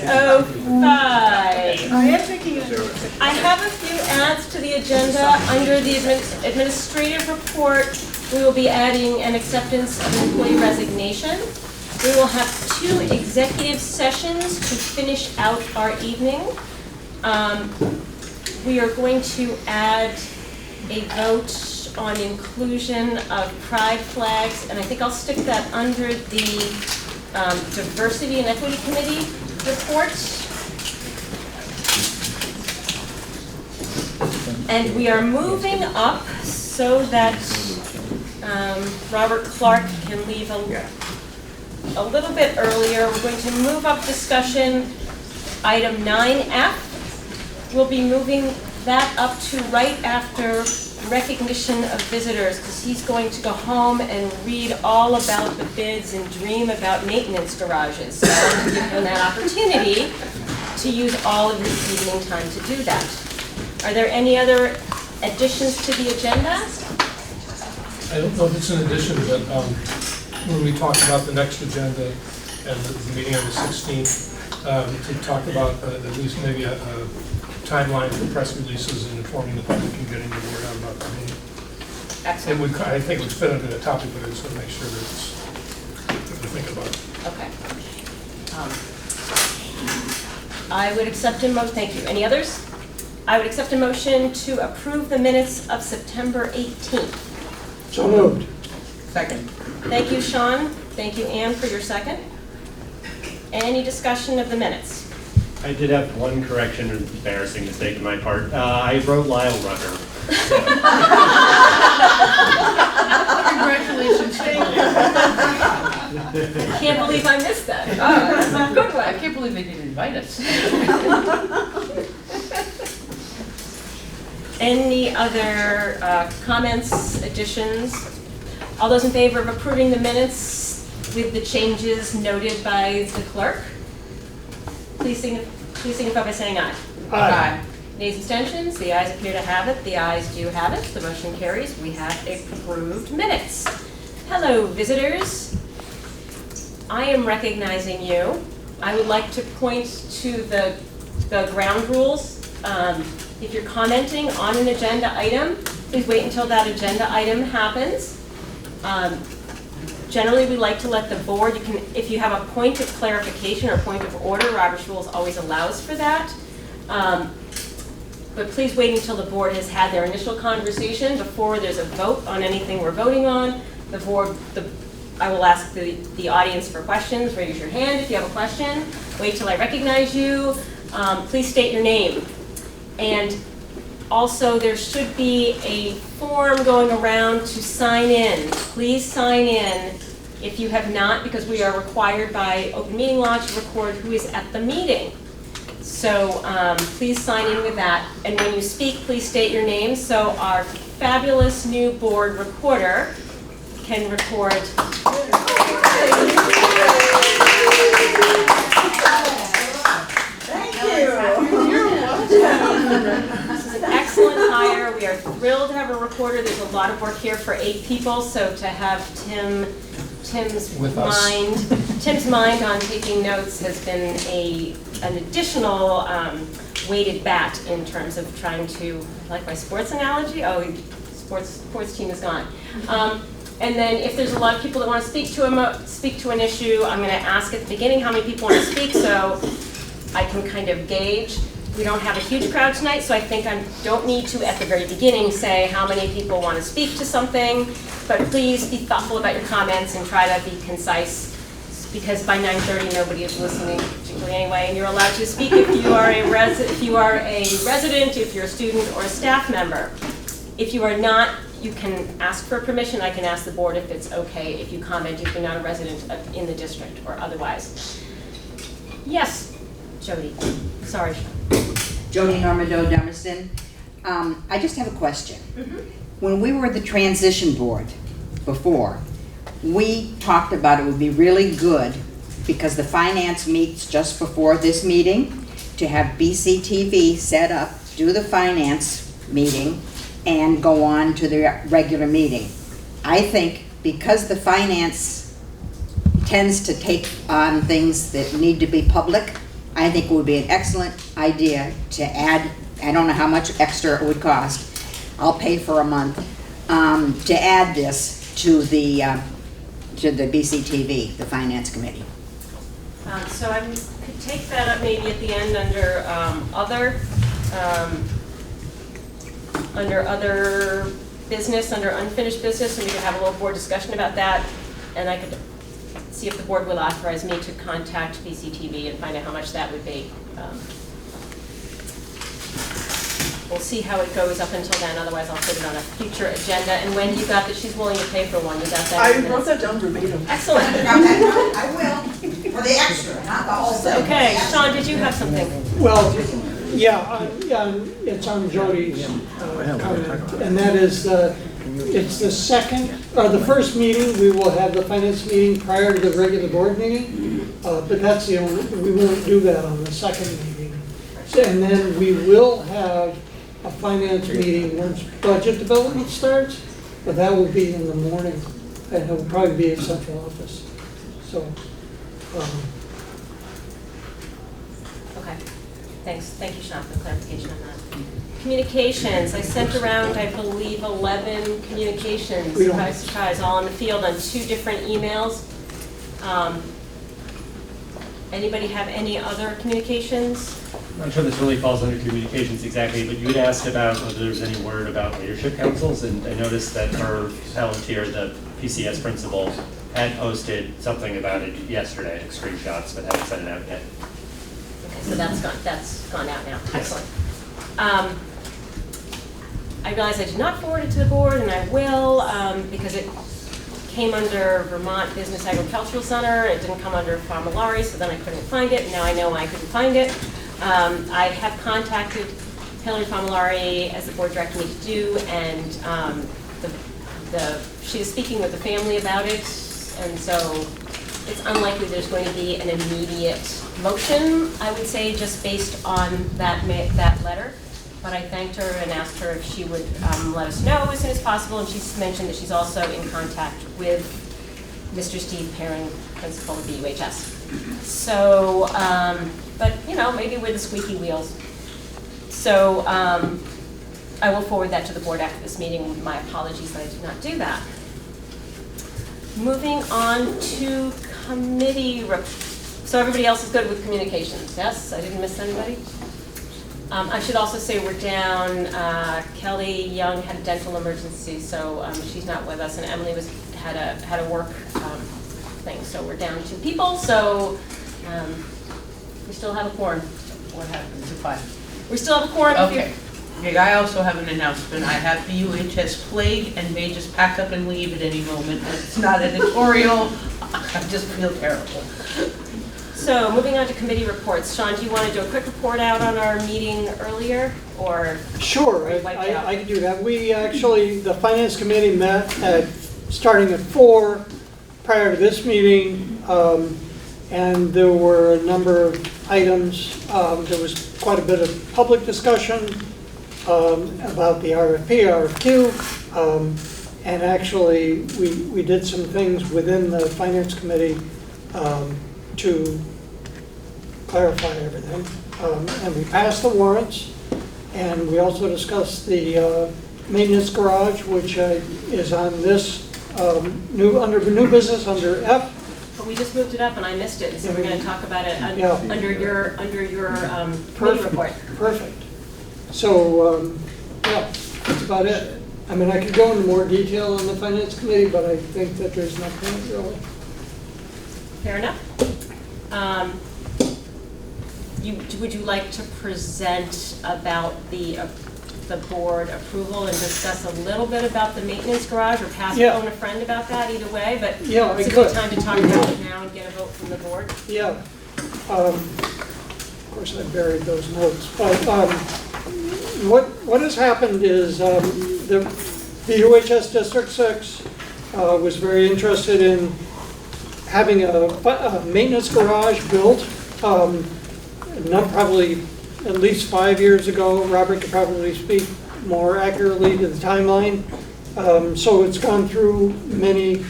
7:05. I have a few adds to the agenda. Under the administrative report, we will be adding an acceptance of employee resignation. We will have 2 executive sessions to finish out our evening. We are going to add a vote on inclusion of pride flags, and I think I'll stick that under the Diversity and Equity Committee report. And we are moving up so that Robert Clark can leave a little bit earlier. We're going to move up discussion. Item 9F, we'll be moving that up to right after recognition of visitors, because he's going to go home and read all about the bids and dream about maintenance garages. So I want to give him that opportunity to use all of his evening time to do that. Are there any other additions to the agenda? I don't know if it's an addition, but when we talked about the next agenda and the meeting on the 16th, to talk about at least maybe a timeline for press releases and informing the public and getting the word out about the meeting. Excellent. I think it would fit under the topic, but I just want to make sure that it's something to think about. Okay. I would accept a motion. Thank you. Any others? I would accept a motion to approve the minutes of September 18th. So moved. Second. Thank you, Sean. Thank you, Ann, for your second. Any discussion of the minutes? I did have one correction, an embarrassing mistake on my part. I wrote Lyle Runner. Congratulations. I can't believe I missed that. Oh, that's a good one. I can't believe they didn't invite us. Any other comments, additions? All those in favor of approving the minutes with the changes noted by the clerk? Please signify by saying aye. Aye. Nays, abstentions? The ayes appear to have it. The ayes do have it. The motion carries. We have approved minutes. Hello, visitors. I am recognizing you. I would like to point to the ground rules. If you're commenting on an agenda item, please wait until that agenda item happens. Generally, we like to let the board, if you have a point of clarification or point of order, Robert's Rules always allows for that. But please wait until the board has had their initial conversation before there's a vote on anything we're voting on. I will ask the audience for questions. Raise your hand if you have a question. Wait till I recognize you. Please state your name. And also, there should be a form going around to sign in. Please sign in if you have not, because we are required by open meeting law to record who is at the meeting. So please sign in with that. And when you speak, please state your name so our fabulous new board recorder can record. Thank you. You're welcome. This is an excellent hire. We are thrilled to have a recorder. There's a lot of work here for 8 people, so to have Tim's mind on taking notes has been an additional weighted bat in terms of trying to, like my sports analogy, sports team is gone. And then if there's a lot of people that want to speak to an issue, I'm going to ask at the beginning how many people want to speak so I can kind of gauge. We don't have a huge crowd tonight, so I think I don't need to at the very beginning say how many people want to speak to something, but please be thoughtful about your comments and try to be concise, because by 9:30 nobody is listening particularly anyway, and you're allowed to speak if you are a resident, if you're a student or a staff member. If you are not, you can ask for permission. I can ask the board if it's okay if you comment if you're not a resident in the district or otherwise. Yes, Jody. Sorry. Jody Normando, Dummerston. I just have a question. Mm-hmm. When we were the transition board before, we talked about it would be really good, because the finance meets just before this meeting, to have BCTV set up, do the finance meeting, and go on to the regular meeting. I think because the finance tends to take on things that need to be public, I think it would be an excellent idea to add, I don't know how much extra it would cost, I'll pay for a month, to add this to the BCTV, the Finance Committee. So I could take that up maybe at the end under other business, under unfinished business, and we could have a little board discussion about that. And I could see if the board will authorize me to contact BCTV and find out how much that would be. We'll see how it goes up until then, otherwise I'll put it on a future agenda. And when you got that she's willing to pay for one, you got that? I wrote that down verbatim. Excellent. I will, for the extra, not the whole thing. Okay, Sean, did you have something? Well, yeah, it's on Jody's comment, and that is, it's the first meeting, we will have the finance meeting prior to the regular board meeting, but that's the only, we won't do that on the second meeting. And then we will have a finance meeting once budget development starts, but that will be in the morning, and it will probably be in central office, so. Okay, thanks. Thank you, Sean, for the clarification on that. Communications, I sent around, I believe, 11 communications, We don't- surprise, surprise, all in the field on 2 different emails. Anybody have any other communications? I'm not sure this really falls under communications exactly, but you had asked about whether there's any word about leadership councils, and I noticed that our Palantir, the PCS principal, had posted something about it yesterday. I took screenshots, but haven't sent it out yet. Okay, so that's gone out now. Excellent. I realize I did not forward it to the board, and I will, because it came under Vermont Business Agricultural Center. It didn't come under Familari, so then I couldn't find it. Now I know I couldn't find it. I have contacted Hillary Familari, as the board directed me to do, and she is speaking with the family about it, and so it's unlikely there's going to be an immediate motion, I would say, just based on that letter. But I thanked her and asked her if she would let us know as soon as possible, and she's mentioned that she's also in contact with Mr. Steve Perrin, principal of BUHS. So, but you know, maybe we're the squeaky wheels. So I will forward that to the board after this meeting. My apologies that I did not do that. Moving on to committee so everybody else is good with communications, yes? I didn't miss anybody? I should also say we're down, Kelly Young had a dental emergency, so she's not with us, and Emily had a work thing, so we're down 2 people, so we still have a quorum. What happened to 5? We still have a quorum. Okay. Okay, I also have an announcement. I have the UHS plague and may just pack up and leave at any moment. It's not editorial. I just feel terrible. So moving on to committee reports. Sean, do you want to do a quick report out on our meeting earlier, or? Sure, Wiped out. I can do that. We actually, the Finance Committee met starting at 4 prior to this meeting, and there were a number of items. There was quite a bit of public discussion about the RFP, RFQ, and actually we did some things within the Finance Committee to clarify everything. And we passed the warrants, and we also discussed the maintenance garage, which is on this under new business under F. But we just moved it up and I missed it, so we're going to talk about it Yeah. under your committee Perfect. report. Perfect. So, yeah, that's about it. I mean, I could go into more detail on the Finance Committee, but I think that there's no point really. Fair enough. Would you like to present about the board approval and discuss a little bit about the maintenance garage, or pass it on a friend about that, either way? But Yeah, it's a I good could. time to talk about it now and get a vote from the board. Yeah. Of course, I buried those notes, but what has happened is the UHS District 6 was very interested in having a maintenance garage built. Probably at least 5 years ago. Robert could probably speak more accurately to the timeline. So it's gone through many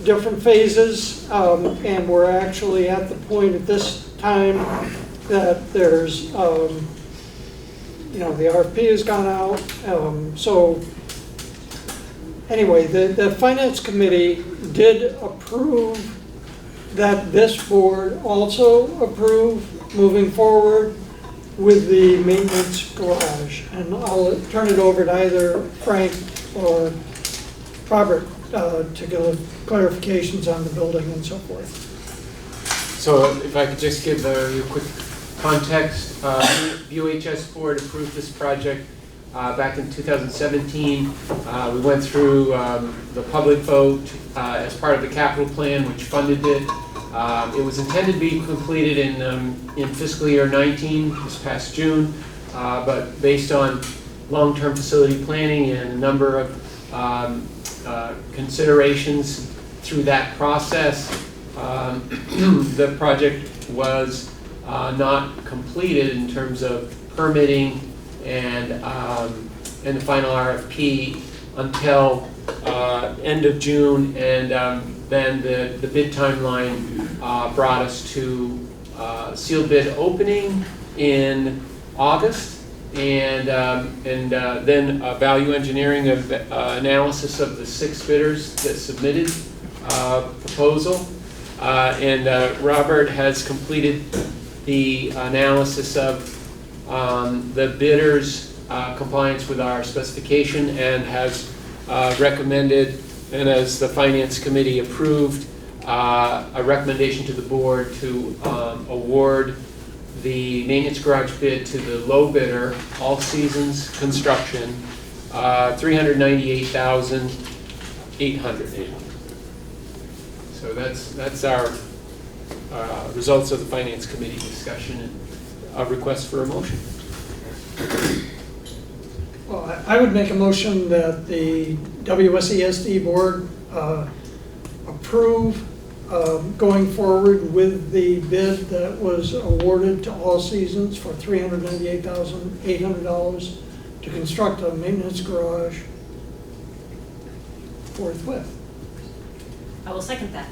different phases, and we're actually at the point at this time that there's, the RFP has gone out. So anyway, the Finance Committee did approve that this board also approve moving forward with the maintenance garage. And I'll turn it over to either Frank or Robert to give clarifications on the building and so forth. So if I could just give you a quick context, BUHS board approved this project back in 2017. We went through the public vote as part of the capital plan, which funded it. It was intended to be completed in fiscal year 19, this past June, but based on long-term facility planning and a number of considerations through that process, the project was not completed in terms of permitting and the final RFP until end of June, and then the bid timeline brought us to sealed bid opening in August, and then value engineering of analysis of the 6 bidders that submitted proposal. And Robert has completed the analysis of the bidders' compliance with our specification, and has recommended, and as the Finance Committee approved, a recommendation to the board to award the maintenance garage bid to the low bidder, All Seasons Construction, $398,800. So that's our results of the Finance Committee discussion, and a request for a motion. Well, I would make a motion that the WSESD board approve going forward with the bid that was awarded to All Seasons for $398,800 to construct a maintenance garage forthwith. I will second that.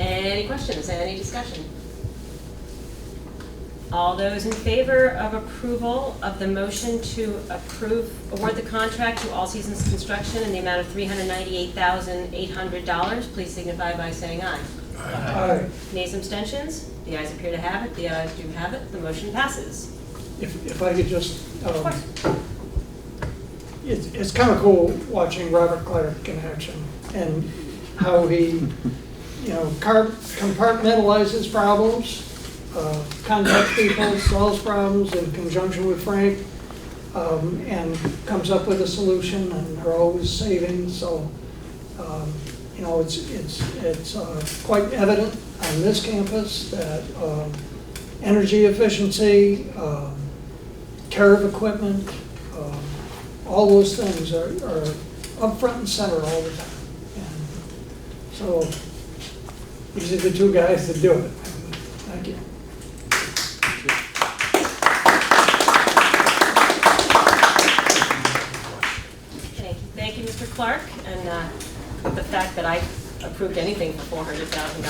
Any questions, any discussion? All those in favor of approval of the motion to award the contract to All Seasons Construction in the amount of $398,800, please signify by saying aye. Aye. Nays, abstentions? The ayes appear to have it, the ayes do have it, the motion passes. If I could just, Of course. it's kind of cool watching Robert Clerk in action and how he, compartmentalizes problems, contacts people, solves problems in conjunction with Frank, and comes up with a solution, and they're always saving. So, it's quite evident on this campus that energy efficiency, care of equipment, all those things are up front and center all the time. And so these are the two guys that do it. Thank you. Thank you, Mr. Clark, and the fact that I approved anything for $400,000.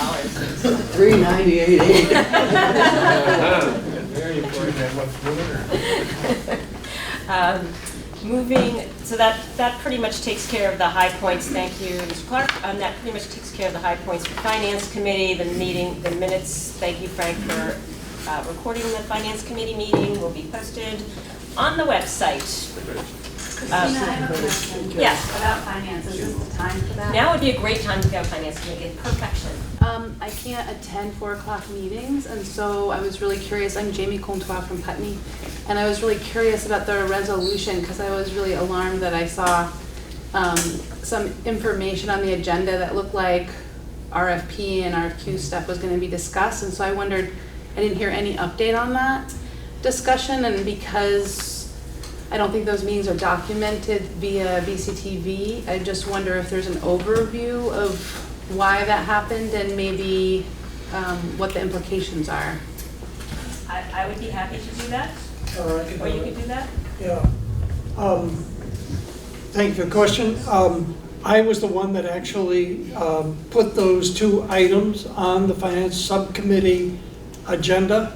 $398,800. Very important. Moving, so that pretty much takes care of the high points. Thank you, Mr. Clark. That pretty much takes care of the high points for Finance Committee, the meeting, the minutes. Thank you, Frank, for recording the Finance Committee meeting. Will be posted on the website. Christina, I have a question. Yes. About finance, is this the time for that? Now would be a great time to go Finance Committee in perfection. I can't attend 4 o'clock meetings, and so I was really curious. I'm Jamie Comtois from Putney, and I was really curious about the resolution because I was really alarmed that I saw some information on the agenda that looked like RFP and RFQ stuff was going to be discussed, and so I wondered, I didn't hear any update on that discussion, and because I don't think those meetings are documented via BCTV, I just wonder if there's an overview of why that happened and maybe what the implications are. I would be happy to do that, I or you could do that. Yeah. Thank you for the question. I was the one that actually put those 2 items on the Finance Subcommittee agenda.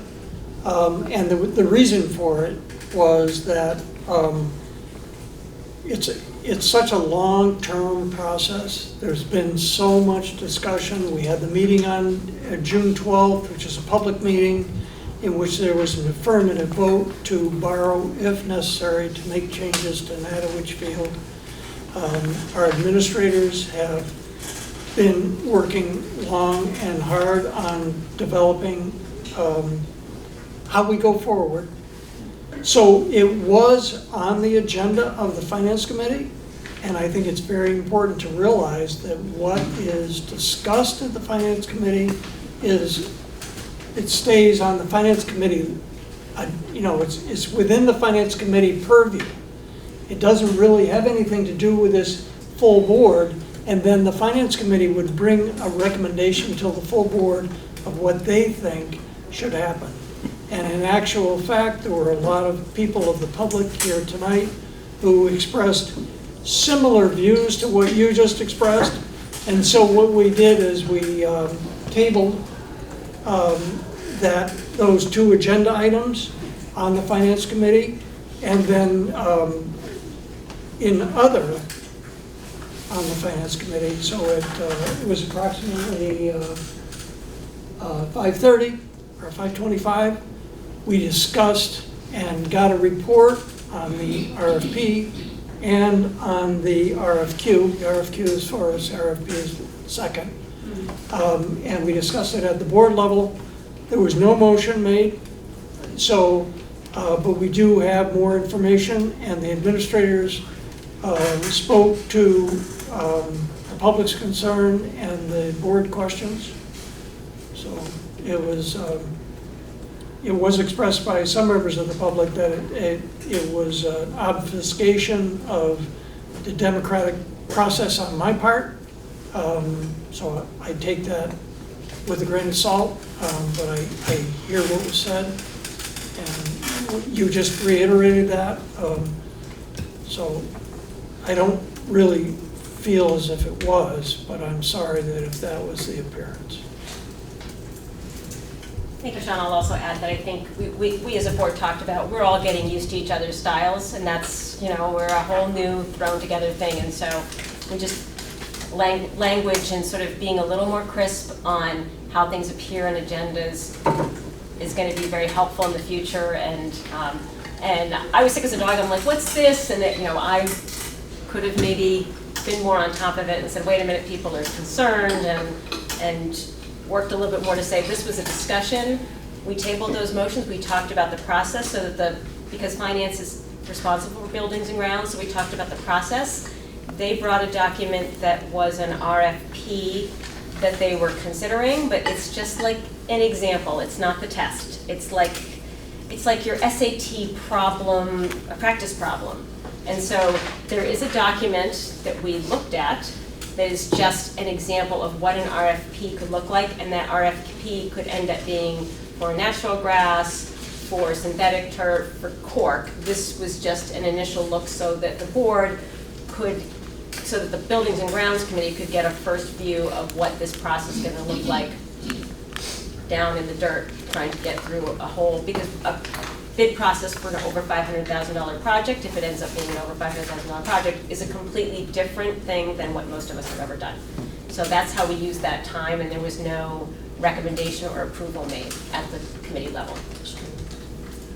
And the reason for it was that it's such a long-term process. There's been so much discussion. We had the meeting on June 12th, which is a public meeting, in which there was an affirmative vote to borrow, if necessary, to make changes to Natowich Field. Our administrators have been working long and hard on developing how we go forward. So it was on the agenda of the Finance Committee, and I think it's very important to realize that what is discussed at the Finance Committee is, it stays on the Finance Committee, it's within the Finance Committee purview. It doesn't really have anything to do with this full board, and then the Finance Committee would bring a recommendation to the full board of what they think should happen. And in actual fact, there were a lot of people of the public here tonight who expressed similar views to what you just expressed. And so what we did is we tabled those 2 agenda items on the Finance Committee, and then in other on the Finance Committee. So it was approximately 5:30 or 5:25. We discussed and got a report on the RFP and on the RFQ. The RFQ is first, RFP is second. And we discussed it at the board level. There was no motion made, so, but we do have more information, and the administrators spoke to the public's concern and the board questions. So it was expressed by some members of the public that it was an obfuscation of the democratic process on my part. So I take that with a grain of salt, but I hear what was said, and you just reiterated that. So I don't really feel as if it was, but I'm sorry that if that was the appearance. Thank you, Sean. I'll also add that I think we as a board talked about, we're all getting used to each other's styles, and that's, we're a whole new thrown together thing, and so we just, language and sort of being a little more crisp on how things appear in agendas is going to be very helpful in the future. And I was sick as a dog. I'm like, what's this? And I could have maybe been more on top of it and said, wait a minute, people are concerned, and worked a little bit more to say this was a discussion. We tabled those motions. We talked about the process so that because finance is responsible for buildings and grounds, so we talked about the process. They brought a document that was an RFP that they were considering, but it's just like an example. It's not the test. It's like your SAT problem, a practice problem. And so there is a document that we looked at that is just an example of what an RFP could look like, and that RFP could end up being for natural grass, for synthetic turf, for cork. This was just an initial look so that the board could, so that the Buildings and Grounds Committee could get a first view of what this process is going to look like down in the dirt, trying to get through a whole, because a bid process for an over $500,000 project, if it ends up being an over $500,000 project, is a completely different thing than what most of us have ever done. So that's how we used that time, and there was no recommendation or approval made at the committee level.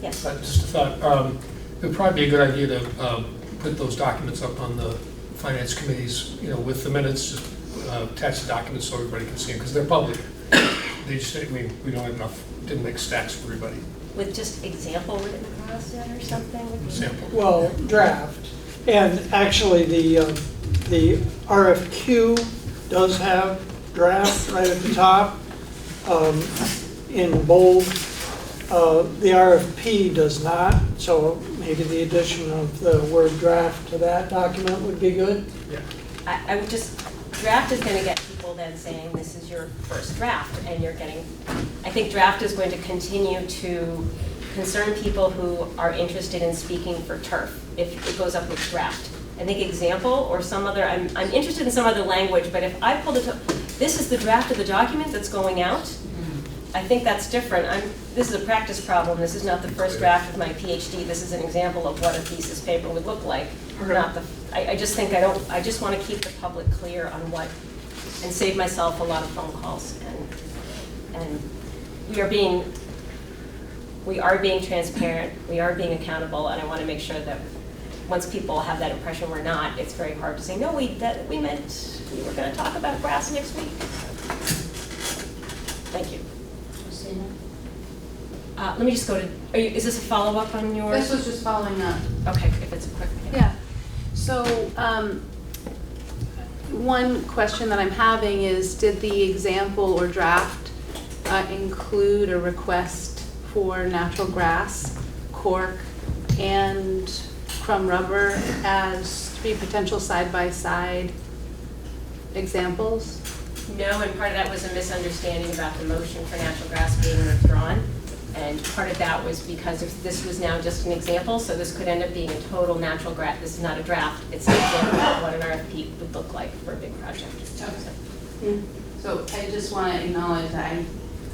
Yes? Just a thought, it would probably be a good idea to put those documents up on the finance committees, with the minutes, just attach the documents so everybody can see them, because they're public. They just, we don't have enough, didn't make stacks for everybody. With just example written across it or something? Example. Well, draft. And actually, the RFQ does have draft right at the top in bold. The RFP does not, so maybe the addition of the word draft to that document would be good. Yeah. I would just, draft is going to get people then saying this is your first draft, and you're getting, I think draft is going to continue to concern people who are interested in speaking for turf if it goes up with draft. I think example or some other, I'm interested in some other language, but if I pulled it, this is the draft of the document that's going out, I think that's different. This is a practice problem. This is not the first draft of my PhD. This is an example of what a thesis paper would look like. Not the, I just think I just want to keep the public clear on what, and save myself a lot of phone calls. And we are being transparent, we are being accountable, and I want to make sure that once people have that impression we're not, it's very hard to say, no, we meant we were going to talk about grass next week. Thank you. Let me just go to, is this a follow-up on yours? This was just following up. Okay, if it's a quick. Yeah. So, one question that I'm having is, did the example or draft include a request for natural grass, cork, and crumb rubber as 3 potential side-by-side examples? No, and part of that was a misunderstanding about the motion for natural grass being withdrawn. And part of that was because if this was now just an example, so this could end up being a total natural grass. This is not a draft, it's an example of what an RFP would look like for a big project. So I just want to acknowledge that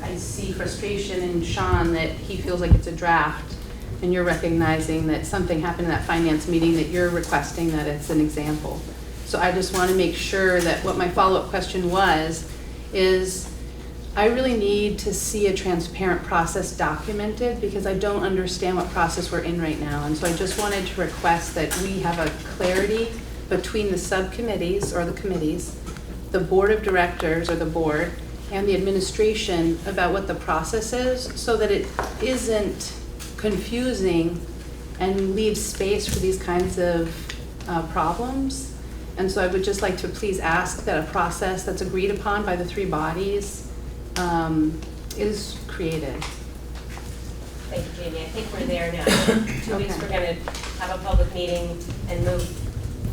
I see frustration in Sean that he feels like it's a draft, and you're recognizing that something happened in that finance meeting that you're requesting that it's an example. So I just want to make sure that what my follow-up question is I really need to see a transparent process documented, because I don't understand what process we're in right now. And so I just wanted to request that we have a clarity between the subcommittees or the committees, the board of directors or the board, and the administration about what the process is, so that it isn't confusing and leaves space for these kinds of problems. And so I would just like to please ask that a process that's agreed upon by the 3 bodies is created. Thank you, Jamie. I think we're there now. 2 weeks, we're going to have a public meeting and move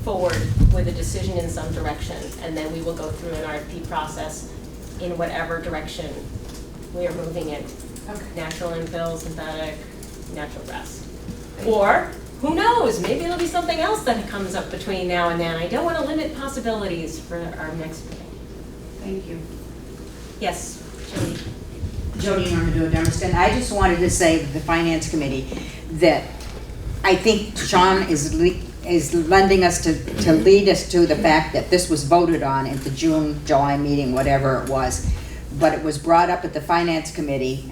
forward with a decision in some direction, and then we will go through an RFP process in whatever direction we are moving in. Okay. Natural infill, synthetic, natural grass. Or, who knows, maybe it'll be something else that comes up between now and then. I don't want to limit possibilities for our next meeting. Thank you. Yes, Jody. Jody Normandy, Dummerston. I just wanted to say to the Finance Committee that I think Sean is lending us to lead us to the fact that this was voted on at the June, July meeting, whatever it was. But it was brought up at the Finance Committee.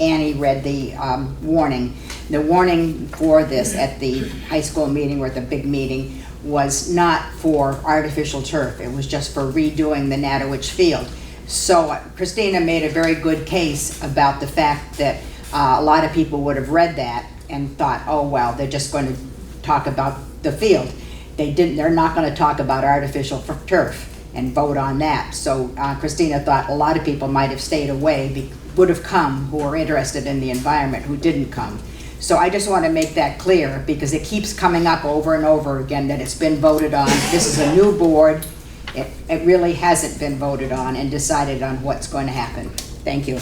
Annie read the warning. The warning for this at the high school meeting or at the big meeting was not for artificial turf. It was just for redoing the Natowich field. So Christina made a very good case about the fact that a lot of people would have read that and thought, oh, well, they're just going to talk about the field. They didn't. They're not going to talk about artificial turf and vote on that. So Christina thought a lot of people might have stayed away, would have come, who are interested in the environment, who didn't come. So I just want to make that clear, because it keeps coming up over and over again that it's been voted on. This is a new board. It really hasn't been voted on and decided on what's going to happen. Thank you.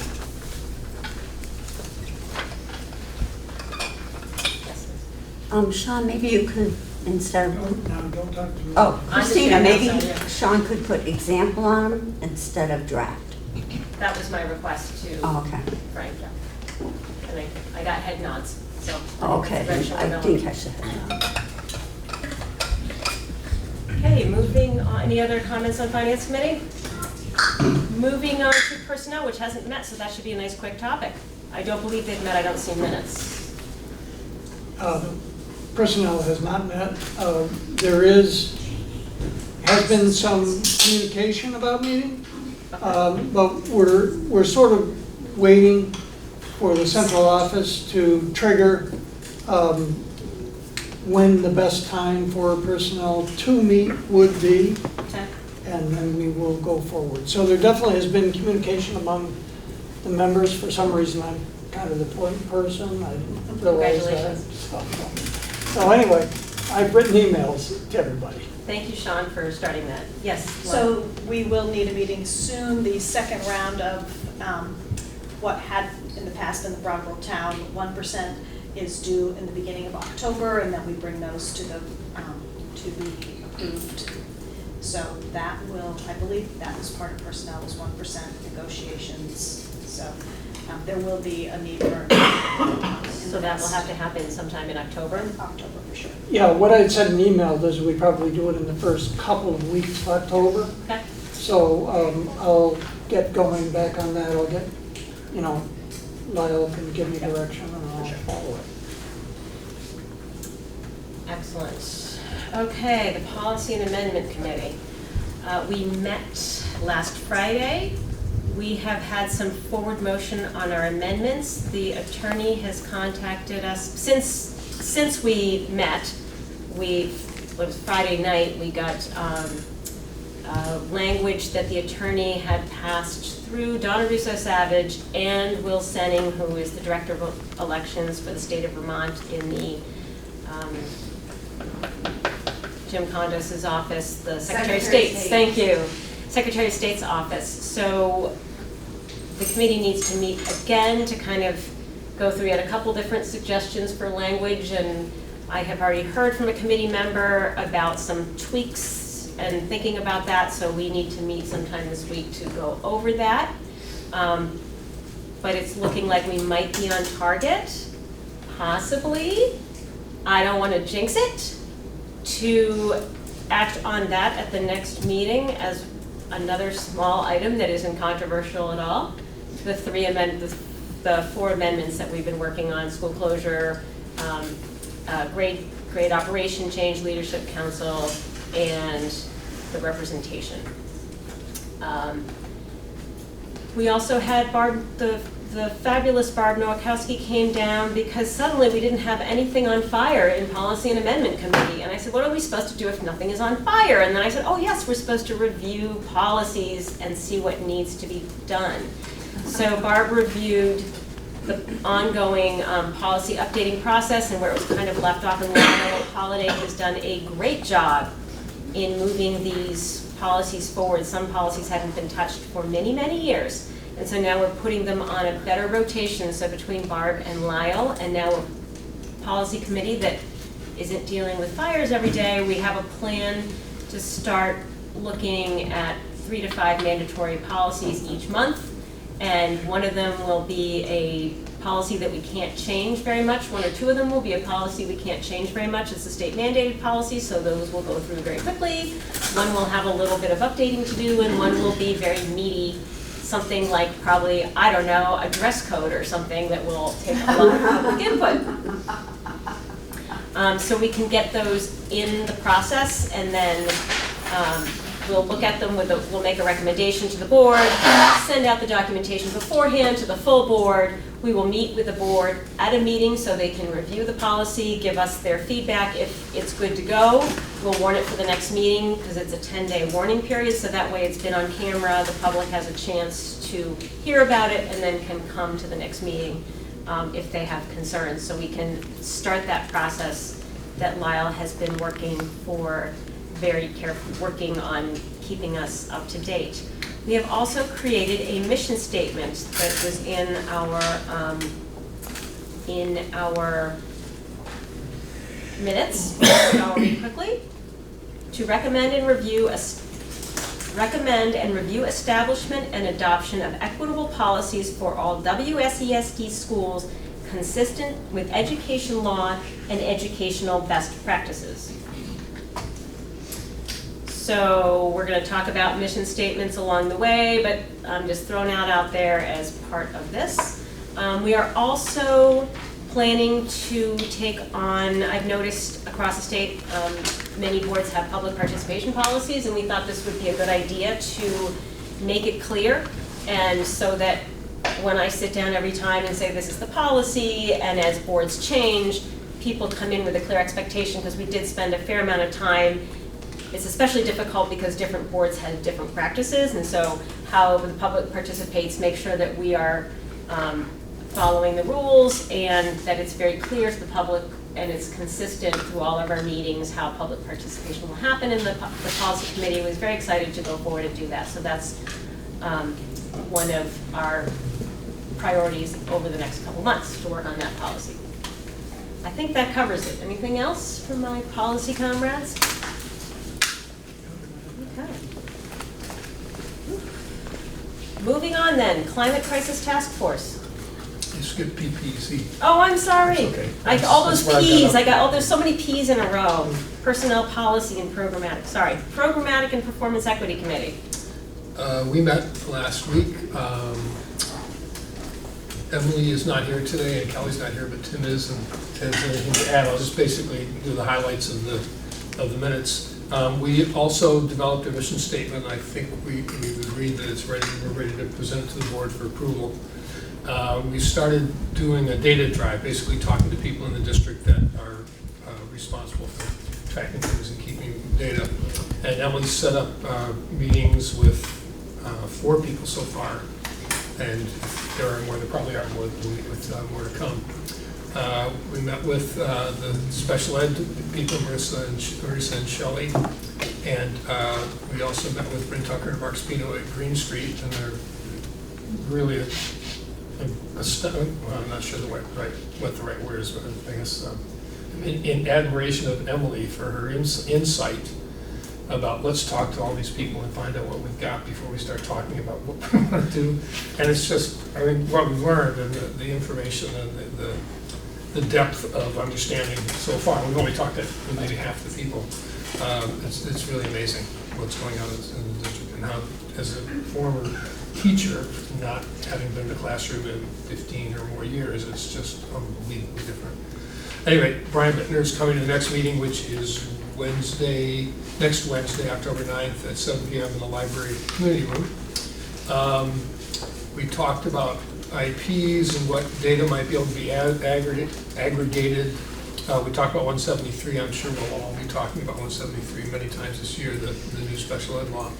Sean, maybe you could, instead of... No, don't talk to me. Oh, Christina, maybe outside, yeah. Sean could put example on them instead of draft. That was my request to Oh, okay. Frank. Yeah. And I got head nods. So Oh, okay, then I think I should. Okay, moving on. Any other comments on Finance Committee? Moving on to personnel, which hasn't met, so that should be a nice quick topic. I don't believe they've met. I don't see minutes. Personnel has not met. There has been some communication about meeting, but we're sort of waiting for the central office to trigger when the best time for personnel to meet would be, Okay. and then we will go forward. So there definitely has been communication among the members. For some reason, I'm kind of the point person. I didn't realize that. So anyway, I've written emails to everybody. Thank you, Sean, for starting that. Yes. So we will need a meeting soon. The second round of what had in the past in the Brattleboro town, 1% is due in the beginning of October, and then we bring those to the to be approved. So that will, I believe that was part of personnel, was 1% negotiations. So there will be a need for. So that will have to happen sometime in October? October for sure. Yeah, what I had said in email is we probably do it in the first couple of weeks of October. Okay. So I'll get going back on that. I'll get, Lyle can give me direction and I'll follow it. Excellent. Okay, the Policy and Amendment Committee. We met last Friday. We have had some forward motion on our amendments. The attorney has contacted us since we met. It was Friday night. We got language that the attorney had passed through Donna Russo-Savage and Will Senning, who is the Director of Elections for the state of Vermont in the Jim Condos's office, the Secretary of State's. Thank you. Secretary of State's office. So the committee needs to meet again to kind of go through yet a couple different suggestions for language, and I have already heard from a committee member about some tweaks and thinking about that, so we need to meet sometime this week to go over that. But it's looking like we might be on target, possibly. I don't want to jinx it, to act on that at the next meeting as another small item that isn't controversial at all. The four amendments that we've been working on: school closure, grade operation change, leadership council, and the representation. We also had the fabulous Barb Nowakowski came down because suddenly we didn't have anything on fire in Policy and Amendment Committee. And I said, what are we supposed to do if nothing is on fire? And then I said, oh yes, we're supposed to review policies and see what needs to be done. So Barb reviewed the ongoing policy updating process and where it was kind of left off, and Lionel Holiday has done a great job in moving these policies forward. Some policies haven't been touched for many, many years. And so now we're putting them on a better rotation, so between Barb and Lyle, and now a policy committee that isn't dealing with fires every day. We have a plan to start looking at 3 to 5 mandatory policies each month, and one of them will be a policy that we can't change very much. 1 or 2 of them will be a policy we can't change very much. It's a state mandated policy, so those will go through very quickly. One will have a little bit of updating to do, and one will be very meaty, something like probably, I don't know, a dress code or something that will take a lot of public input. So we can get those in the process, and then we'll look at them we'll make a recommendation to the board, send out the documentation beforehand to the full board. We will meet with the board at a meeting so they can review the policy, give us their feedback. If it's good to go, we'll warn it for the next meeting because it's a 10-day warning period, so that way it's been on camera, the public has a chance to hear about it and then can come to the next meeting if they have concerns. So we can start that process that Lyle has been working on keeping us up to date. We have also created a mission statement that was in our minutes. I'll read quickly. To recommend and review establishment and adoption of equitable policies for all WSESD schools consistent with education law and educational best practices. So we're going to talk about mission statements along the way, but I'm just throwing out there as part of this. We are also planning to take on, I've noticed across the state, many boards have public participation policies, and we thought this would be a good idea to make it clear, and so that when I sit down every time and say this is the policy, and as boards change, people come in with a clear expectation, because we did spend a fair amount of time. It's especially difficult because different boards have different practices, and so how the public participates, make sure that we are following the rules and that it's very clear to the public and it's consistent through all of our meetings how public participation will happen. And the policy committee was very excited to go forward and do that. So that's one of our priorities over the next couple months, to work on that policy. I think that covers it. Anything else from my policy comrades? Okay. Moving on then, Climate Crisis Task Force. You skipped PPC. Oh, I'm sorry. It's okay. All those That's where I got up. there's so many Ps in a row. Personnel policy and programmatic, sorry. Programmatic and Performance Equity Committee. We met last week. Emily is not here today, and Kelly's not here, but Tim is, and Ted has anything to add. I'll just basically do the highlights of the minutes. We also developed a mission statement. I think we agreed that it's ready. We're ready to present it to the board for approval. We started doing a data drive, basically talking to people in the district that are responsible for tracking things and keeping data. And Emily set up meetings with 4 people so far. And if there are more, there probably are more, with more to come. We met with the special ed people, Marissa and Shelley, and we also met with Bryn Tucker and Mark Spino at Green Street, and they're really well, I'm not sure what the right word is, but I guess in admiration of Emily for her insight about let's talk to all these people and find out what we've got before we start talking about what we want to do. And it's just, I think, what we've learned and the information and the depth of understanding so far. We've only talked to maybe half the people. It's really amazing what's going on in the district, and how, as a former teacher, not having been in the classroom in 15 or more years, it's just unbelievably different. Anyway, Brian Bittner is coming to the next meeting, which is next Wednesday, October 9th at 7 p.m. in the library community room. We talked about IPs and what data might be able to be aggregated. We talked about 173. I'm sure we'll all be talking about 173 many times this year, the new special ed law.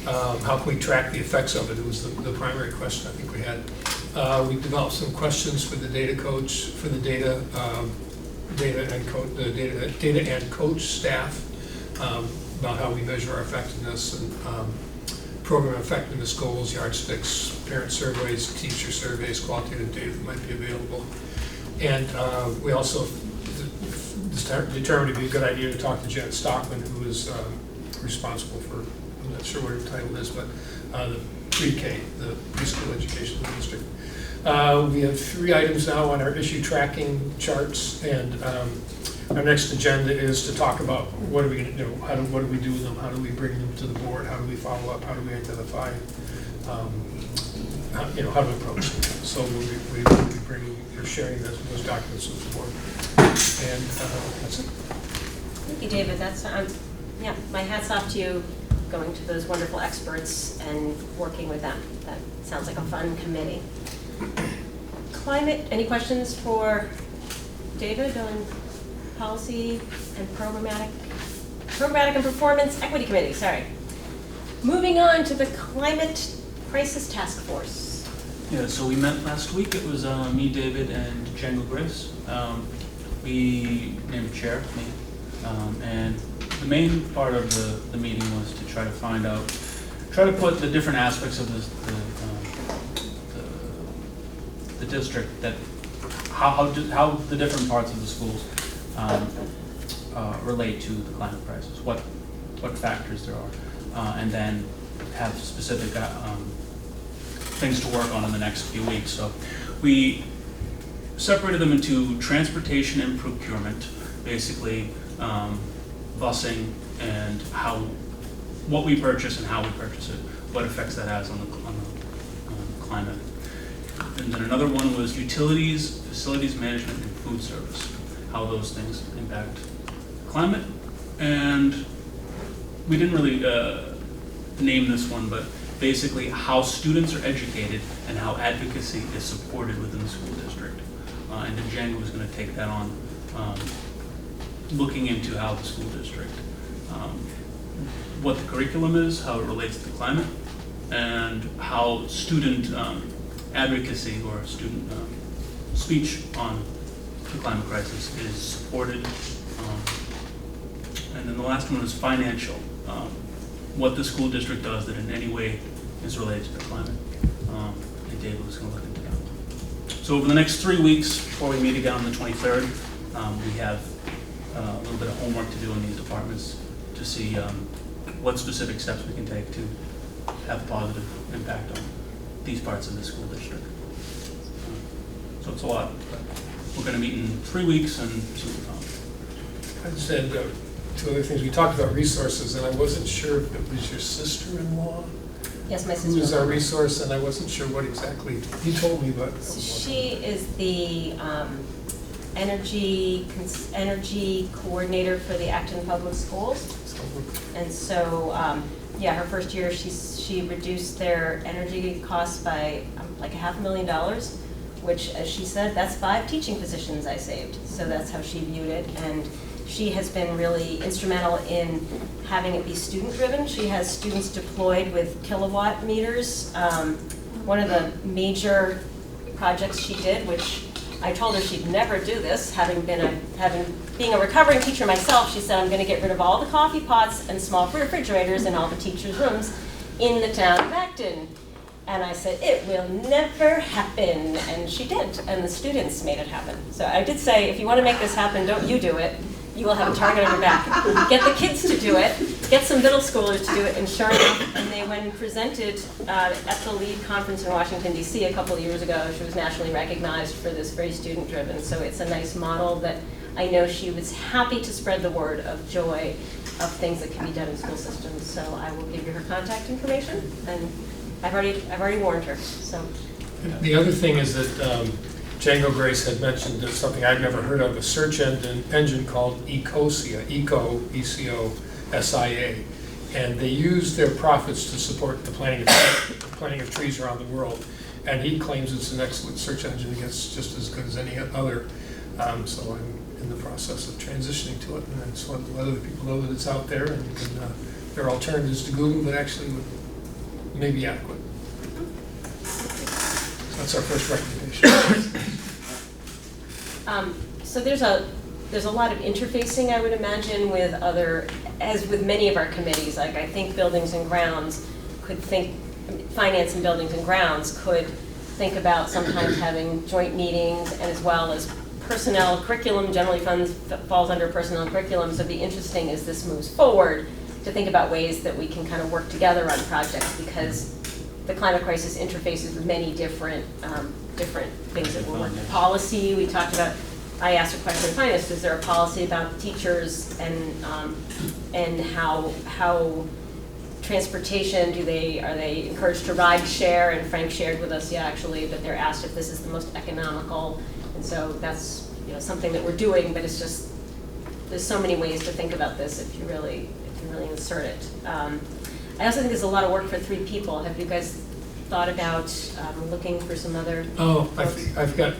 How can we track the effects of it? It was the primary question I think we had. We developed some questions for the data coach, for the data and coach staff, about how we measure our effectiveness and program effectiveness goals, yardsticks, parent surveys, teacher surveys, qualitative data that might be available. And we also determined it'd be a good idea to talk to Janet Stockman, who is responsible for, I'm not sure what her title is, but the pre-K, the preschool education in the district. We have 3 items now on our issue tracking charts, and our next agenda is to talk about what are we going to do, what do we do with them, how do we bring them to the board, how do we follow up, how do we identify, how to approach them. So we will be bringing or sharing those documents with the board, and that's it. Thank you, David. That's yeah, my hat's off to you, going to those wonderful experts and working with them. That sounds like a fun committee. Climate, any questions for David on policy and programmatic and performance equity committee, sorry. Moving on to the Climate Crisis Task Force. Yeah, so we met last week. It was me, David, and Django Grace. We named a chair, me, and the main part of the meeting was to try to put the different aspects of the district, that how the different parts of the schools relate to the climate crisis, what factors there are, and then have specific things to work on in the next few weeks. So we separated them into transportation and procurement, basically busing and what we purchase and how we purchase it, what effects that has on the climate. And then another one was utilities, facilities management, and food service, how those things impact climate. And we didn't really name this one, but basically how students are educated and how advocacy is supported within the school district. And then Django was going to take that on, looking into how the school district, what the curriculum is, how it relates to climate, and how student advocacy or student speech on the climate crisis is supported. And then the last one was financial, what the school district does that in any way is related to the climate. And David was going to look into that. So over the next 3 weeks, before we meet again on the 23rd, We have a little bit of homework to do in these departments to see what specific steps we can take to have a positive impact on these parts of the school district. So it's a lot. But we're going to meet in 3 weeks and see what we found. I just had two other things. We talked about resources, and I wasn't sure if it was your sister-in-law Yes, my who was sister. our resource, and I wasn't sure what exactly, you told me, but. So she is the energy coordinator for the Acton Public Schools. And so, yeah, her first year, she reduced their energy costs by like $500,000, which, as she said, that's 5 teaching positions I saved. So that's how she viewed it. And she has been really instrumental in having it be student-driven. She has students deployed with kilowatt meters. One of the major projects she did, which I told her she'd never do this, being a recovering teacher myself, she said, I'm going to get rid of all the coffee pots and small refrigerators in all the teachers' rooms in the town of Acton. And I said, it will never happen. And she did, and the students made it happen. So I did say, if you want to make this happen, don't you do it. You will have a target on your back. Get the kids to do it, get some middle schoolers to do it, and sure enough, and they, when presented at the LEAD conference in Washington, D.C. a couple of years ago, she was nationally recognized for this very student-driven. So it's a nice model that I know she was happy to spread the word of joy of things that can be done in school systems. So I will give you her contact information, and I've already warned her. So The other thing is that Django Grace had mentioned something I'd never heard of, a search engine called Ecosia, E-C-O-S-I-A. And they use their profits to support the planting of trees around the world. And he claims it's an excellent search engine. It gets just as good as any other. So I'm in the process of transitioning to it. And I just want to let other people know that it's out there. And you can, there are alternatives to Google that actually may be adequate. So that's our first recommendation. So there's a lot of interfacing, I would imagine, with as with many of our committees. Like I think Buildings and Grounds could think, Finance and Buildings and Grounds could think about sometimes having joint meetings, and as well as personnel. Curriculum generally falls under personnel and curriculum, so it'd be interesting as this moves forward to think about ways that we can kind of work together on projects, because the climate crisis interfaces with many different things that we're working on. Policy, we talked about, I asked a question in finance, is there a policy about teachers and how transportation, are they encouraged to ride share? And Frank shared with us, actually, that they're asked if this is the most economical. And so that's something that we're doing, but it's just, there's so many ways to think about this if you really insert it. I also think there's a lot of work for 3 people. Have you guys thought about looking for some other? Oh, I've got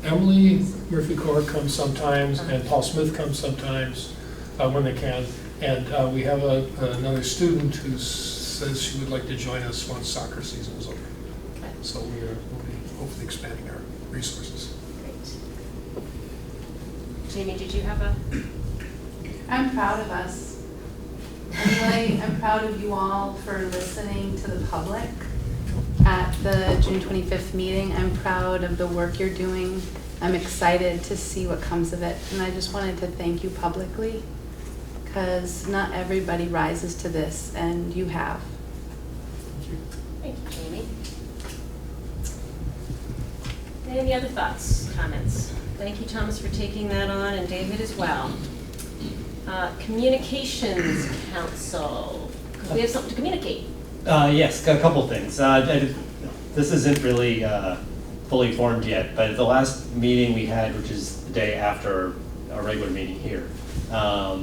Emily Murphy-Core comes sometimes, and Paul Smith comes sometimes when they can. And we have another student who says she would like to join us once soccer season is over. Okay. So we'll be hopefully expanding our resources. Great. Jamie, did you have a? I'm proud of us. I'm proud of you all for listening to the public at the June 25th meeting. I'm proud of the work you're doing. I'm excited to see what comes of it. And I just wanted to thank you publicly, because not everybody rises to this, and you have. Thank you, Jamie. Any other thoughts, comments? Thank you, Thomas, for taking that on, and David as well. Communications Council, because we have something to communicate. Yes, a couple things. This isn't really fully formed yet, but at the last meeting we had, which is the day after our regular meeting here, our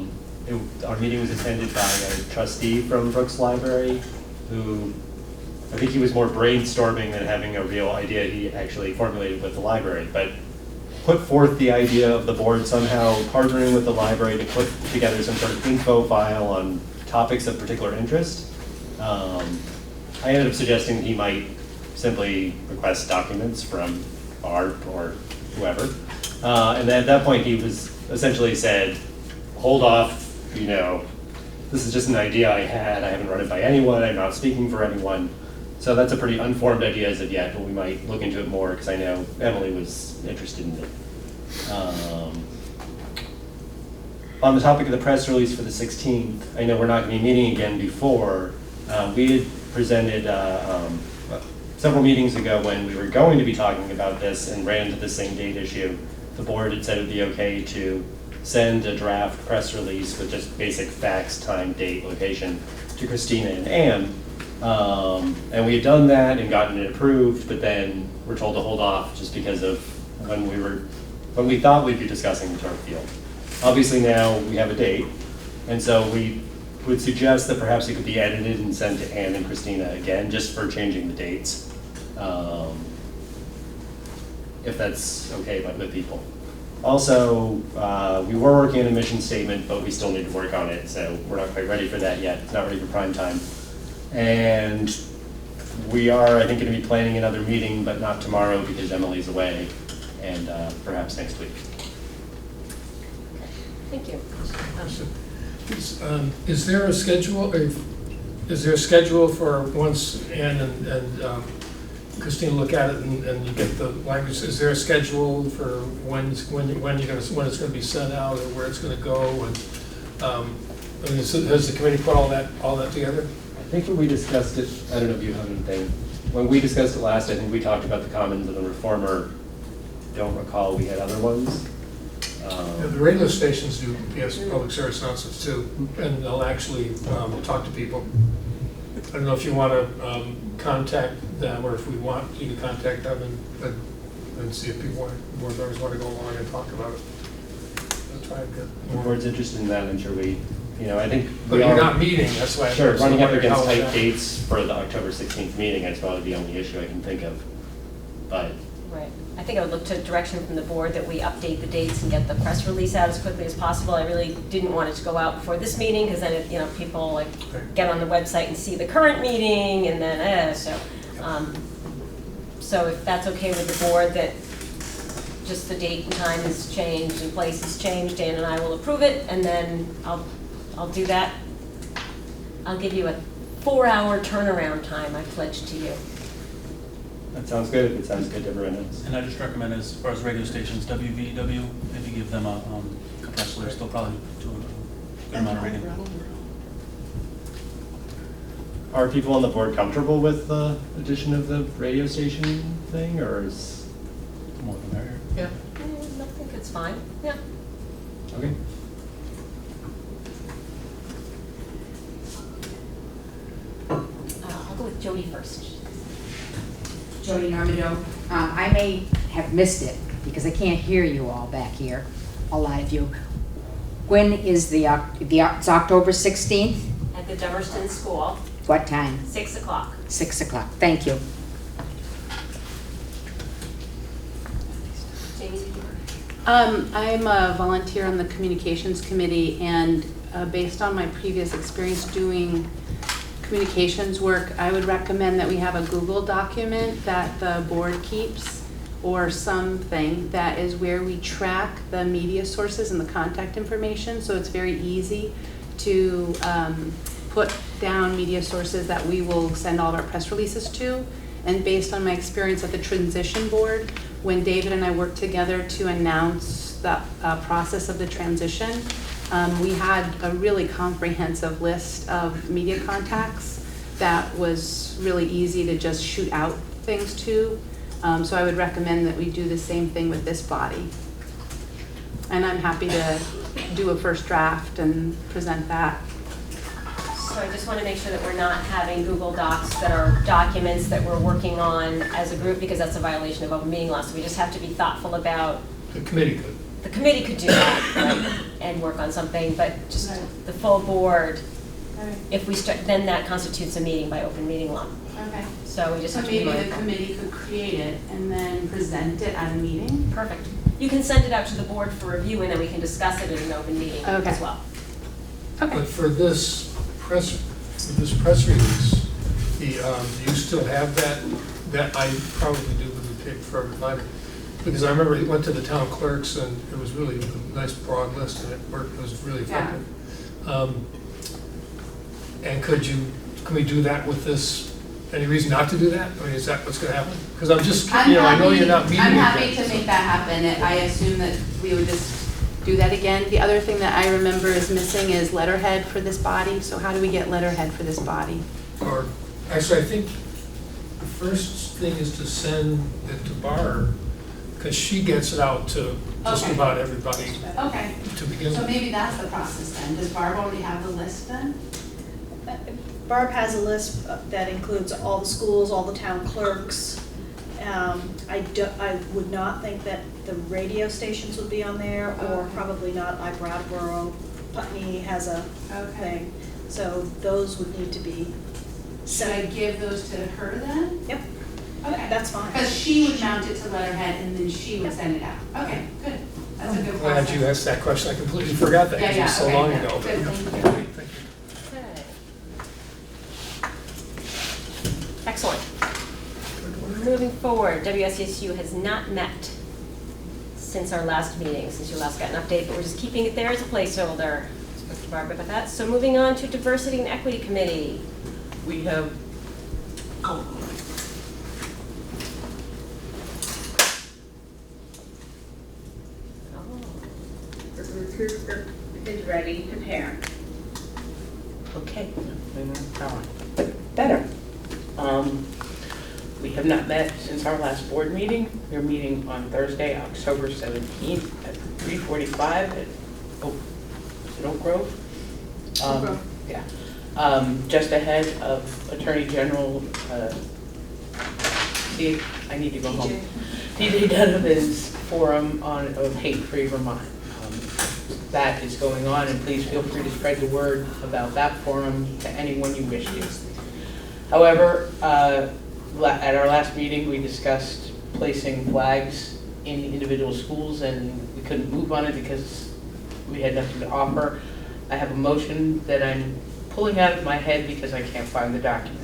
meeting was attended by a trustee from Brooks Library, who I think he was more brainstorming than having a real idea he actually formulated with the library, but put forth the idea of the board somehow partnering with the library to put together some sort of info file on topics of particular interest. I ended up suggesting he might simply request documents from Art or whoever. And then at that point he was essentially said, hold off, this is just an idea I had. I haven't run it by anyone. I'm not speaking for anyone. So that's a pretty unformed idea as of yet, but we might look into it more because I know Emily was interested in it. on the topic of the press release for the 16th, I know we're not going to be meeting again before. We had presented several meetings ago when we were going to be talking about this and ran into the same date issue. The board had said it would be okay to send a draft press release with just basic facts, time, date, location to Christina and Ann. And we had done that and gotten it approved, but then we're told to hold off just because of when we thought we'd be discussing the turf field. Obviously now we have a date, and so we would suggest that perhaps it could be edited and sent to Ann and Christina again, just for changing the dates. If that's okay with people. Also, we were working on a mission statement, but we still need to work on it, so we're not quite ready for that yet. It's not ready for prime time. And we are, I think, going to be planning another meeting, but not tomorrow because Emily's away, and perhaps next week. Thank you. Is there a schedule? Is there a schedule for once Ann and Christina look at it and you get the language? Is there a schedule for when it's going to be sent out or where it's going to go? And has the committee put all that together? I think when we discussed it, I don't know if you have anything. When we discussed it last, I think we talked about the commons and the reformer. Don't recall we had other ones. Yeah, the radio stations do public service announcements too, and they'll actually talk to people. I don't know if you want to contact them, or if we want you to contact them and see if board members want to go along and talk about it. I'll try and get The more. board's interested in that. I'm sure I think But you're not meeting, that's why. Sure, running up against how tight that- dates for the October 16th meeting is probably the only issue I can think of. But Right. I think I would look to direction from the board that we update the dates and get the press release out as quickly as possible. I really didn't want it to go out before this meeting because then, people like get on the website and see the current meeting and then, so if that's okay with the board, that just the date and time has changed and place has changed, Dan and I will approve it, and then I'll do that. I'll give you a 4-hour turnaround time, I pledge to you. that sounds good. It sounds good to everyone else. And I just recommend, as far as radio stations, WVW, maybe give them a press release, they'll probably do a good amount of reading. Are people on the board comfortable with the addition of the radio station thing, or is More than merrier. Yeah. I think it's fine, yeah. okay? I'll go with Jody first. Jody Normandeau. I may have missed it because I can't hear you all back here, a lot of you. When is it's October 16th? At the Dummerston School, What time? 6 o'clock. 6 o'clock. Thank you. Jamie? I'm a volunteer on the communications committee, and based on my previous experience doing communications work, I would recommend that we have a Google document that the board keeps, or something that is where we track the media sources and the contact information, so it's very easy to put down media sources that we will send all of our press releases to. And based on my experience at the transition board, when David and I worked together to announce the process of the transition, we had a really comprehensive list of media contacts that was really easy to just shoot out things to. So I would recommend that we do the same thing with this body. And I'm happy to do a first draft and present that. So I just want to make sure that we're not having Google Docs that are documents that we're working on as a group, because that's a violation of open meeting law. So we just have to be thoughtful about. The committee could. The committee could do that, right, and work on something, but just the full board, if we start, then that constitutes a meeting by open meeting law. Okay. So we just So have to be maybe the mindful. committee could create it and then present it at a meeting? Perfect. You can send it out to the board for review, and then we can discuss it in an open meeting Okay. as well. Okay. But for this press release, do you still have that? That I probably do, but it would take forever time. Because I remember it went to the town clerks and it was really a nice broad list and it worked, it was really effective. And can we do that with this? Any reason not to do that? I mean, is that what's gonna happen? Because I'm just, I know you're not meeting. I'm with happy that, to so- make that happen. I assume that we would just do that again. The other thing that I remember is missing is letterhead for this body, so how do we get letterhead for this body? Or, actually, I think the first thing is to send it to Barb, because she gets it out to just Okay. about everybody Okay, to begin so with. maybe that's the process then. Does Barb already have the list then? Barb has a list that includes all the schools, all the town clerks. I would not think that the radio stations would be on there, or Okay. probably not. Brattleboro, Putney has a thing. So those would need to be Should I sent. give those to her then? Yep, Okay. that's fine. Because she would mount it to letterhead and then she would send it out. Okay, good. That's a good process. Glad you asked that question. I completely forgot that because it was so okay, long yeah. ago. Good, thank you. Great, thank you. Okay. Excellent. Moving forward, WSESU has not met since our last meeting, since you last got an update, but we're just keeping it there as a placeholder. Spoke to Barbara about that. So moving on to Diversity and Equity Committee. We have, Oh. The recruiter is ready to parent. okay, better. We have not met since our last board meeting. We're meeting on Thursday, October 17th at 3:45 at, is it Oak Grove? Oak Grove. Yeah. Just ahead of Attorney General, I need to go home. DJ Donovan's forum of hate-free Vermont. That is going on, and please feel free to spread the word about that forum to anyone you wish to. However, at our last meeting, we discussed placing flags in individual schools, and we couldn't move on it because we had nothing to offer. I have a motion that I'm pulling out of my head because I can't find the document.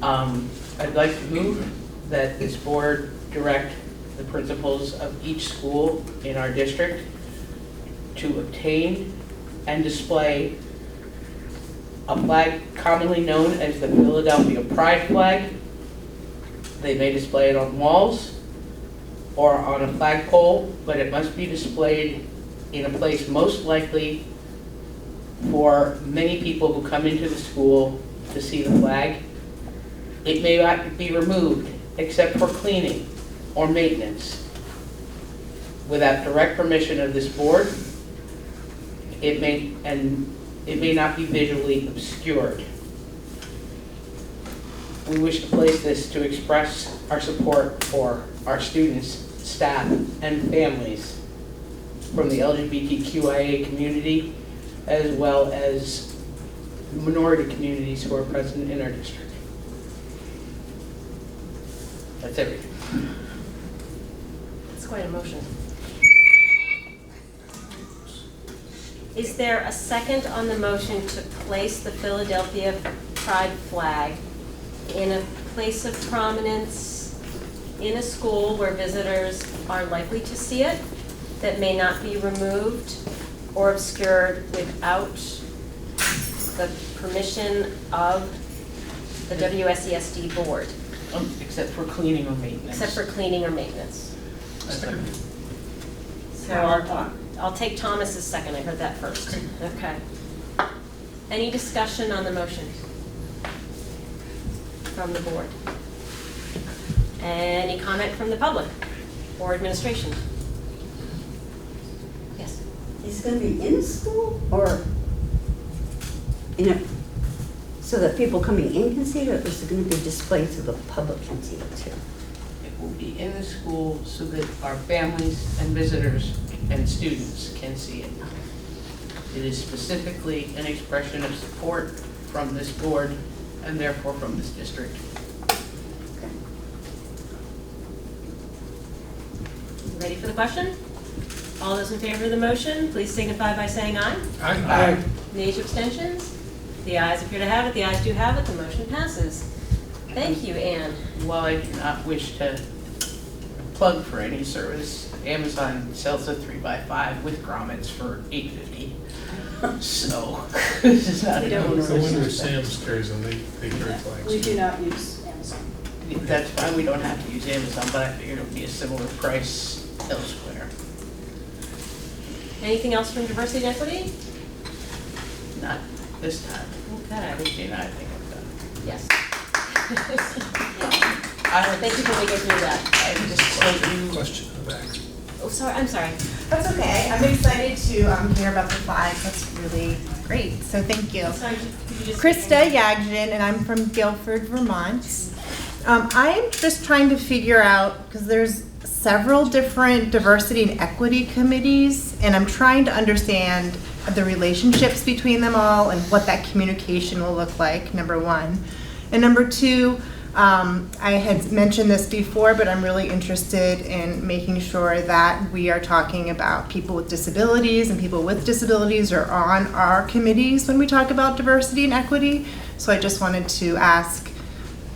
I'd like to move that this board direct the principals of each school in our district to obtain and display a flag commonly known as the Philadelphia Pride flag. They may display it on walls or on a flagpole, but it must be displayed in a place most likely for many people who come into the school to see the flag. It may not be removed except for cleaning or maintenance. Without direct permission of this board, it may not be visually obscured. We wish to place this to express our support for our students, staff, and families from the LGBTQIA community, as well as minority communities who are present in our district. That's everything. That's quite a motion. Is there a second on the motion to place the Philadelphia Pride flag in a place of prominence in a school where visitors are likely to see it, that may not be removed or obscured without the permission of the WSESD board, Except for cleaning or maintenance. except for cleaning or maintenance? So I'll take Thomas's second, I heard that first. Okay. Any discussion on the motion from the board? Any comment from the public or administration? Yes. Is it going to be in school or in a, so that people coming in can see it, or is it going to be displayed so the public can see it too? It will be in the school so that our families and visitors and students can see it. It is specifically an expression of support from this board and therefore from this district. Ready for the question? All those in favor of the motion, please signify by saying aye. Aye. Nays, abstentions? The ayes appear to have it, the ayes do have it, the motion passes. Thank you, Anne. While I do not wish to plug for any service, Amazon sells a 3x5 with grommets for $8.50. So this is not We a don't onerous No wonder expense. Sam's carries them, they carry flags. We do not use Amazon. That's fine, we don't have to use Amazon, but I figured it would be a similar price elsewhere. Anything else from diversity and equity? Not this time. Okay. Christine, I think I'm done. Yes. Thank you for making through that. I just told you. Question in the back. Oh, sorry, I'm sorry. That's okay. I'm excited to hear about the flags. That's really great. So thank you. Sorry, could you just- Krista Yagdin, and I'm from Guilford, Vermont. I'm just trying to figure out, because there's several different diversity and equity committees, and I'm trying to understand the relationships between them all and what that communication will look like, number one. And number two, I had mentioned this before, but I'm really interested in making sure that we are talking about people with disabilities, and people with disabilities are on our committees when we talk about diversity and equity. So I just wanted to ask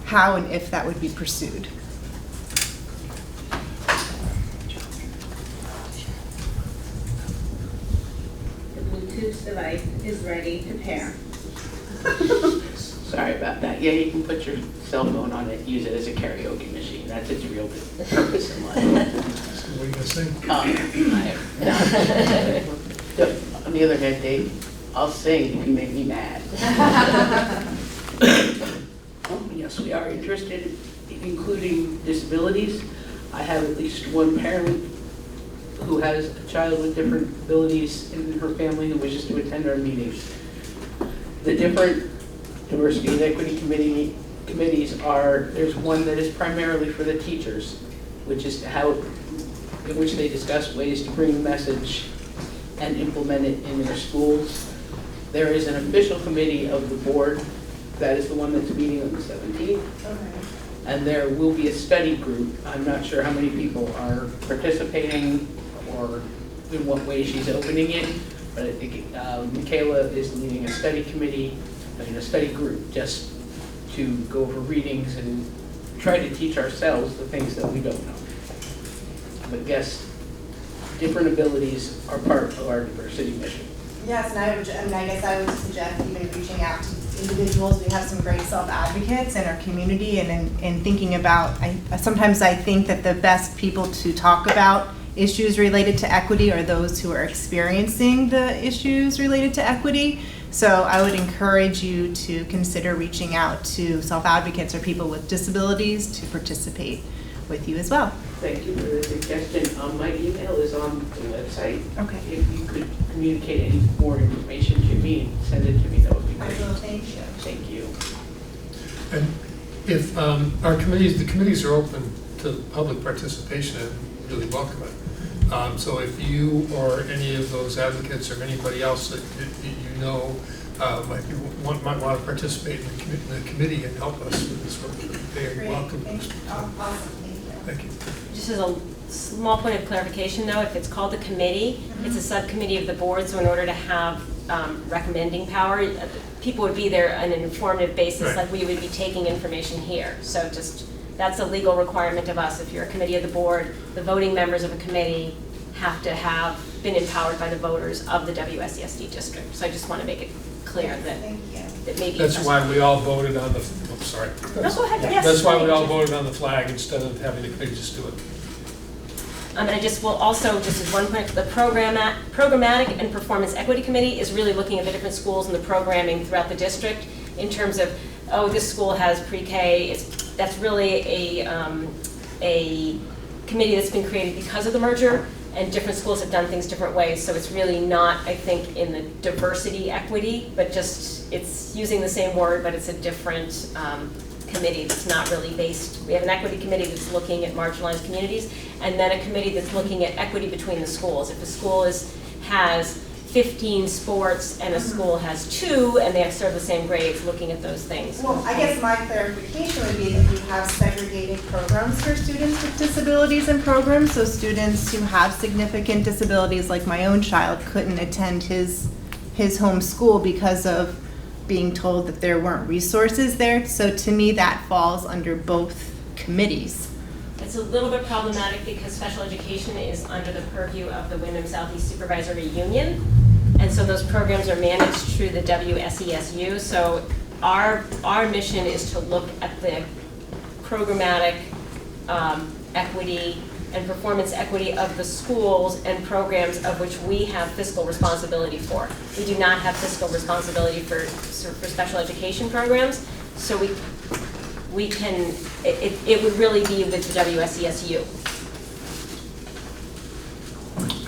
how and if that would be pursued. The Bluetooth device is ready to pair. Sorry about that. Yeah, you can put your cell phone on it, use it as a karaoke machine. That's its real purpose in life. What are you gonna sing? On the other hand, Dave, I'll sing if you make me mad. Yes, we are interested in including disabilities. I have at least one parent who has a child with different abilities in her family who wishes to attend our meetings. The different diversity and equity committees are, there's one that is primarily for the teachers, which is in which they discuss ways to bring the message and implement it in their schools. There is an official committee of the board, that is the one that's meeting on the 17th. Okay. And there will be a study group. I'm not sure how many people are participating or in what way she's opening it, but I think Michaela is leading a study committee, a study group, just to go over readings and try to teach ourselves the things that we don't know. But yes, different abilities are part of our diversity mission. Yes, and I guess I would suggest even reaching out to individuals. We have some great self-advocates in our community, and in thinking about, sometimes I think that the best people to talk about issues related to equity are those who are experiencing the issues related to equity. So I would encourage you to consider reaching out to self-advocates or people with disabilities to participate with you as well. Thank you for the suggestion. My email is on the website. Okay. If you could communicate any more information to me and send it to me, that would be great. I will, thank you. Thank you. And if our committees, the committees are open to public participation and really welcome it. So if you or any of those advocates or anybody else that you know might want to participate in the committee and help us with this work, they are welcome. Awesome, Thank you. Just as a small point of clarification though, if it's called a committee, it's a subcommittee of the board, so in order to have recommending power, people would be there on an informative basis, right, like we would be taking information here. So just, that's a legal requirement of us. If you're a committee of the board, the voting members of a committee have to have been empowered by the voters of the WSESD district. So I just want to make it clear that maybe that's why we all voted on the, I'm sorry. No, go ahead. Yes, That's why we please. all voted on the flag instead of having the committee just do it. And I just will also, just as one point, the Programmatic and Performance Equity Committee is really looking at the different schools and the programming throughout the district in terms of, oh, this school has pre-K. That's really a committee that's been created because of the merger, and different schools have done things different ways. So it's really not, I think, in the diversity equity, but just, it's using the same word, but it's a different committee that's not really based. We have an equity committee that's looking at marginalized communities, and then a committee that's looking at equity between the schools. If a school has 15 sports and a school has 2 and they serve the same grades, looking at those things. Well, I guess my clarification would be that we have segregated programs for students with disabilities and programs, so students who have significant disabilities, like my own child, couldn't attend his home school because of being told that there weren't resources there. So to me, that falls under both committees. It's a little bit problematic because special education is under the purview of the Wyndham Southeast Supervisory Union, and so those programs are managed through the WSESU. So our mission is to look at the programmatic equity and performance equity of the schools and programs of which we have fiscal responsibility for. We do not have fiscal responsibility for special education programs, so we can, it would really be with the WSESU. I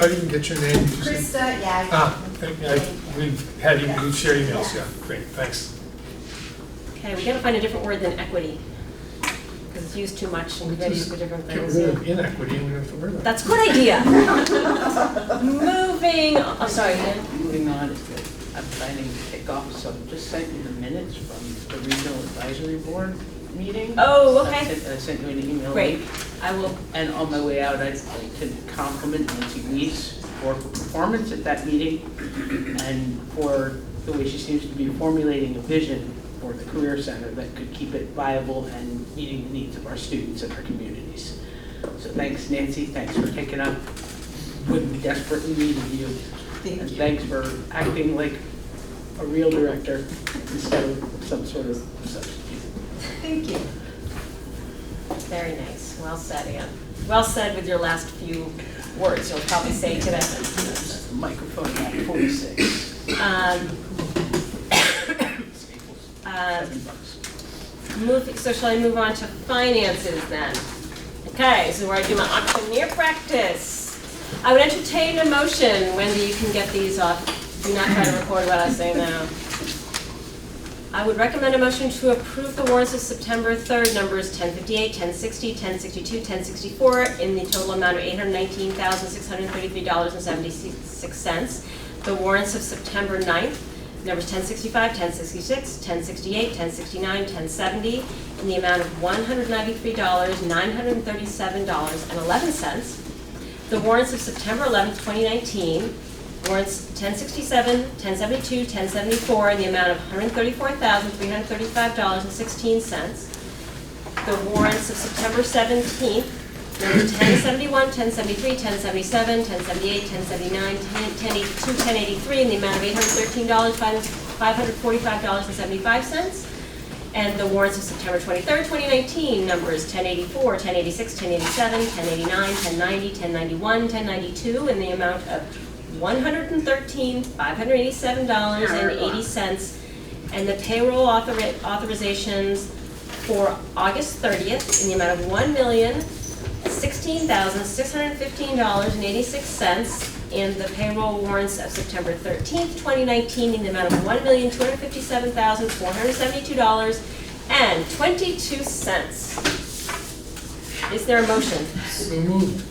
didn't get your name. Did you say? Krista, yeah. We've shared emails, yeah, great, thanks. Okay, we gotta find a different word than equity, because it's used too much and we've used for different Get things. rid of inequity and we don't have to worry about it. That's a good idea. Moving, I'm sorry, Dan. Moving on, I'm planning to kick off, so I just sent you the minutes from the Regional Advisory Board meeting. Oh, okay. I sent you an email. Great, I will. And on my way out, I'd like to compliment Nancy Weiss for her performance at that meeting and for the way she seems to be formulating a vision for the Career Center that could keep it viable and meeting the needs of our students and our communities. So thanks, Nancy. Thanks for taking up what we desperately needed you. And thanks for acting like a real director instead of some sort of substitute. Thank you. Very nice, well said, Ann. Well said with your last few words, you'll probably say to them. Microphone at 46. So shall I move on to finances then? Okay, so where I do my auctioneer practice. I would entertain a motion. Wendy, you can get these off. Do not try to record what I say now. I would recommend a motion to approve the warrants of September 3rd, numbers 1058, 1060, 1062, 1064, in the total amount of $819,633.76. The warrants of September 9th, numbers 1065, 1066, 1068, 1069, 1070, in the amount of $193,937.11. The warrants of September 11th, 2019, warrants 1067, 1072, 1074, in the amount of $134,335.16. The warrants of September 17th, numbers 1071, 1073, 1077, 1078, 1079, 1082, 1083, in the amount of $813,545.75. And the warrants of September 23rd, 2019, numbers 1084, 1086, 1087, 1089, 1090, 1091, 1092, in the amount of $113,587.80, and the payroll authorizations for August 30th in the amount of $1,016,615.86, and the payroll warrants of September 13th, 2019 in the amount of $1,257,472.22. Is there a motion? So moved.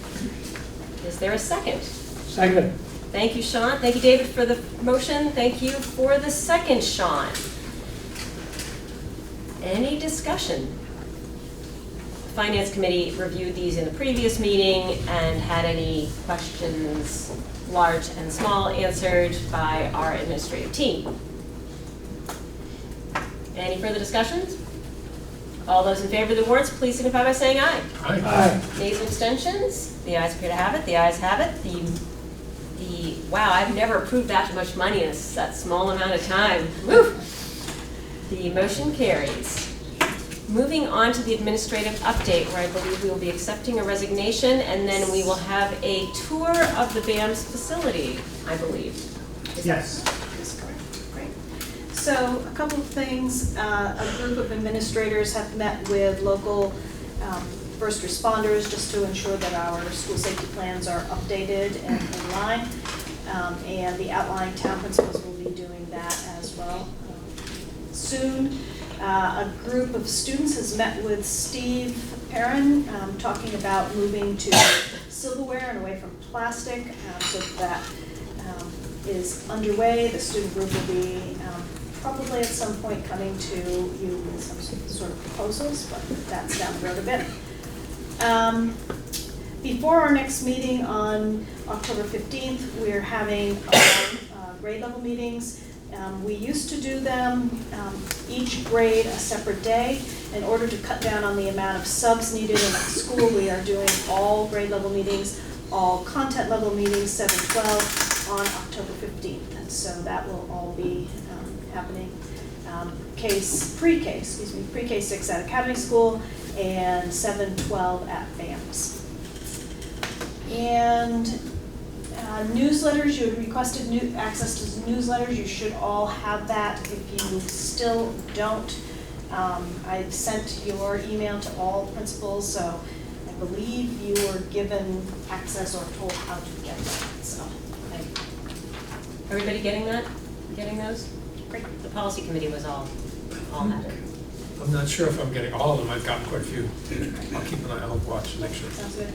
Is there a second? Second. Thank you, Sean. Thank you, David, for the motion. Thank you for the second, Sean. Any discussion? The Finance Committee reviewed these in the previous meeting and had any questions, large and small, answered by our administrative team. Any further discussions? All those in favor of the warrants, please signify by saying aye. Aye. Nays and abstentions? The ayes appear to have it. The ayes have it. Wow, I've never approved that much money in that small amount of time. Woo! The motion carries. Moving on to the administrative update, where I believe we will be accepting a resignation, and then we will have a tour of the BAM's facility, I believe. Yes. That's correct. Great. So a couple of things. A group of administrators have met with local first responders just to ensure that our school safety plans are updated and in line. And the outlying town principals will be doing that as well soon. A group of students has met with Steve Perrin, talking about moving to silverware and away from plastic. So that is underway. The student group will be probably at some point coming to you with some sort of proposals, but that's down the road a bit. Before our next meeting on October 15th, we're having our grade level meetings. We used to do them each grade a separate day. In order to cut down on the amount of subs needed in the school, we are doing all grade level meetings, all content level meetings, 7-12 on October 15th. And so that will all be happening. Pre-K 6 at Academy School, and 7:12 at BAMS. And newsletters, you had requested access to newsletters. You should all have that. If you still don't, I sent your email to all principals, so I believe you were given access or told how to get that. So, Everybody getting that? Getting those? great. The policy committee was all had it. I'm not sure if I'm getting all of them. I've gotten quite a few. I'll keep an eye, I'll watch and make sure. Sounds good.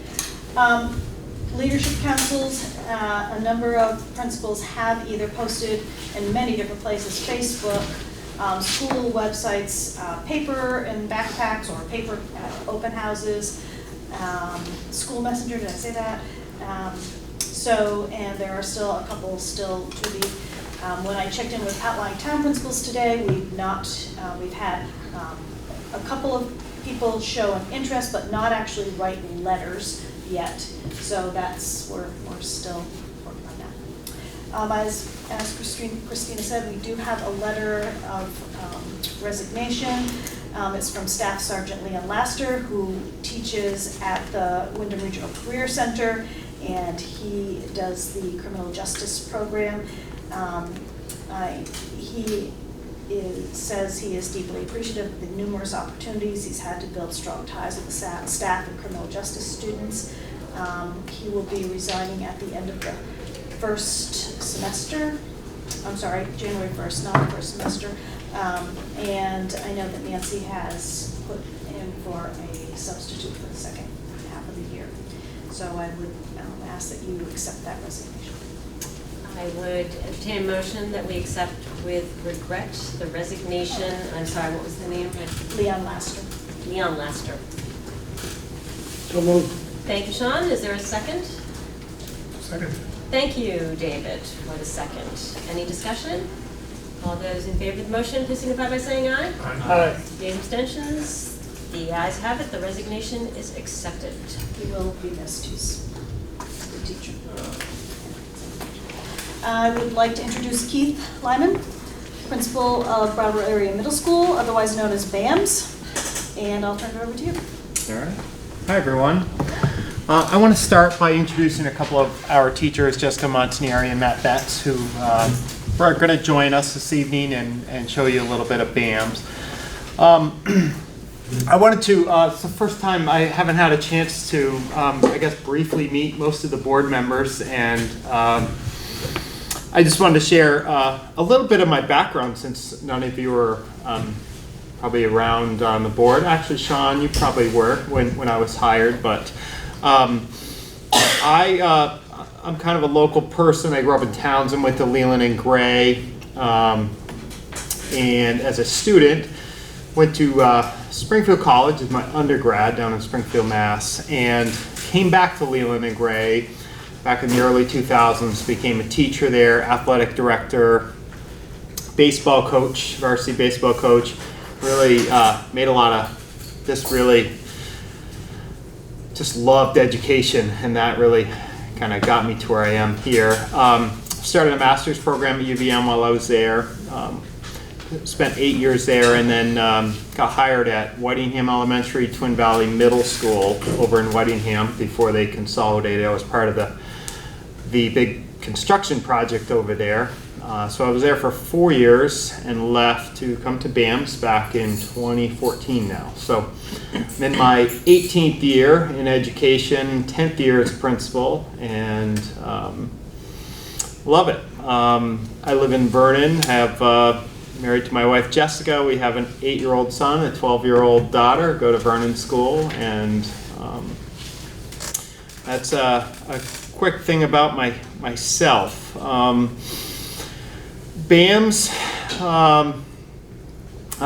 Leadership councils, a number of principals have either posted in many different places, Facebook, school websites, paper and backpacks or paper open houses, school messenger, did I say that? And there are still a couple still to be. When I checked in with outlying town principals today, we've had a couple of people show an interest, but not actually write letters yet. So we're still working on that. As Christina said, we do have a letter of resignation. It's from Staff Sergeant Leon Laster, who teaches at the Wyndham Regional Career Center, and he does the criminal justice program. He says he is deeply appreciative of the numerous opportunities he's had to build strong ties with the staff and criminal justice students. He will be resigning at the end of the first semester. I'm sorry, January 1st, not the first semester. And I know that Nancy has put in for a substitute for the second half of the year. So I would ask that you accept that resignation. I would entertain a motion that we accept with regret the resignation, I'm sorry, what was the name? Leon Laster. Leon Laster. So moved. Thank you, Sean. Is there a second? Second. Thank you, David, for the second. Any discussion? All those in favor of the motion, please signify by saying aye. Aye. Any abstentions? The ayes have it. The resignation is accepted. He will be missed. He's a good teacher. I would like to introduce Keith Lyman, principal of Brattleboro Area Middle School, otherwise known as BAMS, and I'll turn it over to you. All right. Hi, everyone. I want to start by introducing a couple of our teachers, Jessica Montanieri and Matt Betts, who are going to join us this evening and show you a little bit of BAMS. I wanted to, it's the first time I haven't had a chance to, I guess, briefly meet most of the board members, and I just wanted to share a little bit of my background, since none of you were probably around on the board. Actually, Sean, you probably were when I was hired, but I'm kind of a local person. I grew up in Townsend, went to Leland and Gray, and as a student, went to Springfield College as my undergrad down in Springfield, Mass, and came back to Leland and Gray back in the early 2000s, became a teacher there, athletic director, baseball coach, varsity baseball coach. Really made a lot of, just loved education, and that really kind of got me to where I am here. Started a master's program at UVM while I was there. Spent 8 years there, and then got hired at Whitingham Elementary, Twin Valley Middle School over in Whitingham before they consolidated. I was part of the big construction project over there. So I was there for 4 years and left to come to BAMS back in 2014 now. So I'm in my 18th year in education, 10th year as principal, and love it. I live in Vernon, have married to my wife Jessica. We have an 8-year-old son, a 12-year-old daughter, go to Vernon School, and that's a quick thing about myself. BAMS, I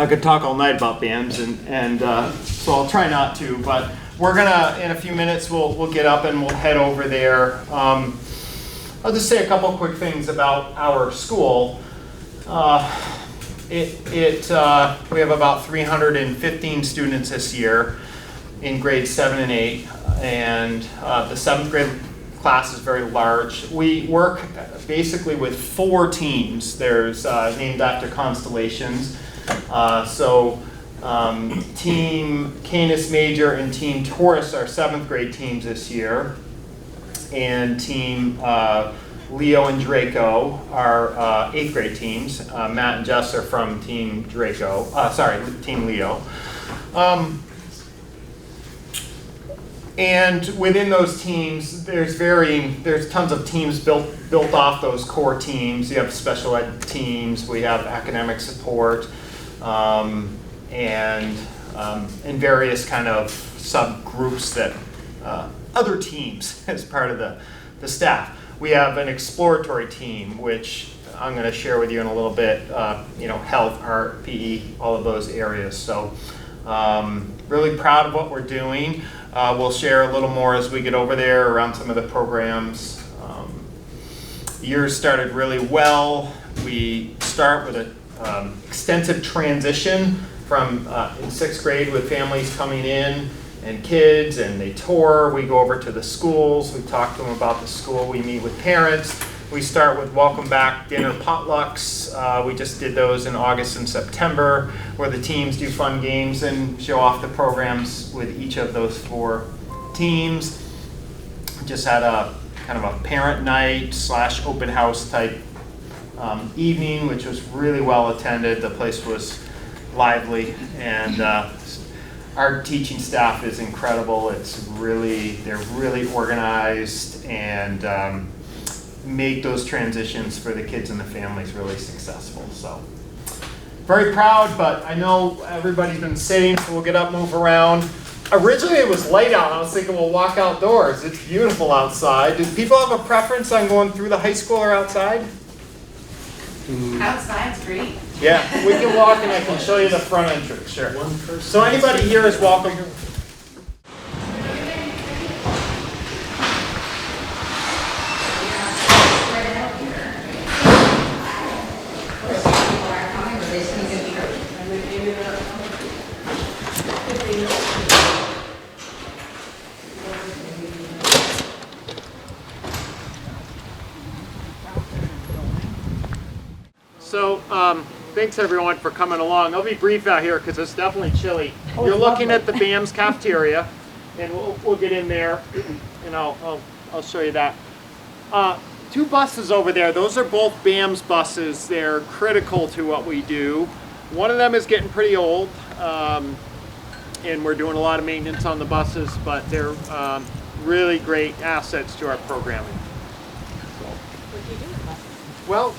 could talk all night about BAMS, and so I'll try not to, but we're gonna, in a few minutes, we'll get up and we'll head over there. I'll just say a couple quick things about our school. We have about 315 students this year in grades 7 and 8, and the 7th grade class is very large. We work basically with 4 teams. There's named after constellations. So Team Canis Major and Team Taurus are 7th grade teams this year. And Team Leo and Draco are 8th grade teams. Matt and Jess are from Team Draco, Team Leo. And within those teams, there's tons of teams built off those core teams. You have special ed teams, we have academic support, and various kind of subgroups that other teams as part of the staff. We have an exploratory team, which I'm going to share with you in a little bit, health, art, PE, all of those areas. So really proud of what we're doing. We'll share a little more as we get over there around some of the programs. The year started really well. We start with an extensive transition from in 6th grade with families coming in and kids, and they tour. We go over to the schools. We talk to them about the school. We meet with parents. We start with welcome back dinner potlucks. We just did those in August and September, where the teams do fun games and show off the programs with each of those 4 teams. Just had a kind of a parent night / open house type evening, which was really well attended. The place was lively, and our teaching staff is incredible. They're really organized and make those transitions for the kids and the families really successful. So very proud, but I know everybody's been sitting, so we'll get up, move around. Originally it was light out. I was thinking we'll walk outdoors. It's beautiful outside. Do people have a preference on going through the high school or outside? Outside's great. Yeah, we can walk and I can show you the front entrance, sure. So anybody here is welcome. So, thanks everyone for coming along. I'll be brief out here because it's definitely chilly. You're looking at the BAM's cafeteria, and we'll get in there, and I'll show you that. 2 buses over there. Those are both BAM's buses. They're critical to what we do. One of them is getting pretty old, and we're doing a lot of maintenance on the buses, but they're really great assets to our programming. What do you do with buses? Well,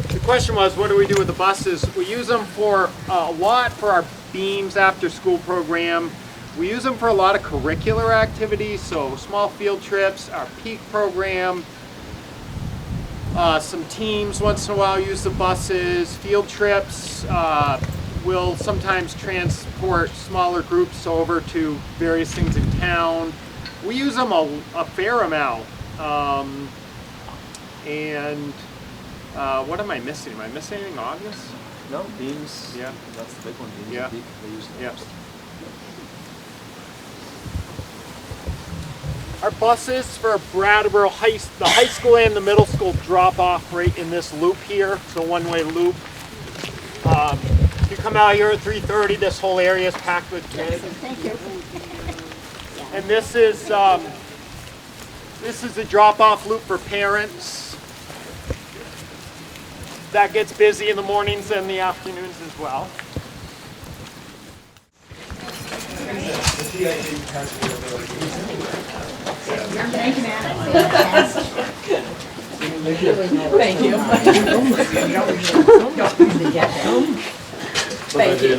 the question was, what do we do with the buses? We use them for a lot for our Beams after school program. We use them for a lot of curricular activities, so small field trips, our peak program. Some teams once in a while use the buses. Field trips, we'll sometimes transport smaller groups over to various things in town. We use them a fair amount. What am I missing? Am I missing anything obvious? No, Beams. Yeah. That's the big one. Beams. Yeah. They use them. Yep. Our buses for Brattleboro the high school and the middle school drop off right in this loop here. It's a one-way loop. If you come out here at 3:30, this whole area is packed with kids. Thank you. And this is the drop-off loop for parents. That gets busy in the mornings and the afternoons as well. Thank you, Matt. Thank you. Thank you.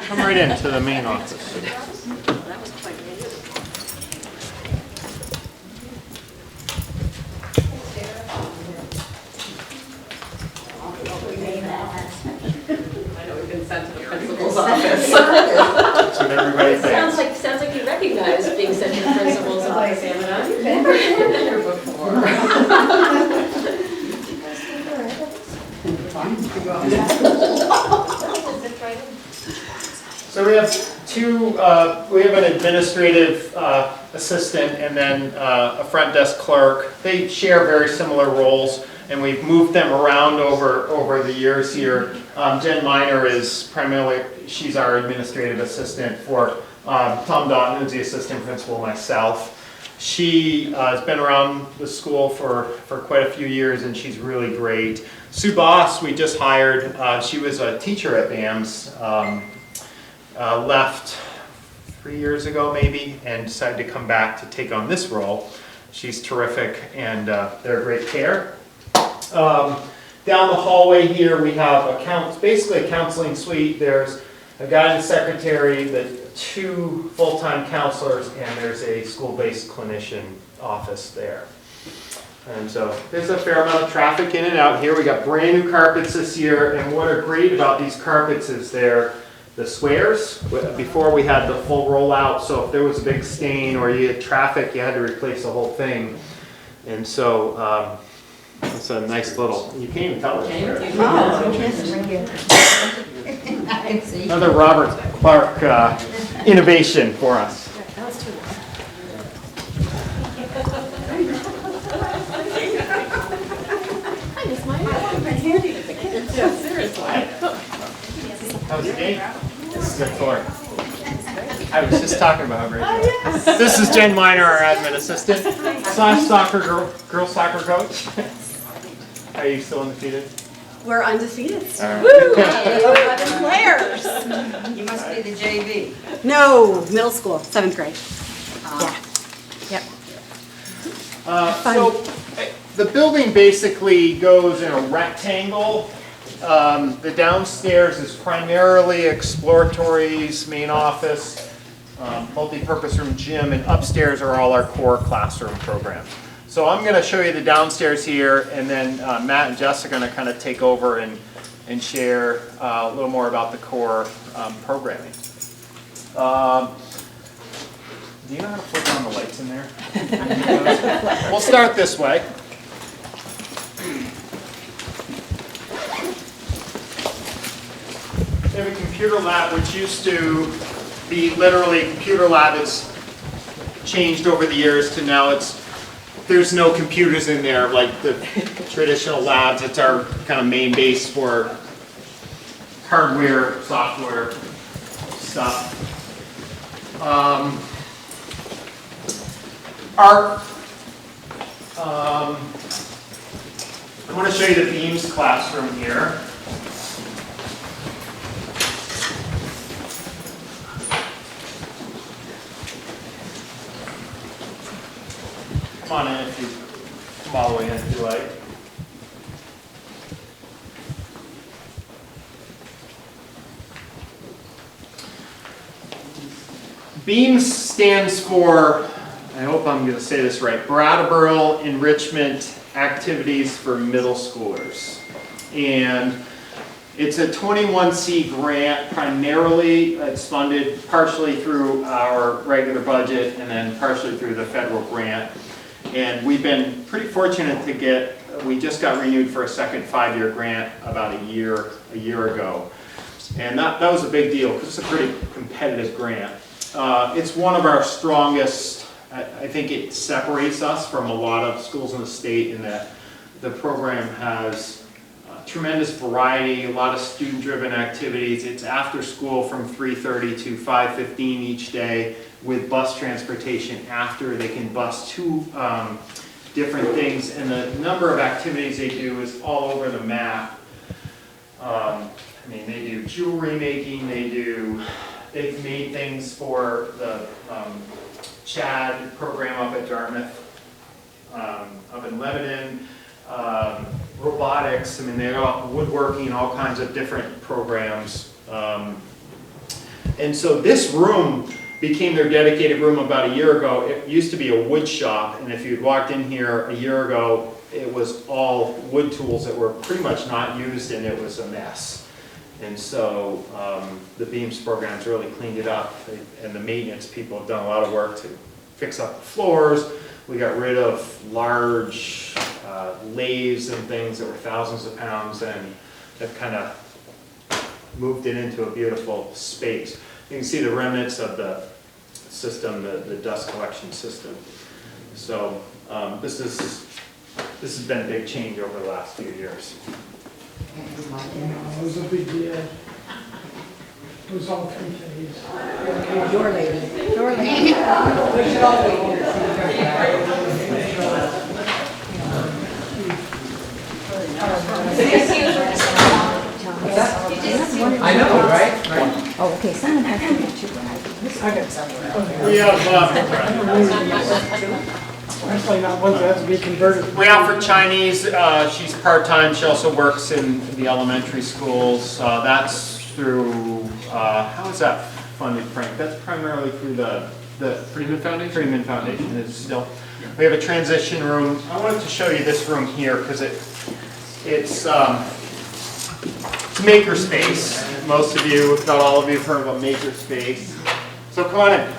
Come right into the main office. Sent to the principal's office. That's what everybody thinks. Sounds like you recognize being sent to the principal's office, Amanda. You've been there before. So we have we have an administrative assistant and then a front desk clerk. They share very similar roles. and we've moved them around over the years here. Jen Miner is primarily, she's our administrative assistant for Tom Dotton, who's the assistant principal, myself. She has been around the school for quite a few years, and she's really great. Sue Boss, we just hired. She was a teacher at BAMS, left 3 years ago maybe, and decided to come back to take on this role. She's terrific, and they're a great pair. Down the hallway here, we have basically a counseling suite. There's a guidance secretary, the 2 full-time counselors, and there's a school-based clinician office there. And so there's a fair amount of traffic in and out here. We got brand new carpets this year, and what are great about these carpets is they're the squares. Before we had the full rollout, so if there was a big stain or you had traffic, you had to replace the whole thing. And so it's a nice little, you can't even tell it. Another Robert Clark innovation for us. How's the game? This is good for. I was just talking about how great it is. This is Jen Miner, our admin assistant, / girl soccer coach. Are you still undefeated? We're undefeated. Right. Woo! 11 players. You must be the JV. No, middle school, 7th grade. Yeah. Yep. So the building basically goes in a rectangle. The downstairs is primarily exploratories, main office, multi-purpose room, gym, and upstairs are all our core classroom programs. So I'm going to show you the downstairs here, and then Matt and Jess are going to kind of take over and share a little more about the core programming. Do you know how to flip on the lights in there? We'll start this way. We have a computer lab, which used to be literally a computer lab. It's changed over the years to now there's no computers in there like the traditional labs. It's our kind of main base for hardware, software stuff. I want to show you the BEAMS classroom here. Come on in if you come all the way in if you like. BEAMS stands for, I hope I'm going to say this right, Brattleboro Enrichment Activities for Middle Schoolers. And it's a 21C grant. Primarily, it's funded partially through our regular budget and then partially through the federal grant. And we've been pretty fortunate to we just got renewed for a second 5-year grant about a year ago. And that was a big deal because it's a pretty competitive grant. It's one of our strongest. I think it separates us from a lot of schools in the state in that the program has tremendous variety, a lot of student-driven activities. It's after school from 3:30 to 5:15 each day with bus transportation after. They can bus 2 different things, and the number of activities they do is all over the map. I mean, they do jewelry making, they've made things for the CHAD program up at Dartmouth, up in Lebanon, robotics. I mean, they're all woodworking, all kinds of different programs. And so this room became their dedicated room about a year ago. It used to be a wood shop, and if you'd walked in here a year ago, it was all wood tools that were pretty much not used, and it was a mess. And so the BEAMS program's really cleaned it up, and the maintenance people have done a lot of work to fix up the floors. We got rid of large lathes and things that were thousands of pounds, and have kind of moved it into a beautiful space. You can see the remnants of the system, the dust collection system. So this is this has been a big change over the last few years. It was a big deal. It was all 3 days. Your lady. Your lady. They should all be here. I know, right? Oh, okay, someone has to get you right. We have, Actually, not ones that have to be converted. we offer Chinese. She's part-time. She also works in the elementary schools. That's through, how is that funded, Frank? That's primarily through the Freeman Foundation? Freeman Foundation is still. We have a transition room. I wanted to show you this room here because it's maker space. Most of you, if not all of you, have heard about maker space. So come on in.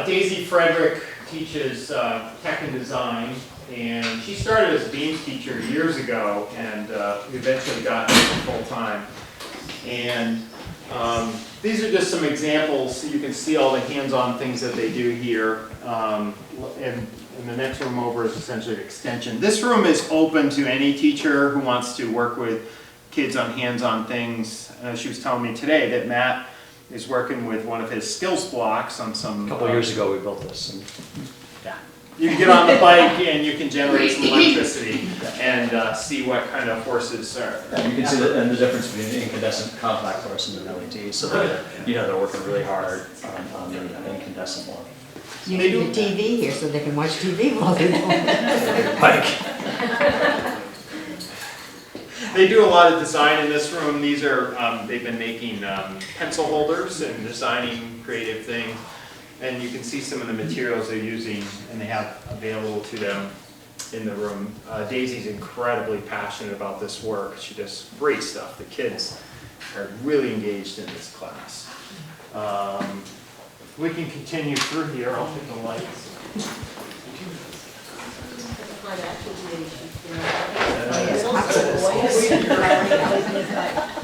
Daisy Frederick teaches tech and design, and she started as a Beams teacher years ago, and we eventually got her full-time. And these are just some examples, so you can see all the hands-on things that they do here. And the next room over is essentially an extension. This room is open to any teacher who wants to work with kids on hands-on things. She was telling me today that Matt is working with one of his skills blocks on some... A couple of years ago, we built this. And yeah. You can get on the bike and you can generate some electricity and see what kind of forces are... you can see the difference between an incandescent compact force and an LED. So they're working really hard on the incandescent one. You need a TV here so they can watch TV while they're doing Bike. They do a lot of design in this room. These are, they've been making pencil holders and designing creative things. And you can see some of the materials they're using and they have available to them in the room. Daisy's incredibly passionate about this work. She does great stuff. The kids are really engaged in this class. We can continue through here. I'll hit the lights.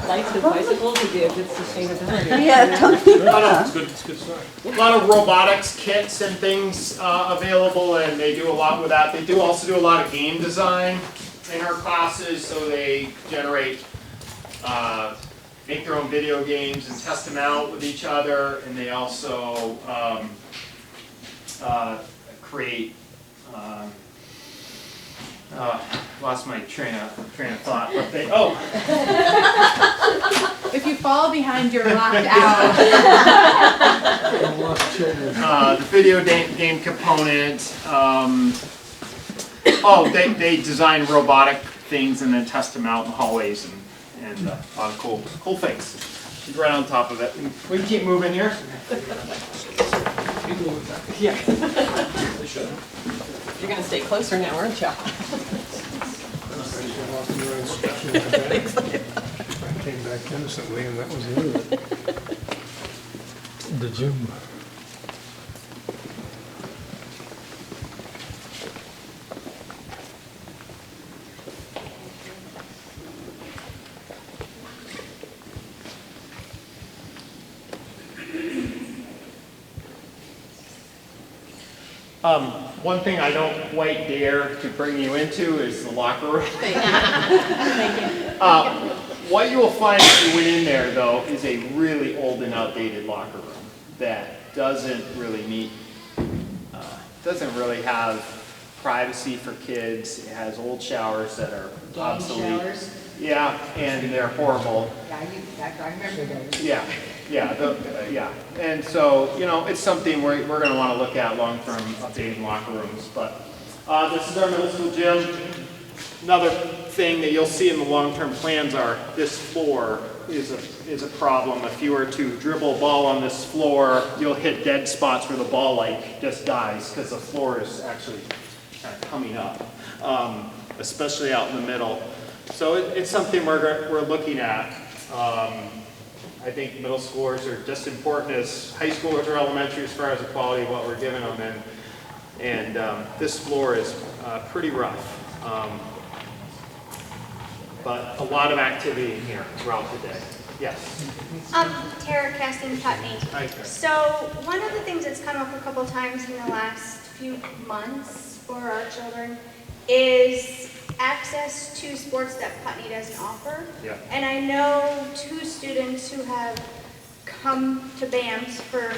Lights and bicycles would be a good sustainability. Yeah, totally. It's good stuff. A lot of robotics kits and things available, and they do a lot with that. They do also do a lot of game design in our classes, so they generate, make their own video games and test them out with each other, and they also create. Lost my train of thought. But they, If you fall behind, you're locked out. the video game component. They design robotic things and then test them out in the hallways and a lot of cool things. She's right on top of it. We can keep moving here. Yeah. You're going to stay closer now, aren't you? I came back innocently and that was the end of it. The gym. One thing I don't quite dare to bring you into is the locker room. Thank you. What you will find if you went in there, though, is a really old and outdated locker room that doesn't really have privacy for kids. It has old showers that are obsolete. Showers? Yeah, and they're horrible. I remember those. Yeah, and so, it's something we're going to want to look at long-term, updating locker rooms. But this is our middle school gym. Another thing that you'll see in the long-term plans are this floor is a problem. If you were to dribble a ball on this floor, you'll hit dead spots where the ball just dies because the floor is actually kind of coming up, especially out in the middle. So it's something we're looking at. I I think middle schoolers are just as important as high schoolers or elementary as far as the quality of what we're giving them. And this floor is pretty rough. But a lot of activity in here throughout the day. Yes? Tara Casting Putney. Hi, Tara. So one of the things that's come up a couple times in the last few months for our children is access to sports that Putney doesn't offer. Yeah. And I know 2 students who have come to BAMS for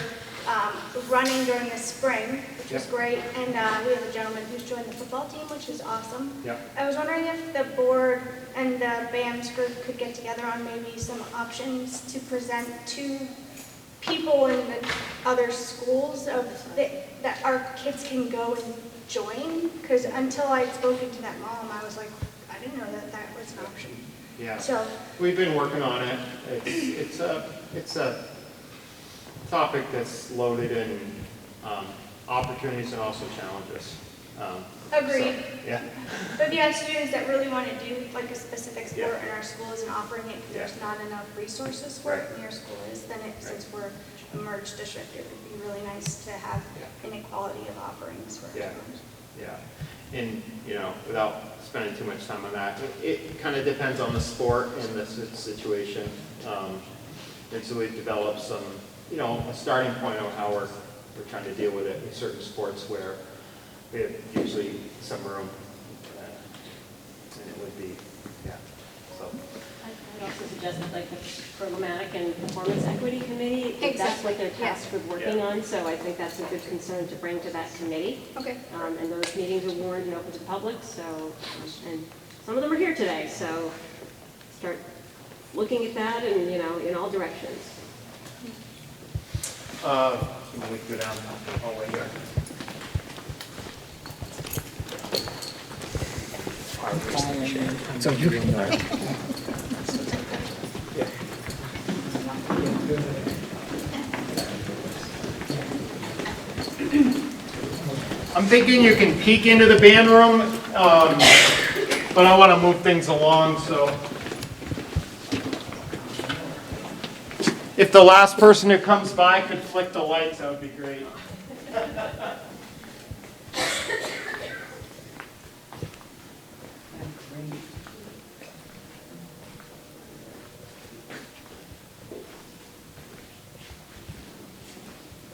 running during the spring, which was great. And we have a gentleman who's joined the football team, which is awesome. Yeah. I was wondering if the board and the BAMS group could get together on maybe some options to present to people in the other schools that our kids can go and join. Because until I'd spoken to that mom, I was like, I didn't know that that was an option. Yeah. So we've been working on it. It's a topic that's loaded in opportunities and also challenges. agreed. So, yeah. But if you have students that really want to do like a specific sport and our school isn't offering it because there's not enough resources for it and your school is, then since we're a merged district, it would be really nice to have inequality of offerings for our students. Yeah. And, without spending too much time on that, it kind of depends on the sport and the situation. And so we've developed some, a starting point of how we're trying to deal with it in certain sports where we have usually some room. And it would be, so. I'd also suggest that like the Programmatic and Performance Equity Committee, that's what they're tasked with working on, so I think that's a good concern to bring to that committee. Okay. And those meetings are warned and open to the public, so, and some of them are here today, so start looking at that and, in all directions. Can we go down the hallway here? So you can I'm thinking you can peek into the band room, but I want to move things along, so. If the last person who comes by could flick the lights, that would be great.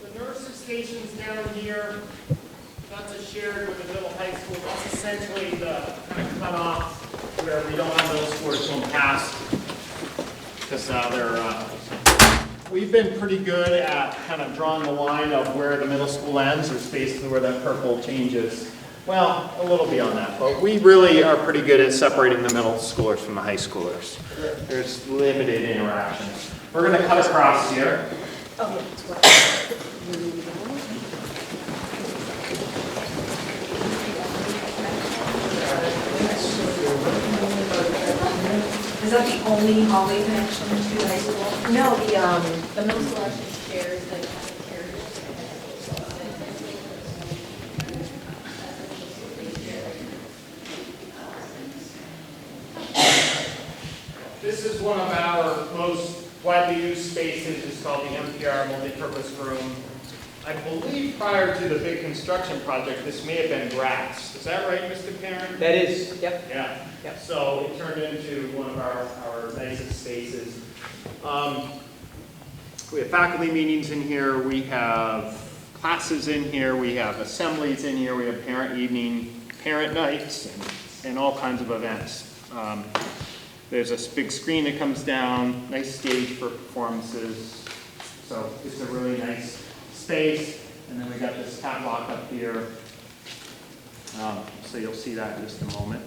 The nurses stations down here, that's shared with the middle high school. That's essentially the kind of cutoff where we don't have middle schoolers going past, because we've been pretty good at kind of drawing the line of where the middle school ends, or basically where that purple changes. Well, a little beyond that, but we really are pretty good at separating the middle schoolers from the high schoolers. There's limited interactions. We're going to cut across here. Is that the only hallway connection to the high school? No, the middle school actually shares the cafeteria. This is one of our most widely used spaces. It's called the MPR multipurpose room. I believe prior to the big construction project, this may have been grass. Is that right, Mr. Parent? That is, yep. Yeah. Yep. So it turned into one of our nicest spaces. We have faculty meetings in here. We have classes in here. We have assemblies in here. We have parent evening, parent nights, and all kinds of events. There's a big screen that comes down, nice stage for performances. So it's a really nice space. And then we got this catwalk up here. So you'll see that in just a moment.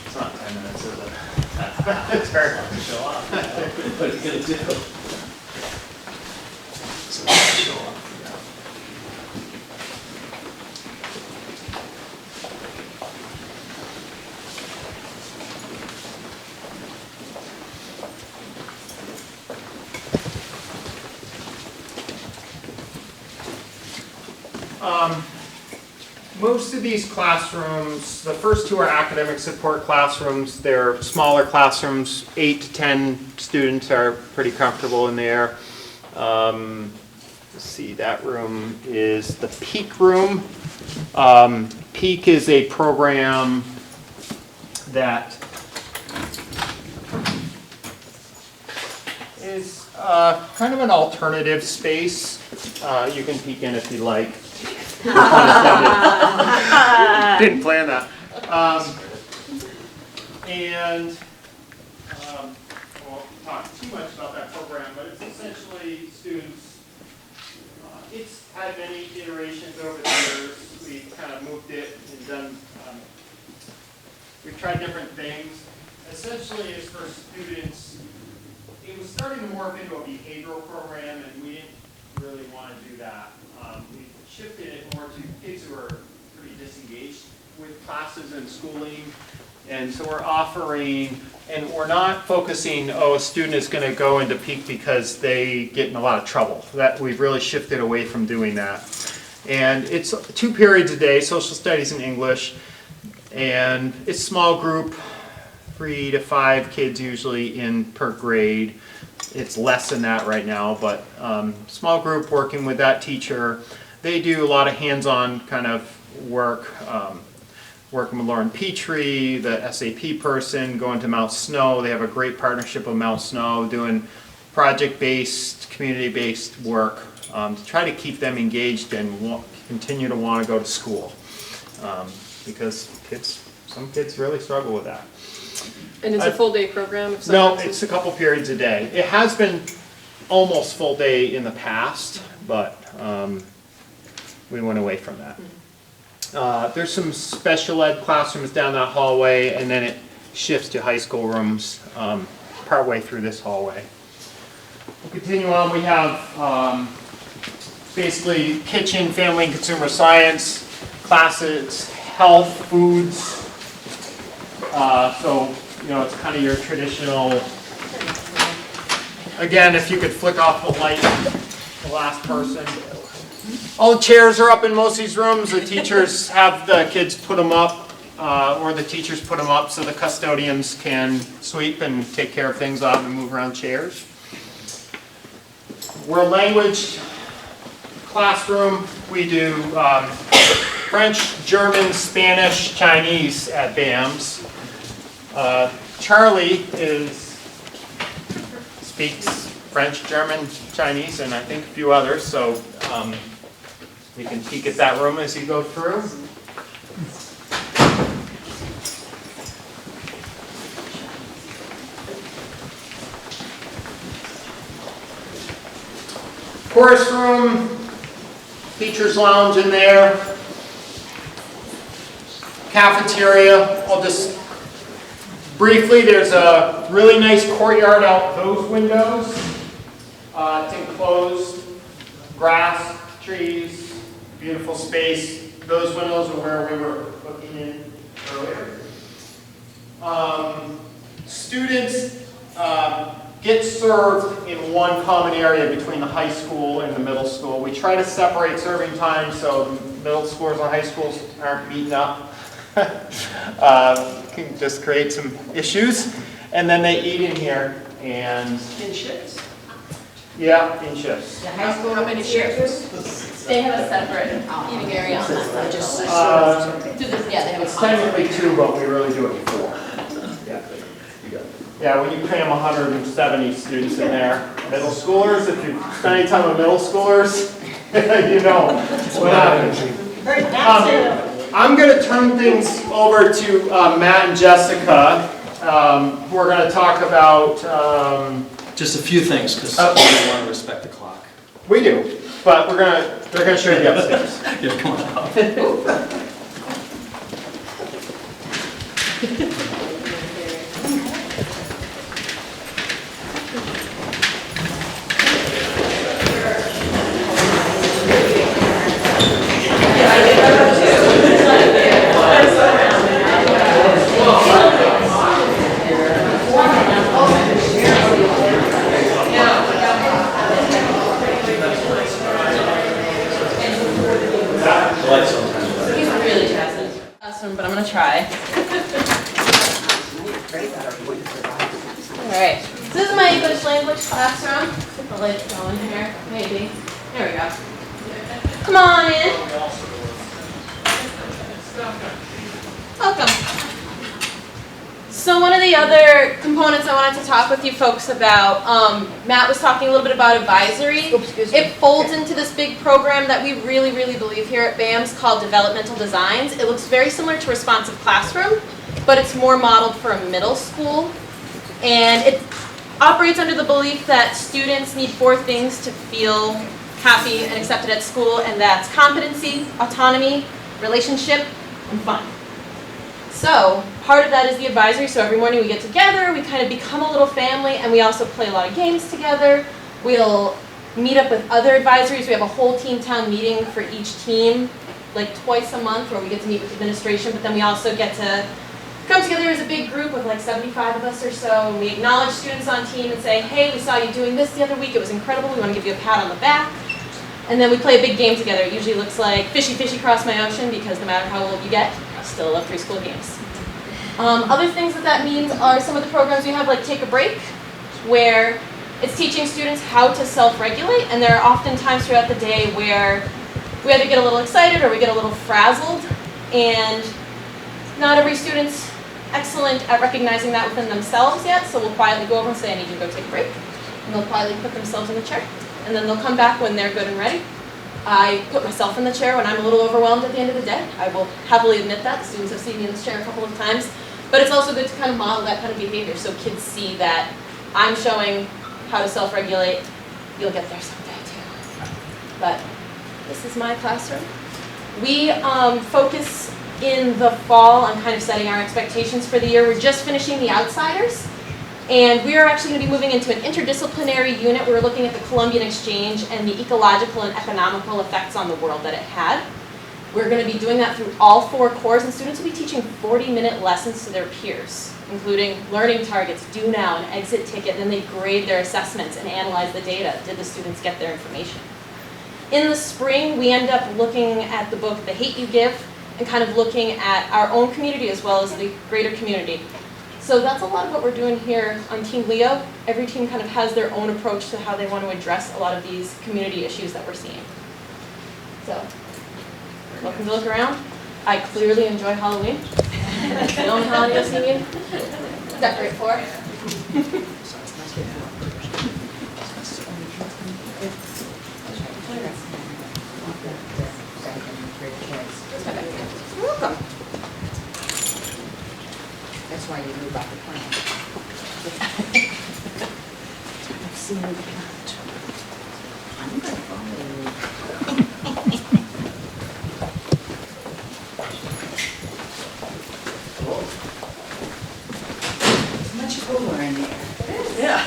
It's not 10 minutes, is it? It's very long to show off. What are you going to do? So show off, Most of these classrooms, the first two are academic support classrooms. They're smaller classrooms, 8 to 10 students are pretty comfortable in there. Let's see, that room is the Peak room. Peak is a program that is kind of an alternative space. You can peek in if you like. Didn't plan that. I won't talk too much about that program, but it's essentially students. It's had many iterations over the years. We've kind of moved it and done. We've tried different things. Essentially, it's for students. It was starting to morph into a behavioral program, and we didn't really want to do that. We shifted it more to kids who are pretty disengaged with classes and schooling. And so we're offering, and we're not focusing, a student is going to go into Peak because they get in a lot of trouble. That we've really shifted away from doing that. And it's 2 periods a day, social studies and English. And it's small group, 3 to 5 kids usually in per grade. It's less than that right now, but small group working with that teacher. They do a lot of hands-on kind of work, working with Lauren Petrie, the SAP person, going to Mount Snow. They have a great partnership with Mount Snow, doing project-based, community-based work to try to keep them engaged and continue to want to go to school. Because some kids really struggle with that. And it's a full day program? No, it's a couple periods a day. It has been almost full day in the past, but we went away from that. There's some special ed classrooms down that hallway, and then it shifts to high school rooms partway through this hallway. We'll continue on. We have basically kitchen, family and consumer science, classes, health, foods. So, you know, it's kind of your traditional, again, if you could flick off the light, the last person. All the chairs are up in most of these rooms. The teachers have the kids put them up, or the teachers put them up so the custodians can sweep and take care of things off and move around chairs. We're a language classroom. We do French, German, Spanish, Chinese at BAMS. Charlie speaks French, German, Chinese, and I think a few others, so you can peek at that room as you go through. Chorus room, teacher's lounge in there. Cafeteria, I'll just briefly, there's a really nice courtyard out those windows. It's enclosed, grass, trees, beautiful space. Those windows are where we were looking in earlier. Students get served in one common area between the high school and the middle school. We try to separate serving times so middle schoolers and high schools aren't meeting up. Can just create some issues. And then they eat in here and In shifts? yeah, in shifts. The high school, how many shifts? They have a separate eating area on this side. Yeah, they have a It's technically 2, but we really do it 4. Yeah, when you cram 170 students in there, middle schoolers, if you spend any time with middle schoolers, you know what happens. I'm going to turn things over to Matt and Jessica, who are going to talk about... just a few things, because we want to respect the clock. We do, but they're going to show you the upstairs. Yeah, come on up. That lights sometimes. He's really passive. Awesome, but I'm gonna try. Alright, so this is my English language classroom. Get the lights going here, maybe. There we go. Come on in. Welcome. So one of the other components I wanted to talk with you folks about, Matt was talking a little bit about advisory. It folds into this big program that we really, really believe here at BAMS called Developmental Designs. It looks very similar to Responsive Classroom, but it's more modeled for a middle school. And it operates under the belief that students need 4 things to feel happy and accepted at school, and that's competency, autonomy, relationship, and fun. So part of that is the advisory. So every morning we get together, we kind of become a little family, and we also play a lot of games together. We'll meet up with other advisories. We have a whole team town meeting for each team, like twice a month, where we get to meet with administration, but then we also get to come together as a big group with like 75 of us or so, and we acknowledge students on team and say, hey, we saw you doing this the other week, it was incredible, we want to give you a pat on the back. And then we play a big game together. It usually looks like fishy, fishy cross my ocean, because no matter how old you get, I still love preschool games. Other things that means are some of the programs we have, like Take a Break, where it's teaching students how to self-regulate, and there are often times throughout the day where we either get a little excited or we get a little frazzled, and not every student's excellent at recognizing that within themselves yet, so we'll quietly go over and say, I need you to go take a break, and they'll quietly put themselves in the chair, and then they'll come back when they're good and ready. I put myself in the chair when I'm a little overwhelmed at the end of the day. I will happily admit that. The students have seen me in this chair a couple of times. But it's also good to kind of model that kind of behavior so kids see that I'm showing how to self-regulate. You'll get there someday too. But this is my classroom. We focus in the fall on kind of setting our expectations for the year. We're just finishing the Outsiders. And we are actually going to be moving into an interdisciplinary unit. We're looking at the Columbian Exchange and the ecological and economical effects on the world that it had. We're going to be doing that through all 4 cores, and students will be teaching 40-minute lessons to their peers, including learning targets, do now, an exit ticket, then they grade their assessments and analyze the data. Did the students get their information? In the spring, we end up looking at the book, The Hate You Give, and kind of looking at our own community as well as the greater community. So that's a lot of what we're doing here on Team Leo. Every team kind of has their own approach to how they want to address a lot of these community issues that we're seeing. So, welcome to look around. I clearly enjoy Halloween. The only holiday I've seen you decorate for. You're welcome. That's why you knew about the plan. I've seen it. I'm going to follow you. Much cooler in there. Yeah.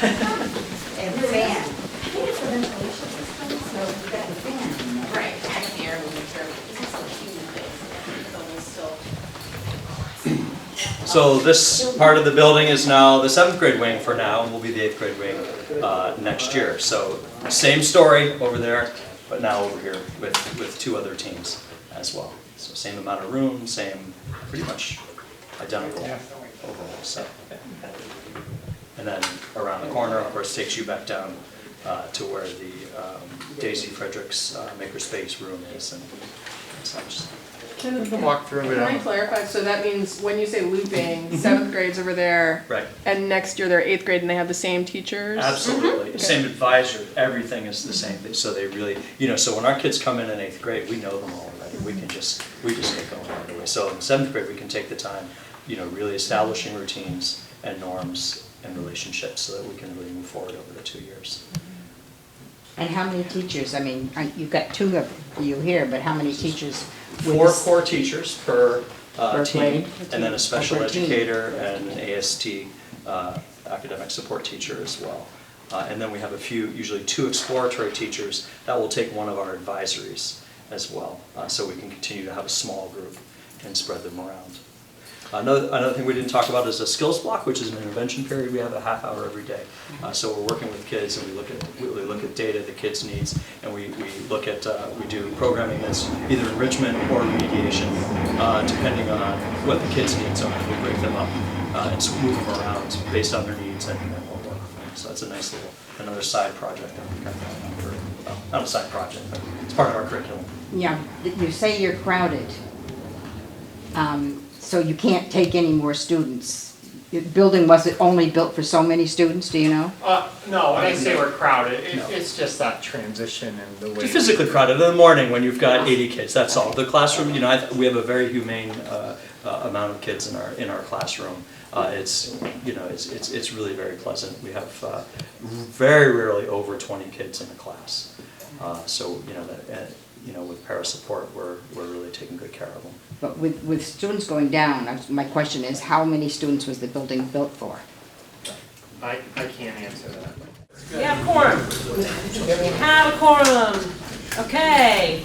And the fan. I think it's the ventilation system, so we've got the fan in there. Right, back here, we'll make sure it's also a human face. It's almost still. So this part of the building is now the 7th grade wing for now, and will be the 8th grade wing next year. So same story over there, but now over here with 2 other teams as well. So same amount of room, same, pretty much identical overall. So, and then around the corner, of course, takes you back down to where the Daisy Fredericks makerspace room is and such. Can walk through it. Can I clarify? So that means when you say looping, 7th grade's over there, Right. and next year they're 8th grade and they have the same teachers? Absolutely. Okay. Same advisor, everything is the same. So they really, so when our kids come in 8th grade, we know them all already. We just get going right away. So in 7th grade, we can take the time, really establishing routines and norms and relationships so that we can really move forward over the 2 years. And how many teachers? I mean, you've got 2 of you here, but how many teachers? 4 core teachers per team, grade? and then a special Per team. educator and an AST academic support teacher as well. And then we have usually 2 exploratory teachers that will take one of our advisories as well, so we can continue to have a small group and spread them around. Another thing we didn't talk about is a skills block, which is an intervention period. We have a half hour every day. So we're working with kids, and we look at data the kids needs, and we do programming that's either enrichment or remediation, depending on what the kids' needs are. We break them up and so move them around based on their needs, and we'll work with them. So that's a nice little another side project that we kind of, well, not a side project, but it's part of our curriculum. Yeah, you say you're crowded, so you can't take any more students. The building, was it only built for so many students, do you know? No, when I say we're crowded, it's just that transition and the way. You're physically crowded in the morning when you've got 80 kids, that's all. The classroom, we have a very humane amount of kids in our classroom. It's really very pleasant. We have very rarely over 20 kids in the class. So, with para support, we're really taking good care of them. But with students going down, my question is, how many students was the building built for? I can't answer that. We have quorum. We have a quorum. Okay.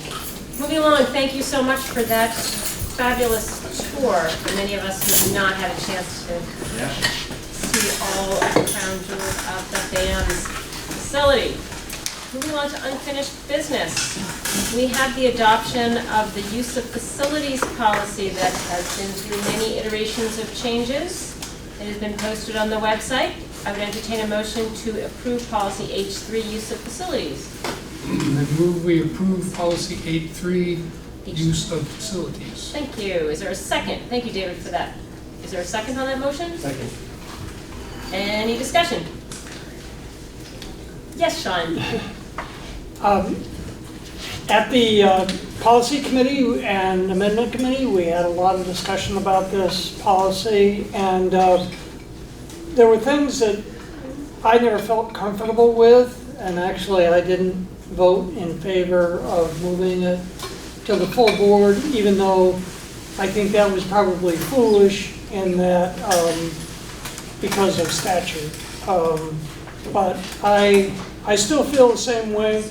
Moving along, thank you so much for that fabulous tour. For many of us who have not had a chance to see all of the crown jewels of the BAM's facility. Moving on to unfinished business. We have the adoption of the use of facilities policy that has been through many iterations of changes. It has been posted on the website. I would entertain a motion to approve policy H3, use of facilities. I move we approve policy 8.3, use of facilities. Thank you. Is there a second? Thank you, David, for that. Is there a second on that motion? Second. Any discussion? Yes, Sean. At the policy committee and amendment committee, we had a lot of discussion about this policy, and there were things that I never felt comfortable with, and actually I didn't vote in favor of moving it to the full board, even though I think that was probably foolish in that because of statute. But I still feel the same way,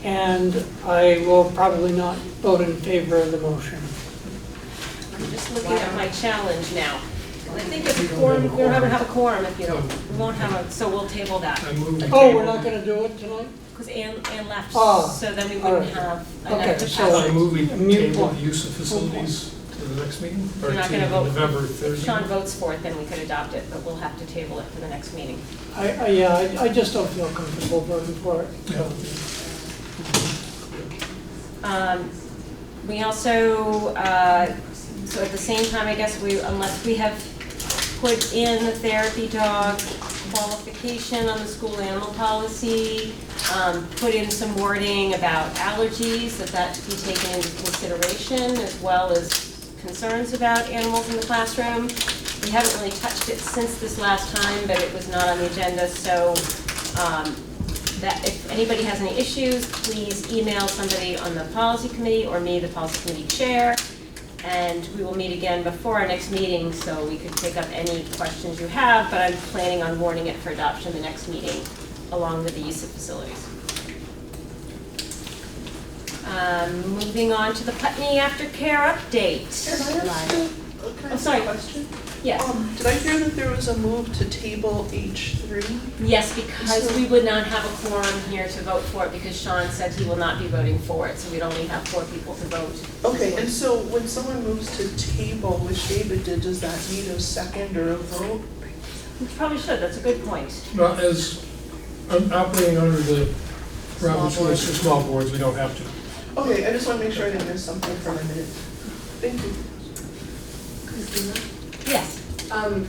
and I will probably not vote in favor of the motion. I'm just looking at my challenge now. I think if a quorum, we don't have a quorum if you don't, we won't have a, so we'll table that. Oh, we're not going to do it tonight? Because Ann left, Oh, so then we wouldn't have enough okay, to so pass I it. move we table the use of facilities to the next meeting, or We're not to going to vote. November If 3rd. Sean votes for it, then we could adopt it, but we'll have to table it for the next meeting. I just don't feel comfortable voting for it. We also, so at the same time, I guess unless we have put in the therapy dog qualification on the school animal policy, put in some wording about allergies, that to be taken into consideration, as well as concerns about animals in the classroom. We haven't really touched it since this last time, but it was not on the agenda, so that if anybody has any issues, please email somebody on the policy committee or me, the policy committee chair, and we will meet again before our next meeting so we could pick up any questions you have, but I'm planning on warning it for adoption the next meeting along with the use of facilities. Moving on to the Putney AfterCare update. Can I ask a question? Yes. Did I hear that there was a move to table H3? Yes, because we would not have a quorum here to vote for it because Sean said he will not be voting for it, so we'd only have 4 people to vote. Okay, and so when someone moves to table, which David did, does that need a second or a vote? We probably should, that's a good point. Well, as I'm operating under the Robert's rules for small boards, we don't have to. Okay, I just want to make sure I didn't miss something for my minute. Thank you. Yes.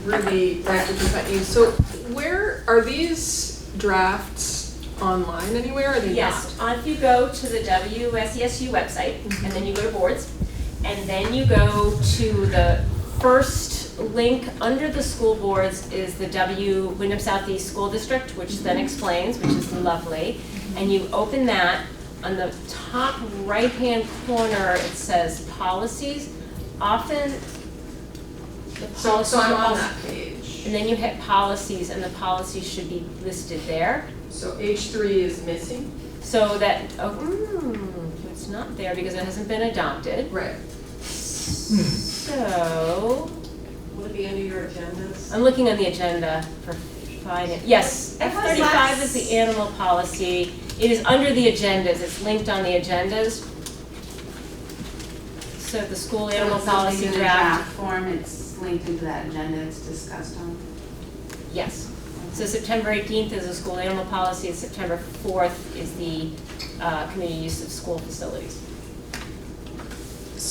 Ruby, Director from Putney. So where are these drafts online anywhere? Are they Yes, not? if you go to the WSESU website, and then you go to boards, and then you go to the first link under the school boards is the Wyndham Southeast School District, which then explains, which is lovely, and you open that. On the top right-hand corner, it says policies. Often, the policies So I'm are on also, that page. and then you hit policies, and the policies should be listed there. So H3 is missing? So that, it's not there because it hasn't been adopted. Right. So, Will it be under your agendas? I'm looking on the agenda for finance. Yes, F-35 is the animal policy. It is under the agendas, it's linked on the agendas. So the school animal policy in the draft. form, it's linked into that agenda, it's discussed on. Yes. So September 18th is the school animal policy, and September 4th is the community use of school facilities.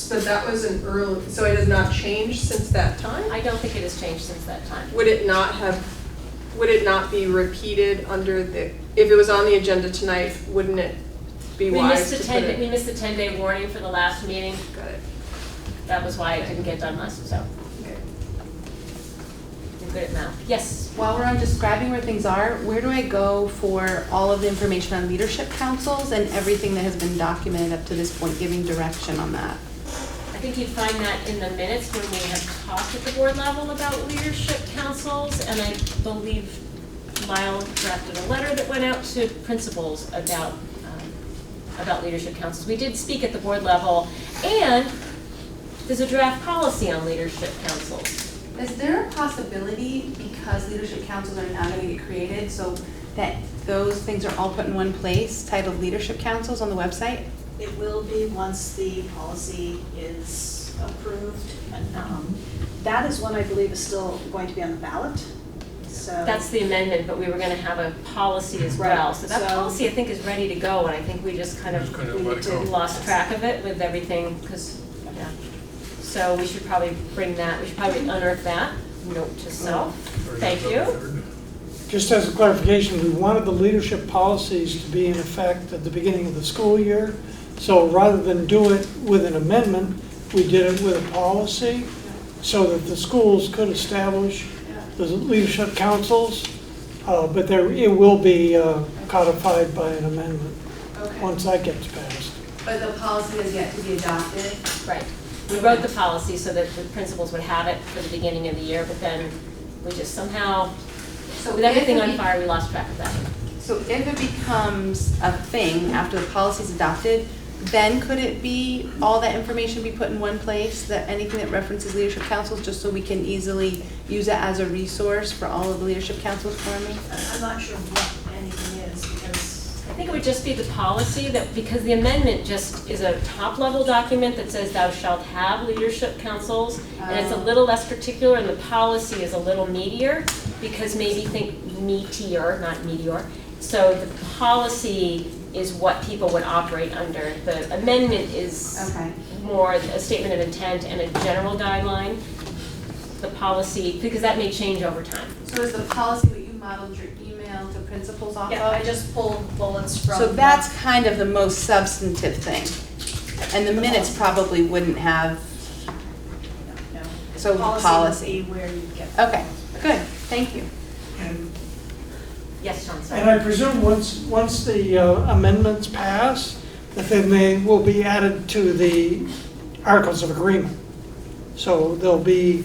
But that was an early, so it has not changed since that time? I don't think it has changed since that time. Would it not be repeated under the, if it was on the agenda tonight, wouldn't it be wise to put it? We missed the 10-day warning for the last meeting. Got it. That was why it didn't get done last, so. Okay. You're good at math. Yes? While we're on describing where things are, where do I go for all of the information on leadership councils and everything that has been documented up to this point, giving direction on that? I think you'd find that in the minutes when we have talked at the board level about leadership councils, and I believe Lyle drafted a letter that went out to principals about leadership councils. We did speak at the board level, and there's a draft policy on leadership councils. Is there a possibility, because leadership councils are now going to get created, so that those things are all put in one place, titled leadership councils on the website? It will be once the policy is approved. That is one I believe is still going to be on the ballot. So That's the amendment, but we were gonna have a policy as well. Right. So that So- policy, I think, is ready to go, and I think we just kind of lost track of it with everything, because, yeah. So we should probably bring that, we should probably unearth that, note to self. Thank you. Just as a clarification, we wanted the leadership policies to be in effect at the beginning of the school year. So rather than do it with an amendment, we did it with a policy so that the schools could establish the leadership councils, but it will be codified by an amendment once that gets passed. But the policy is yet to be adopted? Right. We wrote the policy so that the principals would have it for the beginning of the year, but then we just somehow, with everything on fire, we lost track of that. So if it becomes a thing after the policy is adopted, then could it be, all that information be put in one place, that anything that references leadership councils, just so we can easily use it as a resource for all of the leadership councils for me? I'm not sure what anything is because I think it would just be the policy that, because the amendment just is a top-level document that says thou shalt have leadership councils, and it's a little less particular, and the policy is a little meatier, because maybe think meatier, not meteor. So the policy is what people would operate under. The amendment is more a statement of intent and a general guideline. The policy, because that may change over time. So is the policy what you modeled your email to principals off of? Yeah, I just pulled bullets from. So that's kind of the most substantive thing. And the minutes probably wouldn't have, No. so the Policy policy. would be where you get. Okay, good, thank you. Yes, John, sorry. And I presume once the amendments pass, that then they will be added to the Articles of Agreement. So they'll be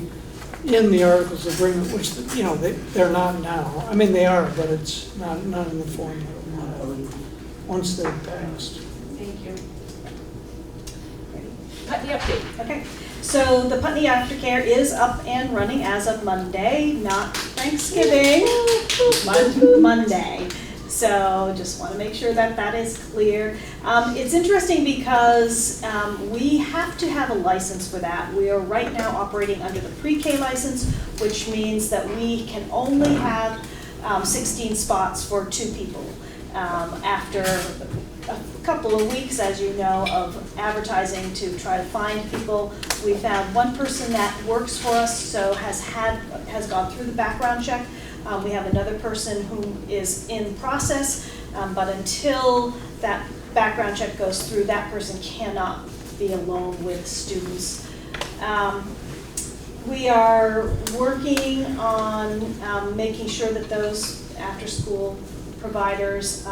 in the Articles of Agreement, which, you know, they're not now. I mean, they are, but it's not in the form that we want once they're passed. Thank you. Putney update. Okay, so the Putney AfterCare is up and running as of Monday, not Thanksgiving, Monday. So just want to make sure that that is clear. It's interesting because we have to have a license for that. We are right now operating under the pre-K license, which means that we can only have 16 spots for 2 people. After a couple of weeks, as you know, of advertising to try to find people, we found one person that works for us, so has gone through the background check. We have another person who is in process, but until that background check goes through, that person cannot be alone with students. We are working on making sure that those after-school providers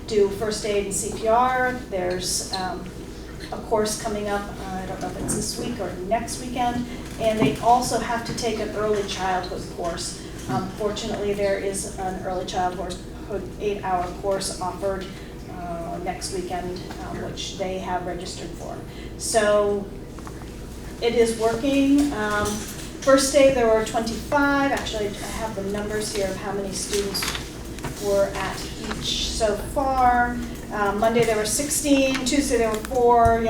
do first aid and CPR. There's a course coming up, I don't know if it's this week or next weekend, and they also have to take an early childhood course. Fortunately, there is an early childhood 8-hour course offered next weekend, which they have registered for. So it is working. First day there were 25, actually I have the numbers here of how many students were at each so far. Monday there were 16, Tuesday there were 4,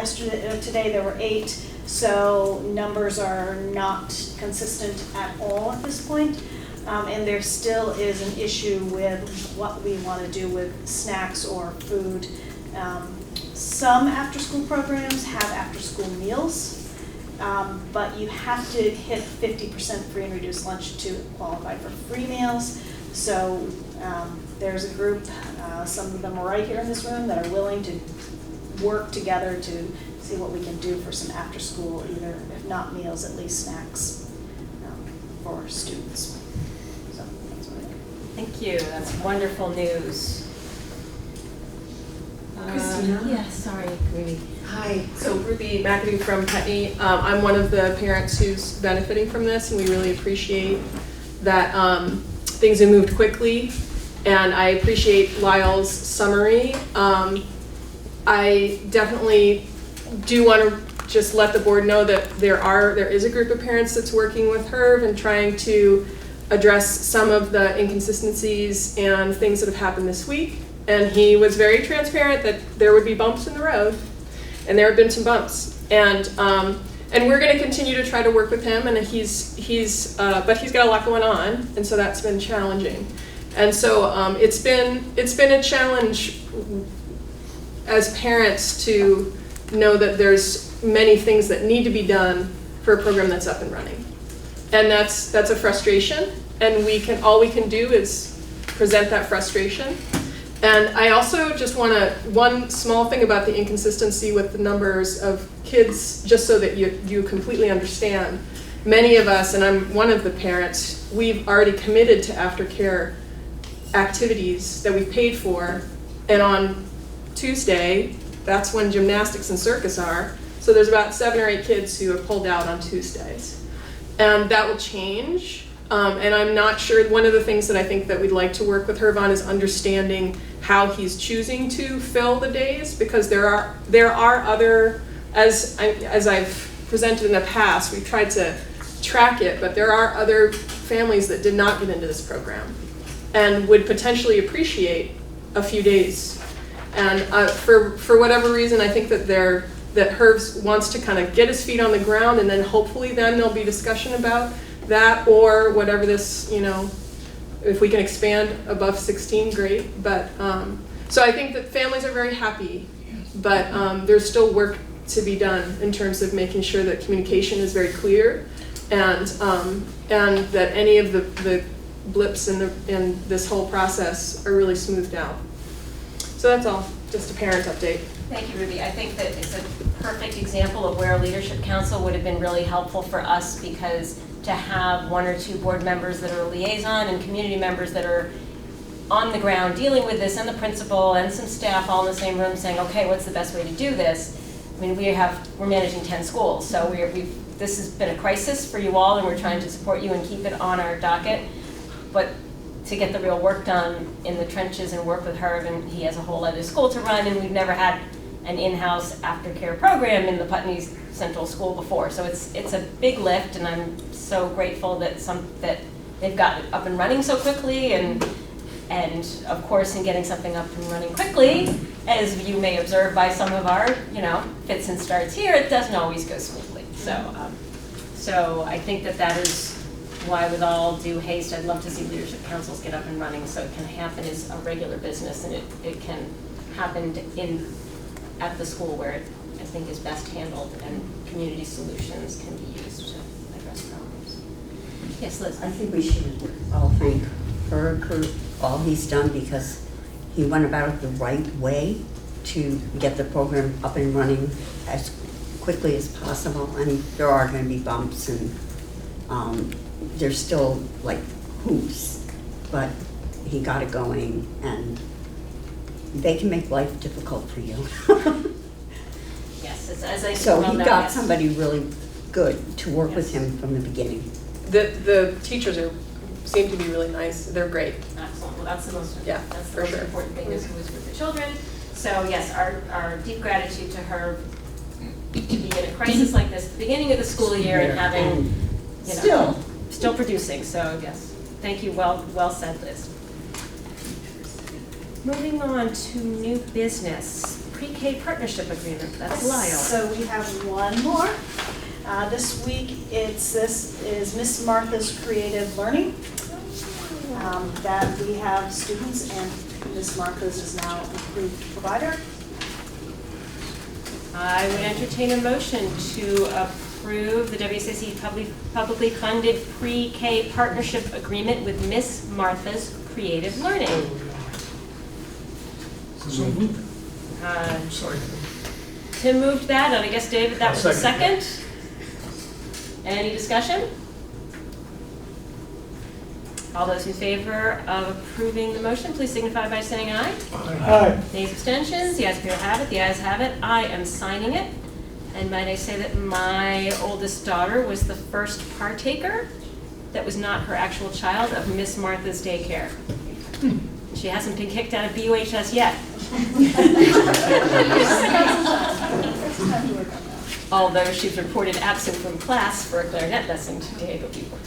today there were 8. So numbers are not consistent at all at this point. And there still is an issue with what we want to do with snacks or food. Some after-school programs have after-school meals, but you have to hit 50% free and reduced lunch to qualify for free meals. So there's a group, some of them are right here in this room, that are willing to work together to see what we can do for some after-school, either if not meals, at least snacks for students. So that's what I think. Thank you, that's wonderful news. Christina? Yeah, sorry, Ruby. Hi, so Ruby McAdoo from Putney. I'm one of the parents who's benefiting from this, and we really appreciate that things have moved quickly, and I appreciate Lyle's summary. I definitely do want to just let the board know that there is a group of parents that's working with Herb and trying to address some of the inconsistencies and things that have happened this week. And he was very transparent that there would be bumps in the road, and there have been some bumps. And we're going to continue to try to work with him. And but he's got a lot going on, and so that's been challenging. And so it's been a challenge as parents to know that there's many things that need to be done for a program that's up and running, and that's a frustration. And all we can do is present that frustration. And I also just one small thing about the inconsistency with the numbers of kids, just so that you completely understand. Many of us, and I'm one of the parents, we've already committed to AfterCare activities that we've paid for, and on Tuesday, that's when gymnastics and circus are. So there's about 7 or 8 kids who have pulled out on Tuesdays. And that will change. And I'm not sure, one of the things that I think that we'd like to work with Herb on is understanding how he's choosing to fill the days, because there are other, as I've presented in the past, we've tried to track it, but there are other families that did not get into this program and would potentially appreciate a few days. And for whatever reason, I think that Herb wants to kind of get his feet on the ground, and then hopefully then there'll be discussion about that, or whatever this, if we can expand above 16, great. But so I think that families are very happy, but there's still work to be done in terms of making sure that communication is very clear, and that any of the blips in this whole process are really smoothed out. So that's all, just a parent update. Thank you, Ruby. I think that it's a perfect example of where a leadership council would have been really helpful for us, because to have 1 or 2 board members that are liaison and community members that are on the ground dealing with this, and the principal and some staff all in the same room saying, okay, what's the best way to do this? I mean, we're managing 10 schools, so this has been a crisis for you all, and we're trying to support you and keep it on our docket. But to get the real work done in the trenches and work with Herb, and he has a whole other school to run, and we've never had an in-house aftercare program in the Putney Central School before. So it's a big lift, and I'm so grateful that they've got it up and running so quickly, and of course in getting something up and running quickly, as you may observe by some of our fits and starts here, it doesn't always go smoothly. So I think that is why, with all due haste, I'd love to see leadership councils get up and running so it can happen as a regular business, and it can happen at the school where it, I think, is best handled, and community solutions can be used to address problems. Yes, Liz? I think we should all thank Herb for all he's done, because he went about it the right way to get the program up and running as quickly as possible. And there are going to be bumps, and there's still like hoops, but he got it going, and they can make life difficult for you. Yes, as I so he got somebody really good to work with him from the beginning. The teachers seem to be really nice. They're great. Excellent. Well, that's the most important thing, is who is with the children. So yes, our deep gratitude to Herb to be in a crisis like this, at the beginning of the school year, and having, you know, still producing, so yes. Thank you, well said, Liz. Moving on to new business, pre-K partnership agreement, that's Lyle. So we have one more. This week, this is Miss Martha's Creative Learning. That we have students, and Miss Martha's is now an approved provider. I would entertain a motion to approve the WSESD publicly funded pre-K partnership agreement with Miss Martha's Creative Learning. So moved. Sorry. Tim moved that, and I guess David, that was a second. Any discussion? All those in favor of approving the motion, please signify by saying aye. Aye. Nays, abstentions, the ayes appear to have it, the ayes have it. I am signing it. And might I say that my oldest daughter was the first partaker that was not her actual child of Miss Martha's daycare. She hasn't been kicked out of BUHS yet. Although she's reported absent from class for a clarinet lesson today, but we were.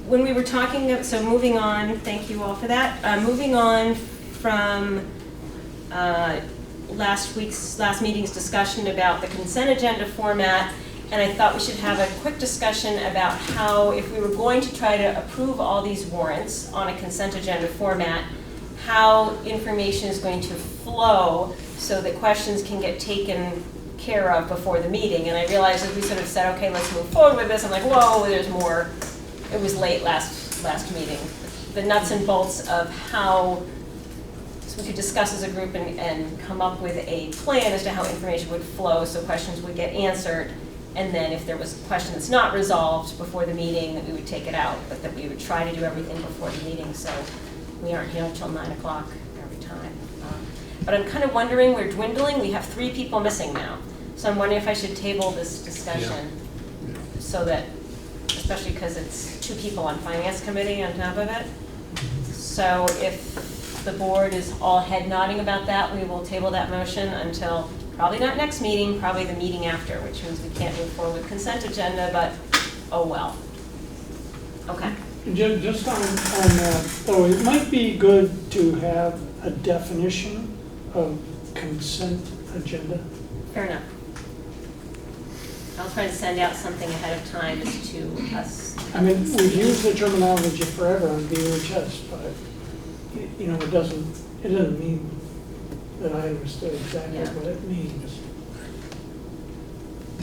When we were talking, so moving on, thank you all for that. Moving on from last meeting's discussion about the consent agenda format, and I thought we should have a quick discussion about how, if we were going to try to approve all these warrants on a consent agenda format, how information is going to flow so that questions can get taken care of before the meeting. And I realized as we sort of said, okay, let's move forward with this, I'm like, whoa, there's more. It was late last meeting. The nuts and bolts of how, so we could discuss as a group and come up with a plan as to how information would flow so questions would get answered. And then if there was a question that's not resolved before the meeting, that we would take it out, but that we would try to do everything before the meeting so we aren't here until 9 o'clock every time. But I'm kind of wondering, we're dwindling, we have 3 people missing now. So I'm wondering if I should table this discussion so that, especially because it's 2 people on finance committee on top of it. So if the board is all head nodding about that, we will table that motion until probably not next meeting, probably the meeting after, which means we can't move forward with consent agenda, but oh well. Okay. Just on that, though, it might be good to have a definition of consent agenda. Fair enough. I'll try to send out something ahead of time as to us. I mean, we've used the terminology forever on BUHS, but, you know, it doesn't mean that I understood exactly what it means.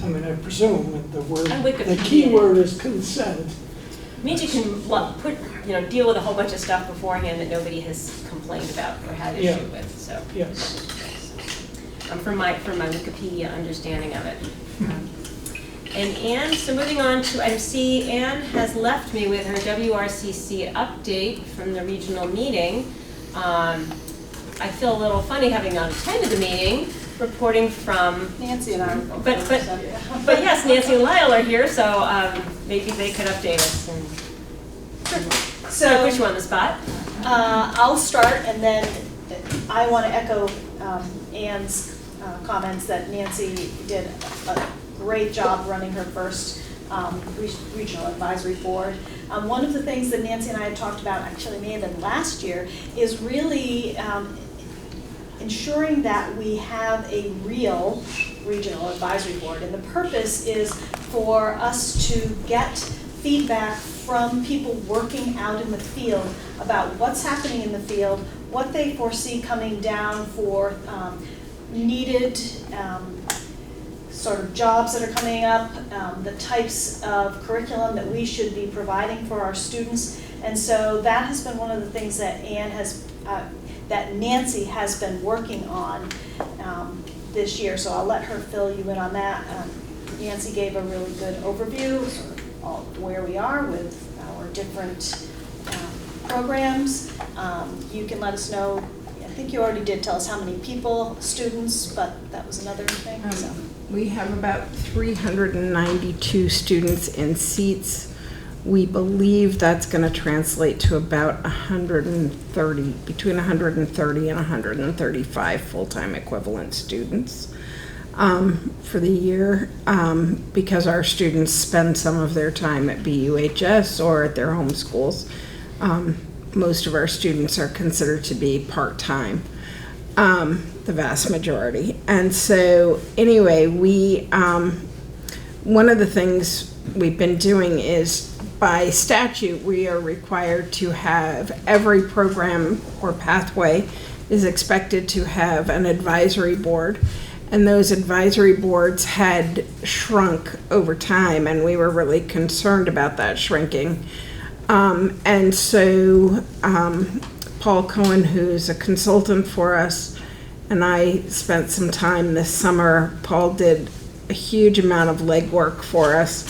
I mean, I presume that the key word is consent. It means you can deal with a whole bunch of stuff beforehand that nobody has complained about or had issue with. So yes, from my Wikipedia understanding of it. And Anne, so moving on to item C, Anne has left me with her WRCC update from the regional meeting. I feel a little funny having not attended the meeting, reporting from Nancy and I. But yes, Nancy and Lyle are here, so maybe they could update us. So put you on the spot. I'll start, and then I want to echo Anne's comments that Nancy did a great job running her first regional advisory board. One of the things that Nancy and I had talked about, actually may have been last year, is really ensuring that we have a real regional advisory board. And the purpose is for us to get feedback from people working out in the field about what's happening in the field, what they foresee coming down for needed sort of jobs that are coming up, the types of curriculum that we should be providing for our students. And so that has been one of the things that that Nancy has been working on this year. So I'll let her fill you in on that. Nancy gave a really good overview of where we are with our different programs. You can let us know. I think you already did tell us how many people, students, but that was another thing. We have about 392 students in seats. We believe that's going to translate to about 130, between 130 and 135 full-time equivalent students for the year, because our students spend some of their time at BUHS or at their home schools. Most of our students are considered to be part-time, the vast majority. And so anyway, one of the things we've been doing is, by statute, we are required to have every program or pathway is expected to have an advisory board. And those advisory boards had shrunk over time, and we were really concerned about that shrinking. And so Paul Cohen, who's a consultant for us, and I spent some time this summer. Paul did a huge amount of legwork for us.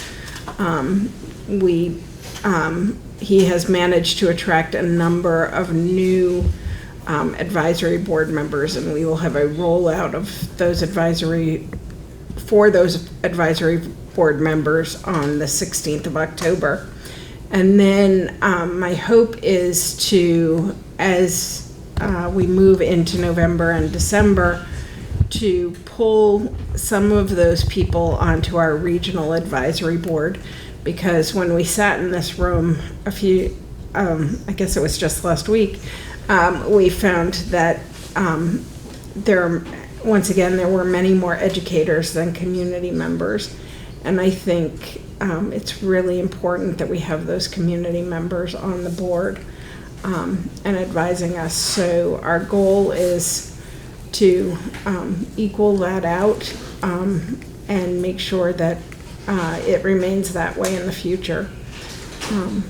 He has managed to attract a number of new advisory board members, and we will have a rollout of those advisory board members on the 16th of October. And then my hope is to, as we move into November and December, to pull some of those people onto our regional advisory board, because when we sat in this room I guess it was just last week, we found that there were many more educators than community members. And I think it's really important that we have those community members on the board and advising us. So our goal is to equal that out and make sure that it remains that way in the future.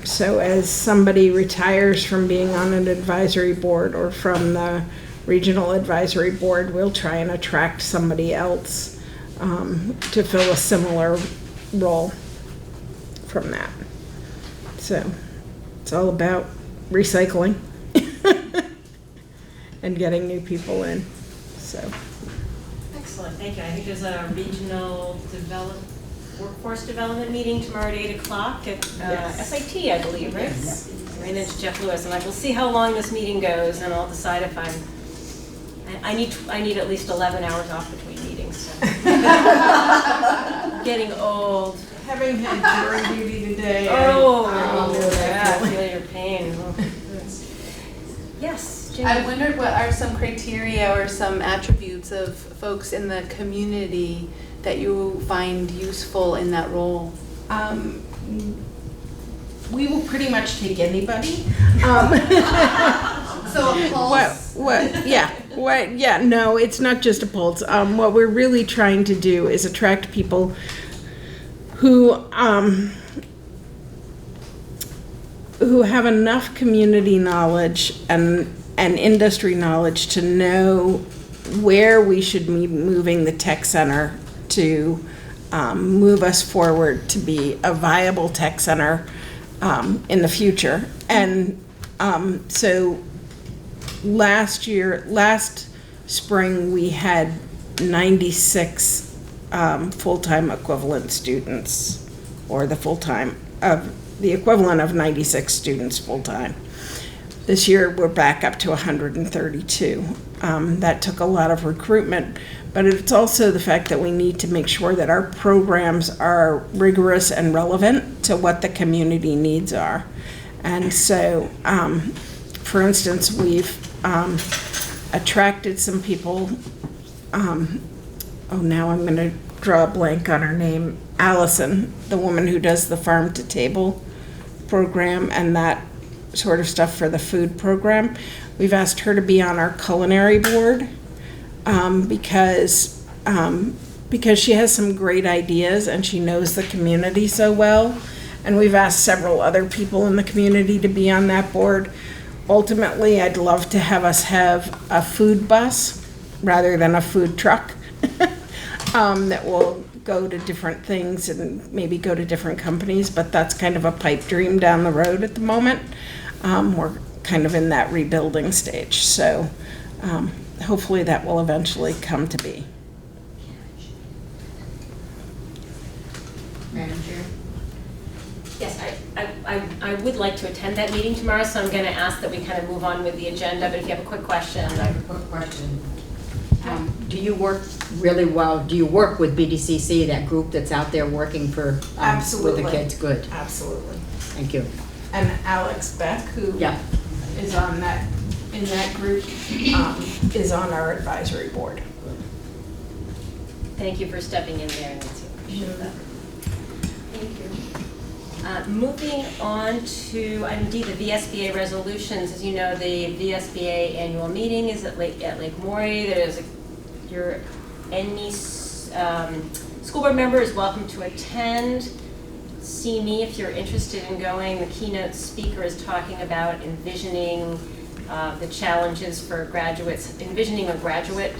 So as somebody retires from being on an advisory board or from the regional advisory board, we'll try and attract somebody else to fill a similar role from that. So it's all about recycling and getting new people in. So Excellent, thank you. I think there's a regional workforce development meeting tomorrow at 8 o'clock at SIT, I believe, right? Yes. Right into Jeff Lewis, and we'll see how long this meeting goes, and I'll decide if I need at least 11 hours off between meetings. So. Getting old. Having had jury duty today. I feel your pain. Yes, Jamie. I wondered what are some criteria or some attributes of folks in the community that you find useful in that role? We will pretty much take anybody. So a pulse? No, it's not just a pulse. What we're really trying to do is attract people who have enough community knowledge and industry knowledge to know where we should be moving the tech center to move us forward to be a viable tech center in the future. And so last spring, we had 96 full-time equivalent students, or the equivalent of 96 students full-time. This year, we're back up to 132. That took a lot of recruitment, but it's also the fact that we need to make sure that our programs are rigorous and relevant to what the community needs are. And so, for instance, we've attracted some people, now I'm going to draw a blank on her name, Allison, the woman who does the Farm to Table program and that sort of stuff for the food program. We've asked her to be on our culinary board because she has some great ideas and she knows the community so well. And we've asked several other people in the community to be on that board. Ultimately, I'd love to have us have a food bus rather than a food truck that will go to different things and maybe go to different companies, but that's kind of a pipe dream down the road at the moment. We're kind of in that rebuilding stage, so hopefully that will eventually come to be. Madam Chair? Yes, I would like to attend that meeting tomorrow, so I'm going to ask that we kind of move on with the agenda, but if you have a quick question. I have a quick question. Do you work really well, do you work with BDCC, that group that's out there working for, Absolutely. with the kids? Good. Absolutely. Thank you. And Alex Beck, who is on that, in that group, is on our advisory board. Thank you for stepping in there, Nancy. Appreciate that. Thank you. Moving on to item D, the VSBA resolutions. As you know, the VSBA annual meeting is at Lake Maury. Any school board member is welcome to attend. See me if you're interested in going. The keynote speaker is talking about envisioning the challenges for graduates, envisioning a graduate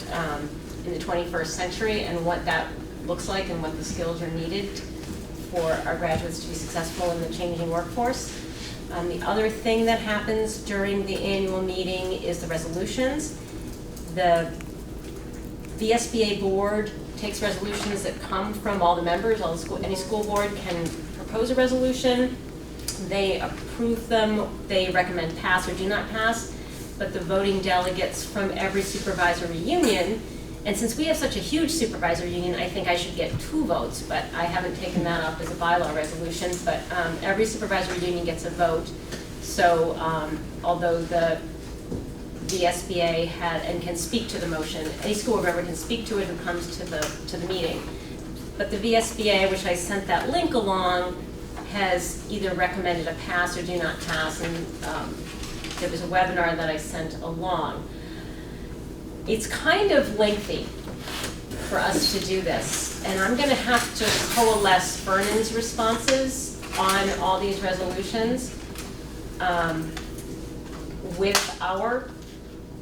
in the 21st century and what that looks like and what the skills are needed for our graduates to be successful in the changing workforce. The other thing that happens during the annual meeting is the resolutions. The VSBA board takes resolutions that come from all the members. Any school board can propose a resolution. They approve them. They recommend pass or do not pass. But the voting delegates from every supervisory union, and since we have such a huge supervisory union, I think I should get 2 votes, but I haven't taken that up as a bylaw resolution. But every supervisory union gets a vote. So although the VSBA had and can speak to the motion, any school member can speak to it who comes to the meeting. But the VSBA, which I sent that link along, has either recommended a pass or do not pass, and there was a webinar that I sent along. It's kind of lengthy for us to do this, and I'm going to have to coalesce Vernon's responses on all these resolutions with our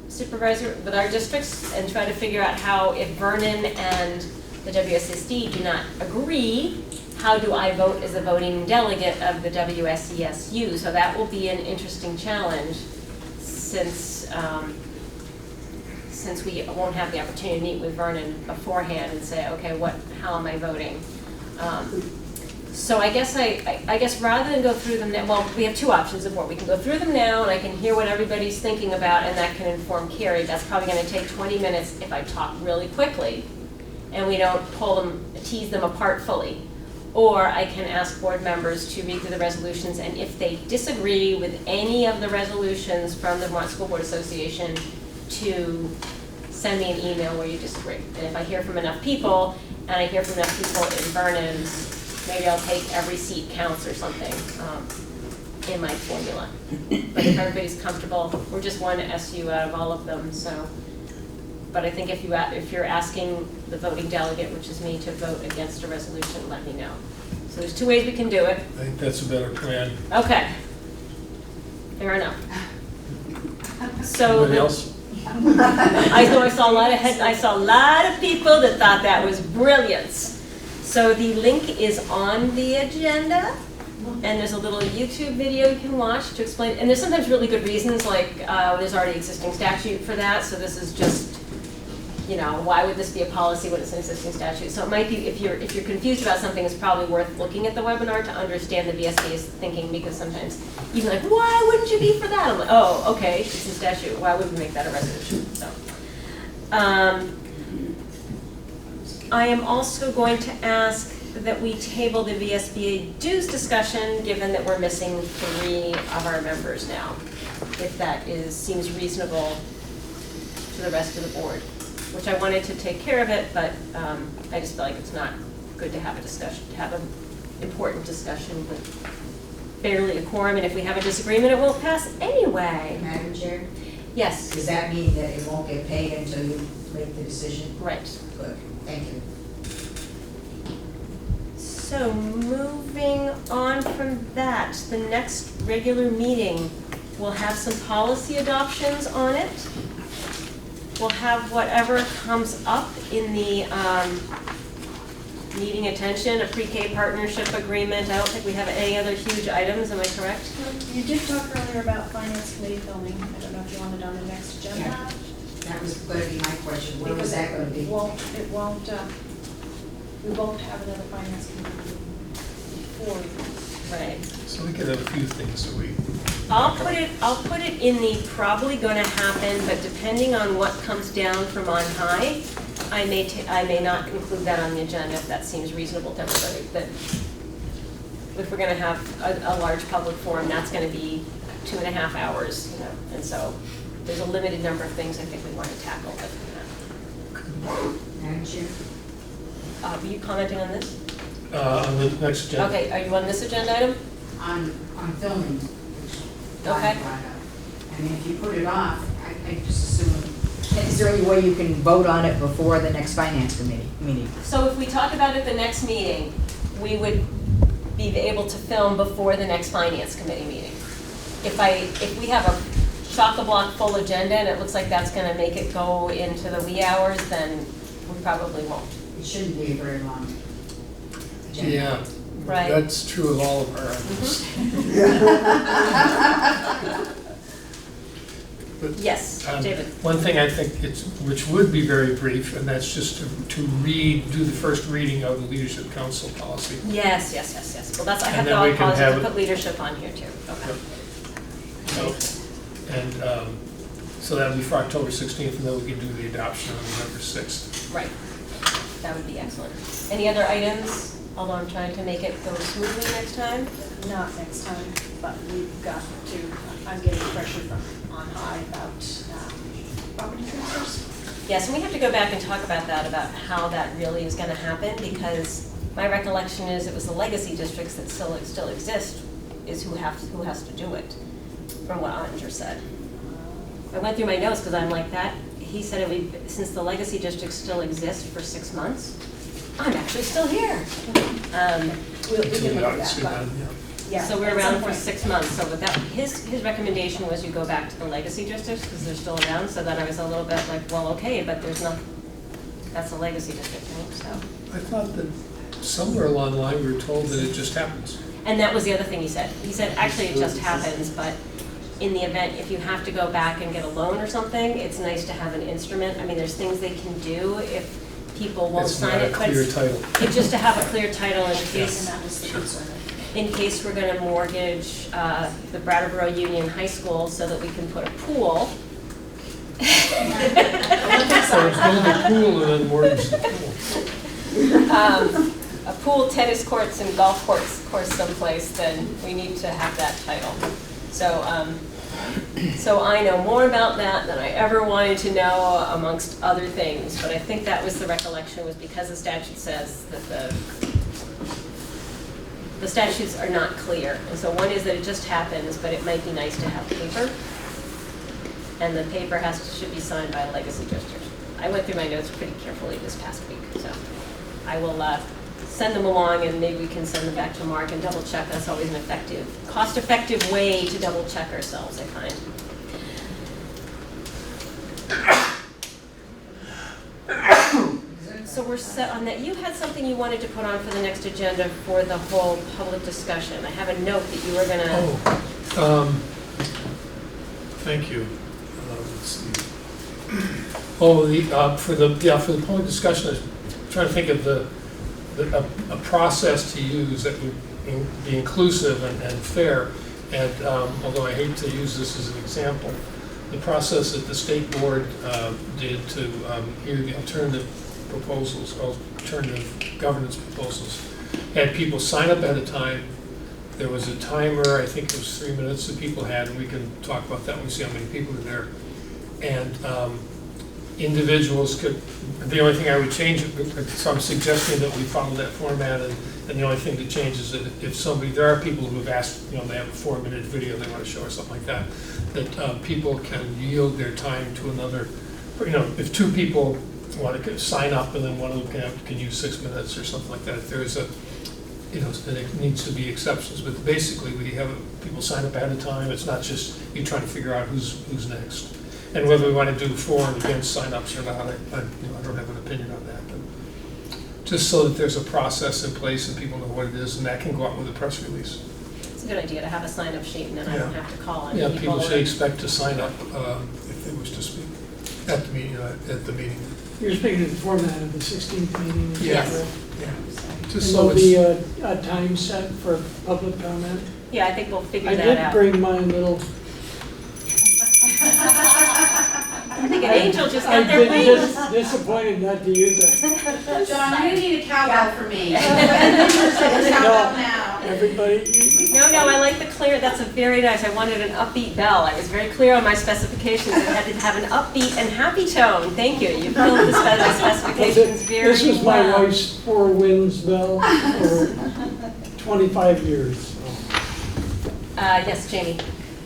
supervisor, with our districts, and try to figure out how, if Vernon and the WSESD do not agree, how do I vote as a voting delegate of the WSESU? So that will be an interesting challenge, since we won't have the opportunity to meet with Vernon beforehand and say, okay, how am I voting? So I guess rather than go through them now, well, we have 2 options of what we can go through them now, and I can hear what everybody's thinking about, and that can inform Carrie. That's probably going to take 20 minutes if I talk really quickly, and we don't tease them apart fully. Or I can ask board members to read through the resolutions, and if they disagree with any of the resolutions from the Vermont School Board Association, to send me an email where you disagree. And if I hear from enough people, and I hear from enough people in Vernon, maybe I'll take every seat counts or something in my formula. But if everybody's comfortable, we're just one SU out of all of them, so. But I think if you're asking the voting delegate, which is me, to vote against a resolution, let me know. So there's 2 ways we can do it. I think that's a better plan. Okay. Fair enough. So Anybody else? I know I saw a lot of people that thought that was brilliant. So the link is on the agenda, and there's a little YouTube video you can watch to explain. And there's sometimes really good reasons, like there's already existing statute for that. So this is just, why would this be a policy when it's an existing statute? So it might be, if you're confused about something, it's probably worth looking at the webinar to understand the VSBA's thinking, because sometimes you're like, why wouldn't you be for that? I'm like, oh, okay, it's a statute. Why would we make that a resolution? So, I am also going to ask that we table the VSBA dues discussion, given that we're missing 3 of our members now, if that seems reasonable to the rest of the board. Which I wanted to take care of it, but I just feel like it's not good to have a discussion, to have an important discussion with barely a quorum, and if we have a disagreement, it won't pass anyway. Madam Chair? Yes. Does that mean that it won't get paid until you make the decision? Right. Good, thank you. So moving on from that, the next regular meeting will have some policy adoptions on it. We'll have whatever comes up in the needing attention, a pre-K partnership agreement. I don't think we have any other huge items, am I correct? You did talk earlier about finance committee filming. I don't know if you want it on the next agenda. Yeah. That was going to be my question. Where was that going to be? We won't have another finance committee meeting before Right. So we could have a few things that we. I'll put it in the probably gonna happen, but depending on what comes down from on high, I may not include that on the agenda if that seems reasonable to everybody. That if we're gonna have a large public forum, that's gonna be 2.5 hours, you know, and so there's a limited number of things I think we want to tackle. Madam Chair? Were you commenting on this? On the next agenda. Okay, are you on this agenda item? On filming, which Don Okay. brought up. I mean, if you put it off, I just assume, is there any way you can vote on it before the next finance committee meeting? So if we talk about it at the next meeting, we would be able to film before the next finance committee meeting. If we have a chock-a-block full agenda and it looks like that's gonna make it go into the wee hours, then we probably won't. It shouldn't be a very long agenda. Yeah, Right. that's true of all of our items. But, Yes, David. One thing I think which would be very brief, and that's just to do the first reading of the Leadership Council policy. Yes. Well, I have And the then all we can policies have to it- put leadership on here too. Okay. So that would be for October 16th, and then we can do the adoption on November 6th. Right. That would be excellent. Any other items? Although I'm trying to make it go smoothly next time. Not next time, but we've got to, I'm getting pressure from on high about property transfers. Yes, and we have to go back and talk about that, about how that really is gonna happen, because my recollection is it was the legacy districts that still exist, is who has to do it, from what Ottinger said. I went through my notes, because I'm like that, he said since the legacy districts still exist for 6 months, I'm actually still here. We can look at that, but, yeah. So we're at around some for point. 6 months, so with that, his recommendation was you go back to the legacy districts, because they're still around, so then I was a little bit like, well, okay, but there's not, that's a legacy district, right? So. I thought that somewhere along the line we were told that it just happens. And that was the other thing he said. He said, actually, it just happens, but in the event, if you have to go back and get a loan or something, it's nice to have an instrument. I mean, there's things they can do if people won't sign it. It's not a clear title. It's just to have a clear title in case, And that was the concern. in case we're gonna mortgage the Brattleboro Union High School so that we can put a pool. So build a pool and then mortgage the pool. A pool, tennis courts, and golf course someplace, then we need to have that title. So I know more about that than I ever wanted to know, amongst other things. But I think that was the recollection, was because the statute says that the statutes are not clear. And so one is that it just happens, but it might be nice to have paper. And the paper should be signed by a legacy district. I went through my notes pretty carefully this past week, so I will send them along, and maybe we can send them back to Mark and double check. That's always an cost-effective way to double check ourselves, I find. So we're set on that. You had something you wanted to put on for the next agenda for the whole public discussion. I have a note that you were gonna. Thank you. Let's see. For the public discussion, I'm trying to think of a process to use that would be inclusive and fair. And although I hate to use this as an example, the process that the state board did to hear the alternative proposals, alternative governance proposals, had people sign up at a time. There was a timer, I think it was 3 minutes that people had, and we can talk about that when we see how many people are there. And individuals could, the only thing I would change, so I'm suggesting that we follow that format, and the only thing to change is that if there are people who have asked, they have a 4-minute video they want to show or something like that, that people can yield their time to another, if 2 people want to sign up and then one of them can use 6 minutes or something like that, if there's it needs to be exceptions, but basically we have people sign up at a time. It's not just you trying to figure out who's next. And whether we want to do for and against signups or not, I don't have an opinion on that. But just so that there's a process in place and people know what it is, and that can go out with a press release. It's a good idea to have a sign-up sheet, and then I don't have to call on Yeah, people. people should expect to sign up if they wish to speak. at the meeting, You're speaking of the format of the 16th meeting? Yeah. Yeah. And Just so there'll be it's, a time set for public comment? Yeah, I think we'll figure I that did out. bring my little. I think an angel just got I've their been wings. disappointed not to use it. John, you're gonna need a cowbell for me. Everybody, No, I like the clear, that's a very nice, I wanted an upbeat bell. I was very clear on my specifications. It had to have an upbeat and happy tone. Thank you. You filled the specifications very well. this was my wife's Four Winds bell for 25 years. So. Yes, Jamie.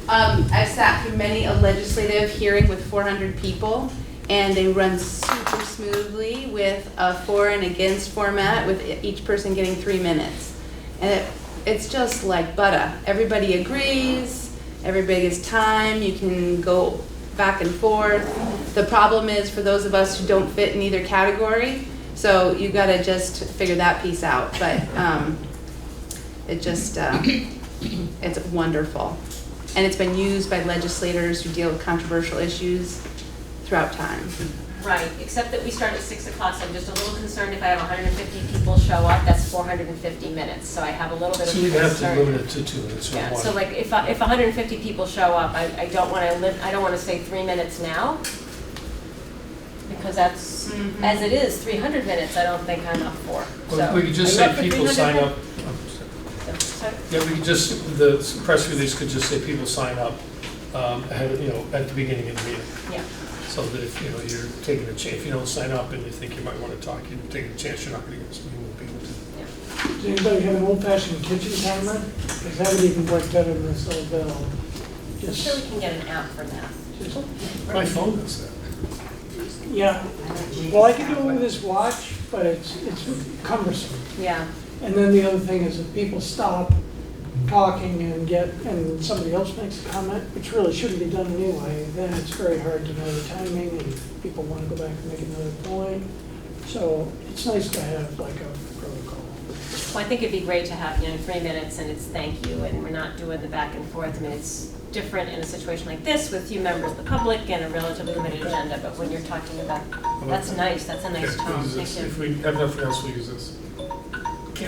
I've sat through many a legislative hearing with 400 people, and they run super smoothly with a for and against format, with each person getting 3 minutes. And it's just like butter. Everybody agrees, everybody gets time, you can go back and forth. The problem is for those of us who don't fit in either category, so you gotta just figure that piece out. But it just, it's wonderful. And it's been used by legislators who deal with controversial issues throughout time. Right, except that we start at 6 o'clock, so I'm just a little concerned if I have 150 people show up, that's 450 minutes, so I have a little bit of so concern. you have to limit it to 2 minutes or Yeah, one. so like if 150 people show up, I don't want to say 3 minutes now, because that's, as it is, 300 minutes, I don't think I'm up for. Well, So, we could just are you say up for people 300 sign minutes? up. Sorry? Yeah, we could just, the press release could just say people sign up ahead of, at the beginning of the meeting. Yeah. So that if, you're taking a chance, if you don't sign up and you think you might want to talk, you're taking a chance you're not going to get, you won't be able to. Does anybody have an old-fashioned kitchen timer? Because that would even work better than this little bell. I'm sure we can get an app for that. My phone does that. Yeah. Well, I can do it with this watch, but it's cumbersome. Yeah. And then the other thing is if people stop talking and somebody else makes a comment, which really shouldn't be done anyway, then it's very hard to know the timing and people want to go back and make another point. So it's nice to have like a protocol. Well, I think it'd be great to have, 3 minutes and it's thank you, and we're not doing the back and forth. I mean, it's different in a situation like this with few members of the public and a relatively limited agenda, but when you're talking about, that's nice, that's a nice tone, thank you. If we have nothing else, we use this.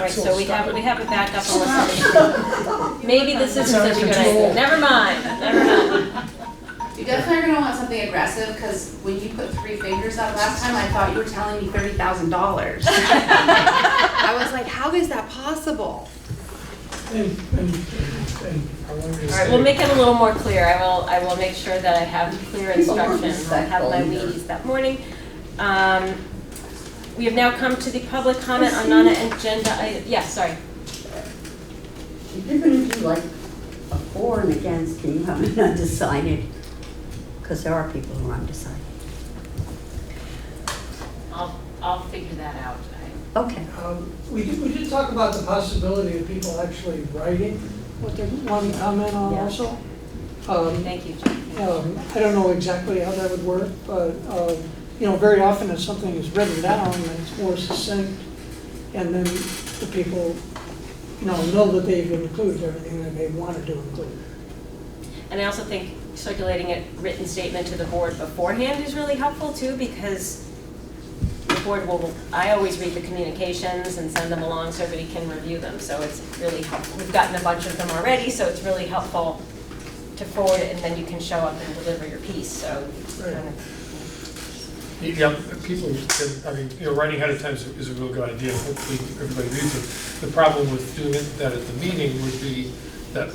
Right, so we have it back up unless maybe this isn't such a good idea. Never mind. You definitely are gonna want something aggressive, because when you put 3 fingers up last time, I thought you were telling me $30,000. I was like, how is that possible? All right, we'll make it a little more clear. I will make sure that I have clear instructions. I have my Wheaties that morning. We have now come to the public comment on non-agenda items. Yes, sorry. If you're gonna do like a for and against, can you have an undecided? Because there are people who are undecided. I'll figure that out. Okay. We did talk about the possibility of people actually writing what they want to comment on also. Thank you, Jim. I don't know exactly how that would work, but very often if something is written down and it's more succinct, and then the people, know that they've included everything that they wanted to include. And I also think circulating a written statement to the board beforehand is really helpful too, because the board I always read the communications and send them along so everybody can review them, so it's really helpful. We've gotten a bunch of them already, so it's really helpful to forward it, and then you can show up and deliver your piece, so. Yeah, people, writing ahead of time is a real good idea. Hopefully everybody reads it. The problem with doing that at the meeting would be that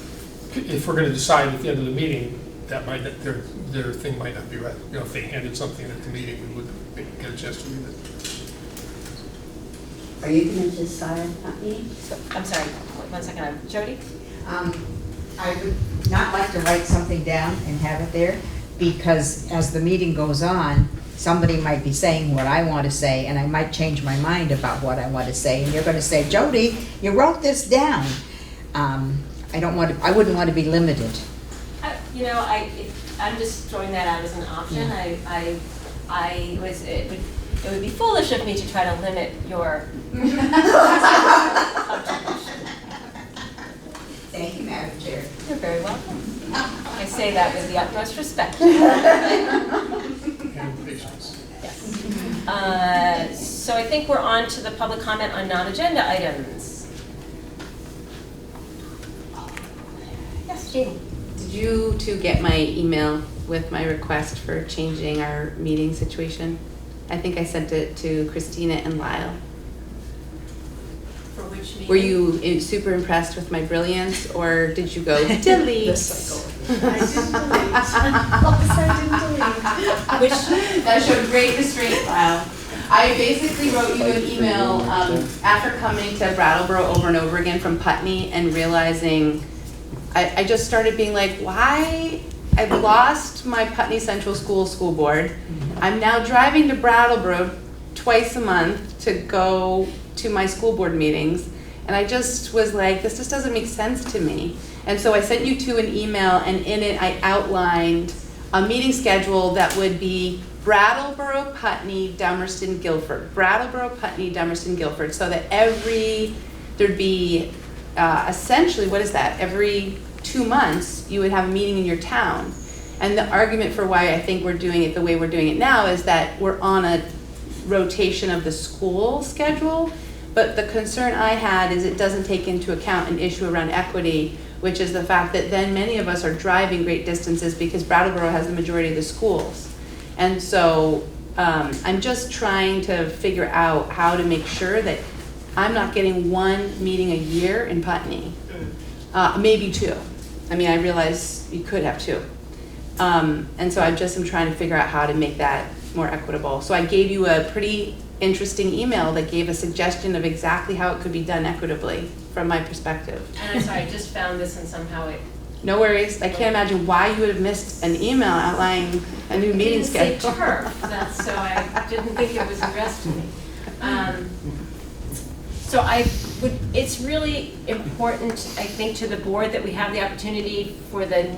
if we're going to decide at the end of the meeting, that their thing might not be read. If they handed something at the meeting, we wouldn't get a chance to read it. Are you going to decide at that meeting? I'm sorry, 1 second. Jody? I would not like to write something down and have it there, because as the meeting goes on, somebody might be saying what I want to say, and I might change my mind about what I want to say, and you're going to say, Jody, you wrote this down. I wouldn't want to be limited. I'm just throwing that out as an option. It would be foolish of me to try to limit your Thank you, Madam Chair. You're very welcome. I say that with the utmost respect. So I think we're on to the public comment on non-agenda items. Yes, Jamie. Did you two get my email with my request for changing our meeting situation? I think I sent it to Christina and Lyle. For which meeting? Were you super impressed with my brilliance, or did you go delete? I didn't delete. I didn't delete. That showed great restraint, Lyle. I basically wrote you an email after coming to Brattleboro over and over again from Putney and realizing I just started being like, why? I've lost my Putney Central School board. I'm now driving to Brattleboro twice a month to go to my school board meetings. And I just was like, this just doesn't make sense to me. And so I sent you two an email, and in it I outlined a meeting schedule that would be Brattleboro, Putney, Dummerston, Guilford. Brattleboro, Putney, Dummerston, Guilford. So that there'd be essentially, what is that? Every 2 months you would have a meeting in your town. And the argument for why I think we're doing it the way we're doing it now is that we're on a rotation of the school schedule. But the concern I had is it doesn't take into account an issue around equity, which is the fact that then many of us are driving great distances because Brattleboro has the majority of the schools. And so I'm just trying to figure out how to make sure that I'm not getting one meeting a year in Putney, maybe two. I mean, I realize you could have two. And so I just am trying to figure out how to make that more equitable. So I gave you a pretty interesting email that gave a suggestion of exactly how it could be done equitably from my perspective. And I'm sorry, I just found this and somehow it... No worries. I can't imagine why you would have missed an email outlining a new meeting schedule. It didn't say turf, that's, so I didn't think it was addressed to me. So it's really important, I think, to the board that we have the opportunity for the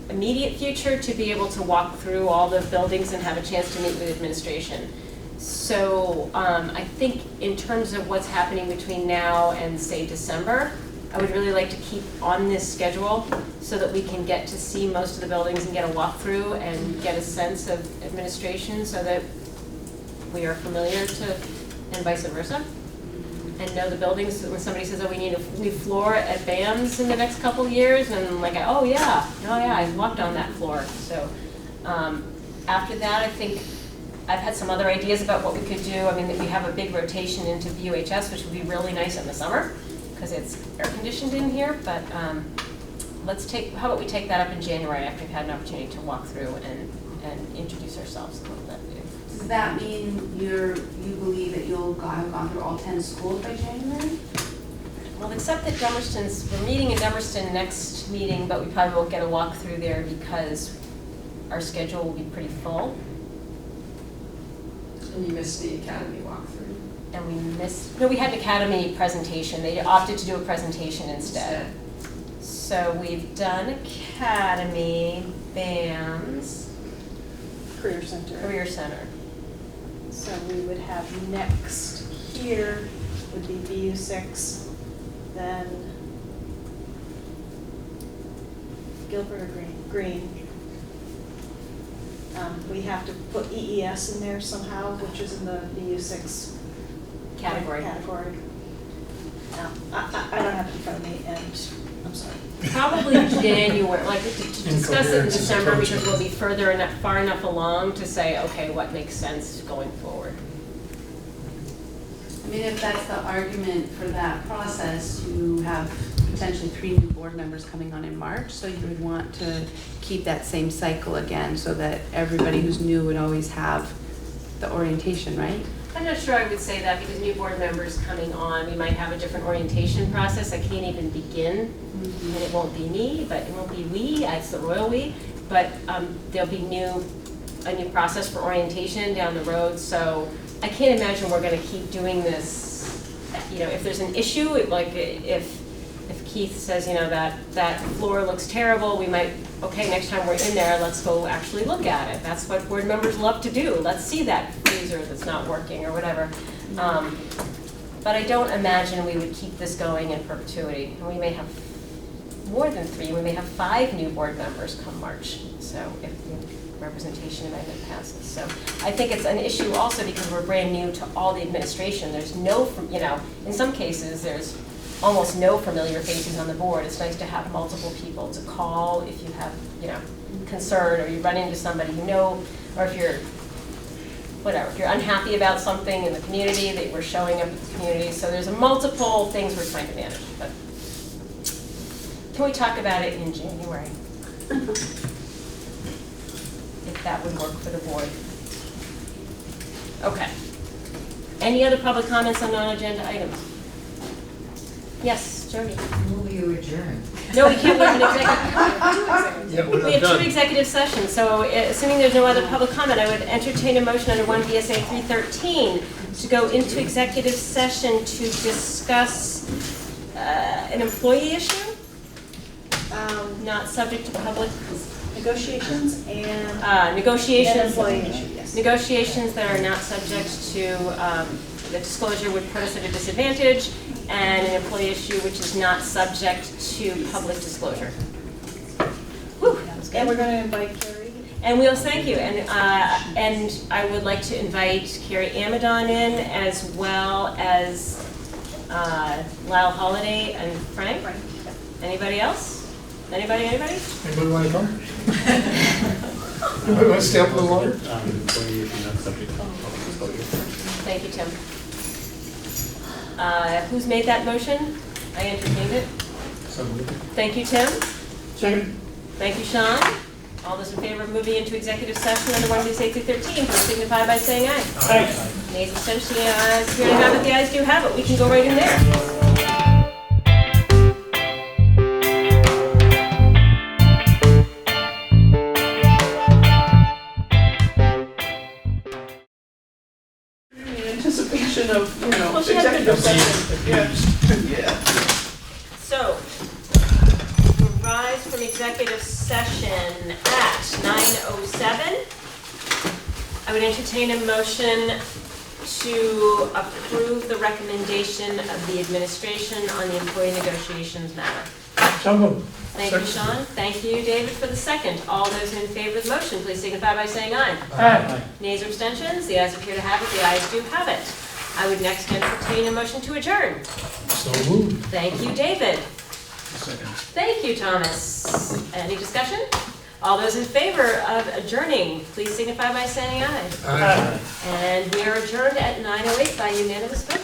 immediate future to be able to walk through all the buildings and have a chance to meet with administration. So I think in terms of what's happening between now and, say, December, I would really like to keep on this schedule so that we can get to see most of the buildings and get a walkthrough and get a sense of administration so that we are familiar to, and vice versa, and know the buildings. When somebody says, oh, we need a new floor at BAMS in the next couple of years, and I'm like, oh yeah, I walked on that floor. So after that, I think I've had some other ideas about what we could do. I mean, we have a big rotation into BUHS, which would be really nice in the summer because it's air conditioned in here, but how about we take that up in January after we've had an opportunity to walk through and introduce ourselves a little bit. Does that mean you believe that you'll have gone through all 10 schools by January? Well, except that we're meeting in Dummerston next meeting, but we probably won't get a walk through there because our schedule will be pretty full. And you missed the academy walkthrough. And we had an academy presentation. They opted to do a presentation instead. So we've done academy, BAMS. Career Center. Career Center. So we would have next here would be BU6, then Guilford or Green. We have to put EES in there somehow, which is in the BU6 category. I don't have it in front of me, and I'm sorry. Probably January, like to discuss it in December because we'll be far enough along to say, okay, what makes sense going forward. I mean, if that's the argument for that process, you have potentially 3 new board members coming on in March, so you would want to keep that same cycle again so that everybody who's new would always have the orientation, right? I'm not sure I would say that because new board members coming on, we might have a different orientation process. I can't even begin, and it won't be me, but it won't be we, it's the royal we, but there'll be a new process for orientation down the road, so I can't imagine we're going to keep doing this. You know, if there's an issue, like if Keith says, you know, that floor looks terrible, we might, okay, next time we're in there, let's go actually look at it. That's what board members love to do. Let's see that freezer that's not working or whatever. But I don't imagine we would keep this going in perpetuity. And we may have more than 3, we may have 5 new board members come March. So if representation amendment passes. So I think it's an issue also because we're brand new to all the administration. There's no, in some cases, there's almost no familiar faces on the board. It's nice to have multiple people to call if you have, concern, or you run into somebody you know, or if you're, if you're unhappy about something in the community, that we're showing up in the community. So there's multiple things we're trying to manage. But can we talk about it in January? If that would work for the board. Okay. Any other public comments on non-agenda items? Yes, Jody. Will you adjourn? No, we can't. We have an executive. We have 2 executive sessions. So, assuming there's no other public comment, I would entertain a motion under 1 VSA 313 to go into executive session to discuss an employee issue, not subject to public negotiations and negotiations. An employee issue, yes. Negotiations that are not subject to the disclosure would put us at a disadvantage, and an employee issue which is not subject to public disclosure. Whew, that was good. And we're going to invite Carrie. And we'll thank you. And I would like to invite Carrie Amadon in, as well as Lyle Holiday and Frank. Anybody else? Anybody? Anybody want to come? Anybody want to stay up a little longer? Thank you, Tim. Who's made that motion? I entertained it. Thank you, Tim. Second. Thank you, Sean. All those in favor of moving into executive session under 1 VSA 313, please signify by saying aye. Aye. Nays, abstentions, the ayes appear to have it. The ayes do have it. We can go right in there. Of, Well, she had executive session. Yeah. So, we rise from executive session at 9:07. I would entertain a motion to approve the recommendation of the administration on the employee negotiations matter. So moved. Thank you, Sean. Thank you, David, for the second. All those in favor of the motion, please signify by saying aye. Aye. Nays or abstentions? The ayes appear to have it. The ayes do have it. I would next entertain a motion to adjourn. So moved. Thank you, David. Second. Thank you, Thomas. Any discussion? All those in favor of adjourning, please signify by saying aye. Aye. And we are adjourned at 9:08 by unanimous vote.